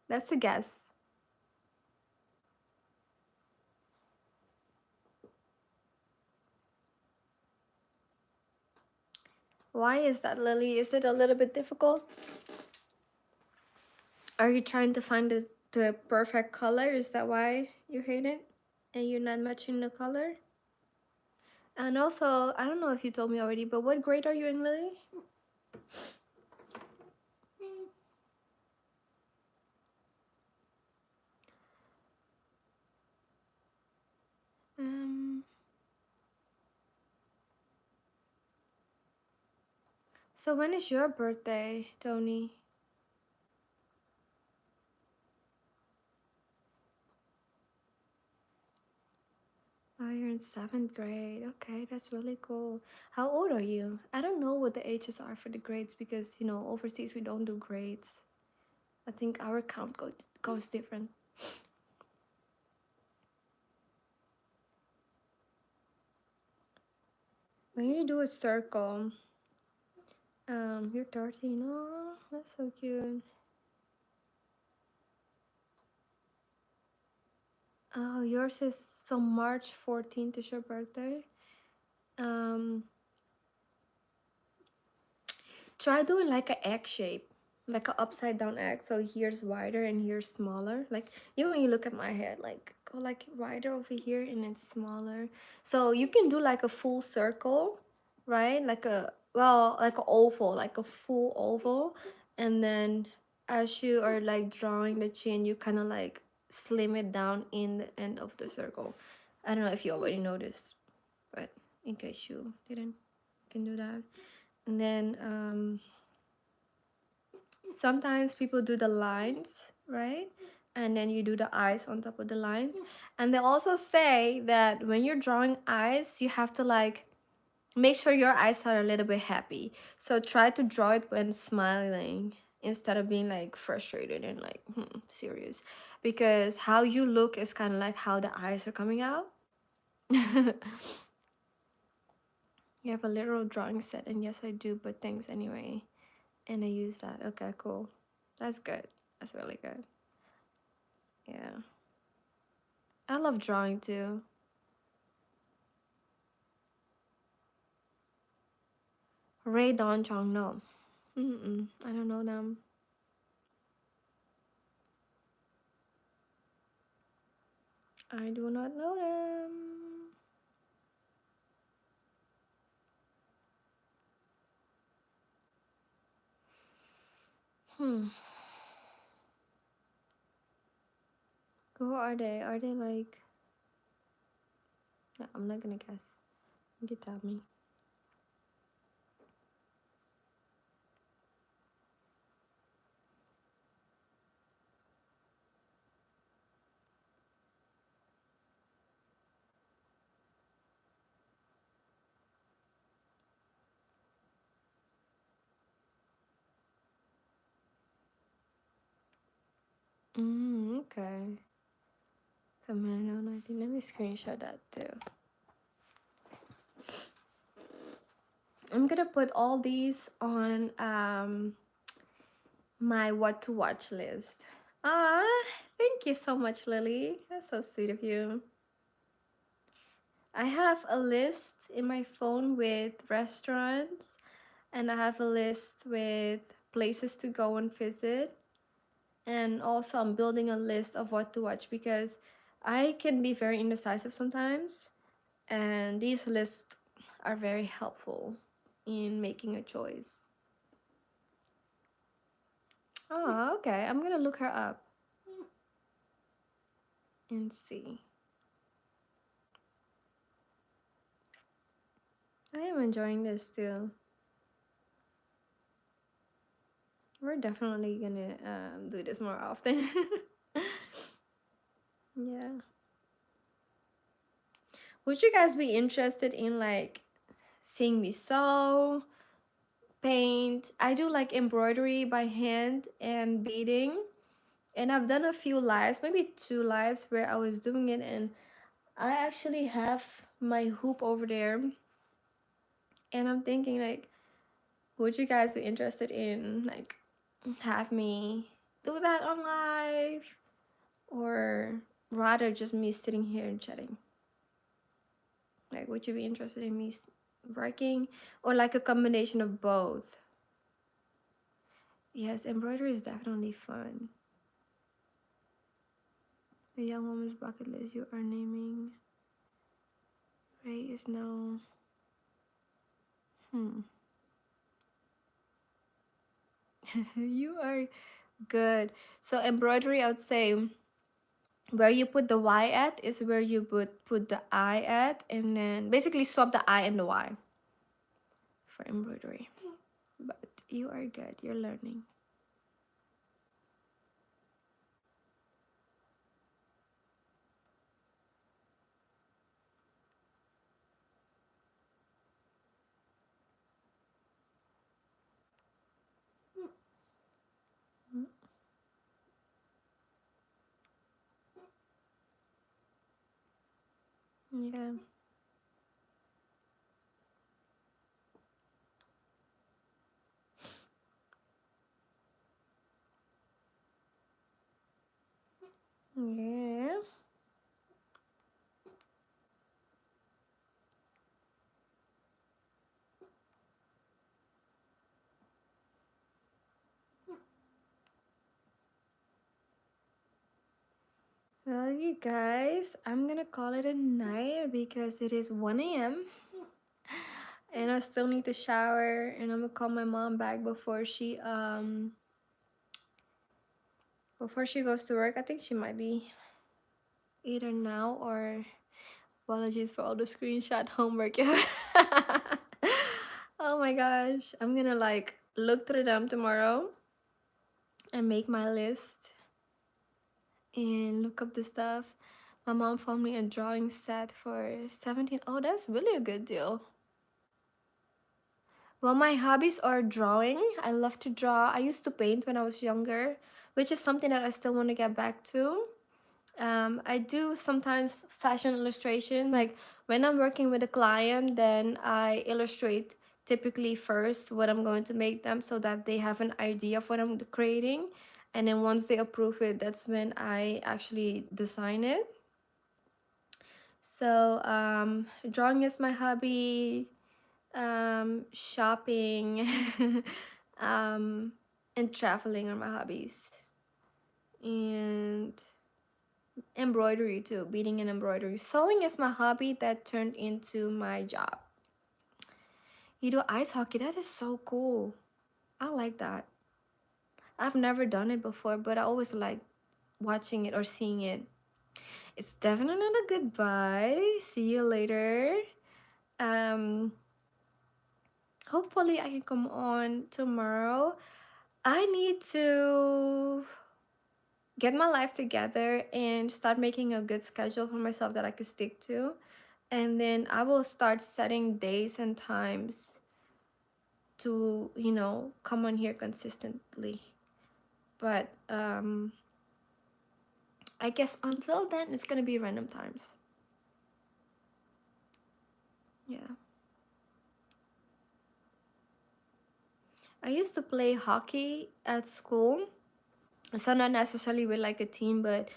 That's a guess. Why is that, Lily? Is it a little bit difficult? Are you trying to find the perfect color? Is that why you hate it? And you're not matching the color? And also, I don't know if you told me already, but what grade are you in, Lily? Um, so when is your birthday, Tony? Oh, you're in seventh grade. Okay, that's really cool. How old are you? I don't know what the ages are for the grades because, overseas we don't do grades. I think our count goes different. When you do a circle, you're 13. Oh, that's so cute. Oh, yours is so March 14th is your birthday. Um, Try doing like an egg shape, like an upside down egg. So here's wider and here's smaller. Like even when you look at my head, like go like wider over here and then smaller. So you can do like a full circle, right? Like a, well, like an oval, like a full oval. And then as you are like drawing the chin, you kind of like slim it down in the end of the circle. I don't know if you already noticed, but in case you didn't, you can do that. And then sometimes people do the lines, right? And then you do the eyes on top of the lines. And they also say that when you're drawing eyes, you have to like make sure your eyes are a little bit happy. So try to draw it when smiling instead of being like frustrated and like serious, because how you look is kind of like how the eyes are coming out. You have a literal drawing set, and yes I do, but thanks anyway. And I use that. Okay, cool. That's good. That's really good. Yeah. I love drawing too. Ray Don Chong, no. I don't know them. I do not know them. Hmm. Who are they? Are they like... No, I'm not gonna guess. You can tell me. Okay. Commando 19. Let me screenshot that too. I'm gonna put all these on my what to watch list. Ah, thank you so much, Lily. That's so sweet of you. I have a list in my phone with restaurants, and I have a list with places to go and visit. And also I'm building a list of what to watch because I can be very indecisive sometimes, and these lists are very helpful in making a choice. Oh, okay. I'm gonna look her up and see. I am enjoying this too. We're definitely gonna do this more often. Yeah. Would you guys be interested in like seeing me sew, paint? I do like embroidery by hand and beading. And I've done a few lives, maybe 2 lives, where I was doing it, and I actually have my hoop over there. And I'm thinking like, would you guys be interested in like have me do that on live, or rather just me sitting here and chatting? Like, would you be interested in me working, or like a combination of both? Yes, embroidery is definitely fun. The young woman's bucket list you are naming. Ray is now... You are good. So embroidery, I would say where you put the Y at is where you put the I at, and then basically swap the I and the Y for embroidery. But you are good. You're learning. Yeah. Yeah. Well, you guys, I'm gonna call it a night because it is 1 a.m. and I still need to shower, and I'm gonna call my mom back before she goes to work. I think she might be either now or apologies for all the screenshot homework. Oh my gosh. I'm gonna like look through them tomorrow and make my list and look up the stuff. My mom found me a drawing set for 17. Oh, that's really a good deal. Well, my hobbies are drawing. I love to draw. I used to paint when I was younger, which is something that I still want to get back to. I do sometimes fashion illustration. Like when I'm working with a client, then I illustrate typically first what I'm going to make them so that they have an idea of what I'm creating. And then once they approve it, that's when I actually design it. So drawing is my hobby, shopping, um, and traveling are my hobbies. And embroidery too, beading and embroidery. Sewing is my hobby that turned into my job. You do ice hockey, that is so cool. I like that. I've never done it before, but I always like watching it or seeing it. It's definitely not a goodbye. See you later. Um, hopefully I can come on tomorrow. I need to get my life together and start making a good schedule for myself that I can stick to. And then I will start setting days and times to, come on here consistently. But I guess until then, it's gonna be random times. Yeah. I used to play hockey at school. So not necessarily with like a team, but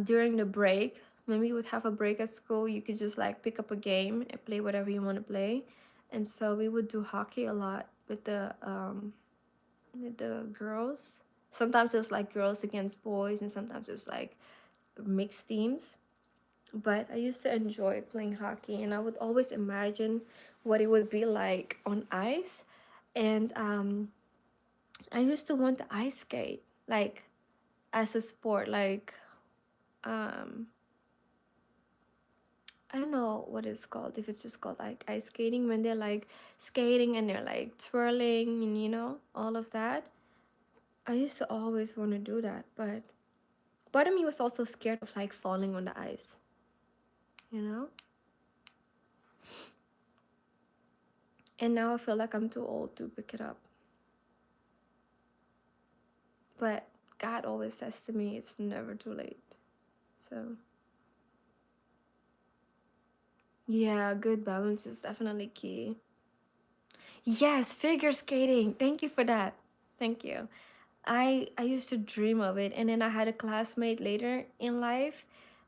during the break, when we would have a break at school, you could just like pick up a game and play whatever you want to play. And so we would do hockey a lot with the girls. Sometimes it was like girls against boys, and sometimes it's like mixed teams. But I used to enjoy playing hockey, and I would always imagine what it would be like on ice. And I used to want to ice skate, like as a sport, like um, I don't know what it's called, if it's just called like ice skating, when they're like skating and they're like twirling and all of that. I used to always want to do that, but part of me was also scared of like falling on the ice, you know? And now I feel like I'm too old to pick it up. But God always says to me, it's never too late. So, yeah, good balance is definitely key. Yes, figure skating. Thank you for that. Thank you. I used to dream of it, and then I had a classmate later in life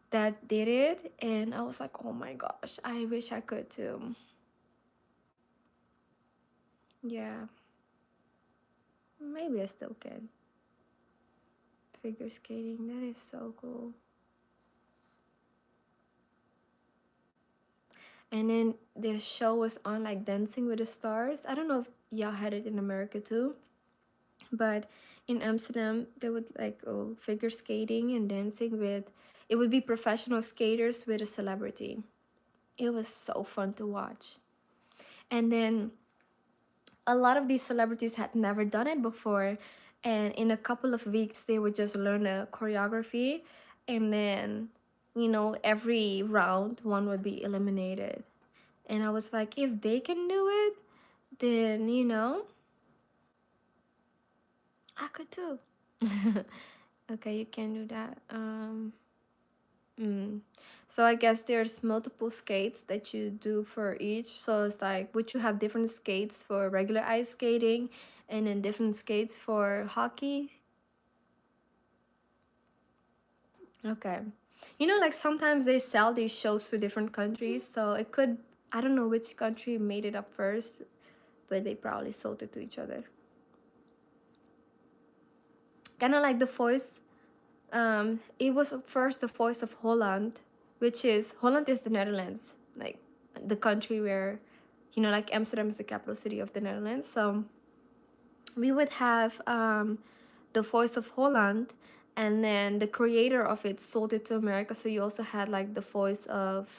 that did it, and I was like, "Oh my gosh, I wish I could too." Yeah, maybe I still can. Figure skating, that is so cool. And then this show was on like Dancing with the Stars. I don't know if y'all had it in America too, but in Amsterdam they would like go figure skating and dancing with, it would be professional skaters with a celebrity. It was so fun to watch. And then a lot of these celebrities had never done it before, and in a couple of weeks they would just learn a choreography, and then every round one would be eliminated. And I was like, if they can do it, then I could too. Okay, you can do that. So I guess there's multiple skates that you do for each. So it's like, would you have different skates for regular ice skating and then different skates for hockey? Okay. Like sometimes they sell these shows to different countries. So it could, I don't know which country made it up first, but they probably sold it to each other. Kind of like the voice it was first the voice of Holland, which is Holland is the Netherlands, like the country where, you know, like Amsterdam is the capital city of the Netherlands. So we would have the voice of Holland, and then the creator of it sold it to America. So you also had like the voice of,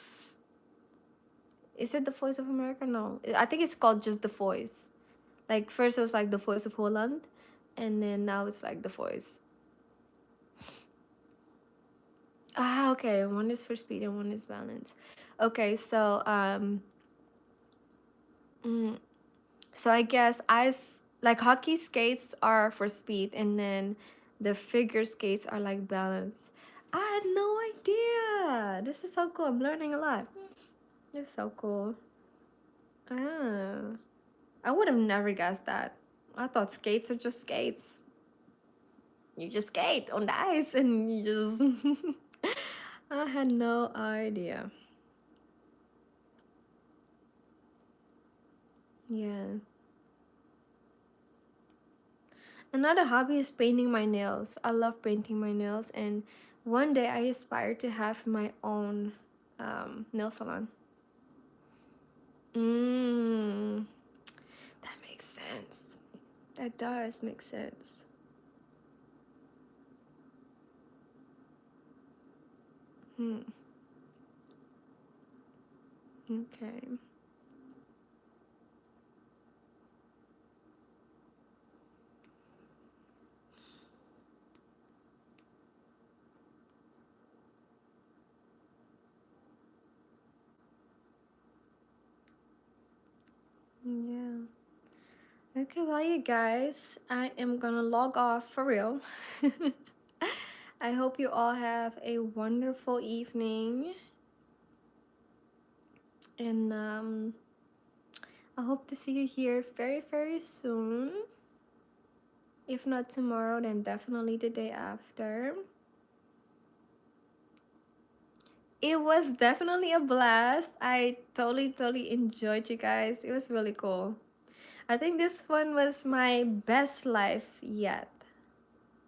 is it the voice of America? No, I think it's called just the voice. Like first it was like the voice of Holland, and then now it's like the voice. Ah, okay. One is for speed and one is balance. Okay, so mm, so I guess like hockey skates are for speed, and then the figure skates are like balance. I had no idea. This is so cool. I'm learning a lot. It's so cool. Ah, I would have never guessed that. I thought skates are just skates. You just skate on the ice and you just. I had no idea. Yeah. Another hobby is painting my nails. I love painting my nails, and one day I aspire to have my own nail salon. Mm, that makes sense. That does make sense. Hmm. Okay. Yeah. Okay, well, you guys, I am gonna log off for real. I hope you all have a wonderful evening, and I hope to see you here very, very soon. If not tomorrow, then definitely the day after. It was definitely a blast. I totally enjoyed you guys. It was really cool. I think this one was my best life yet,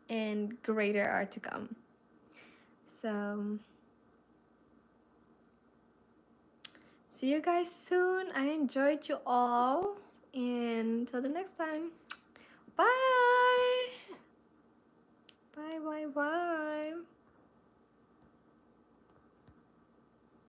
and greater are to come. So, see you guys soon. I enjoyed you all. And until the next time, bye. Bye.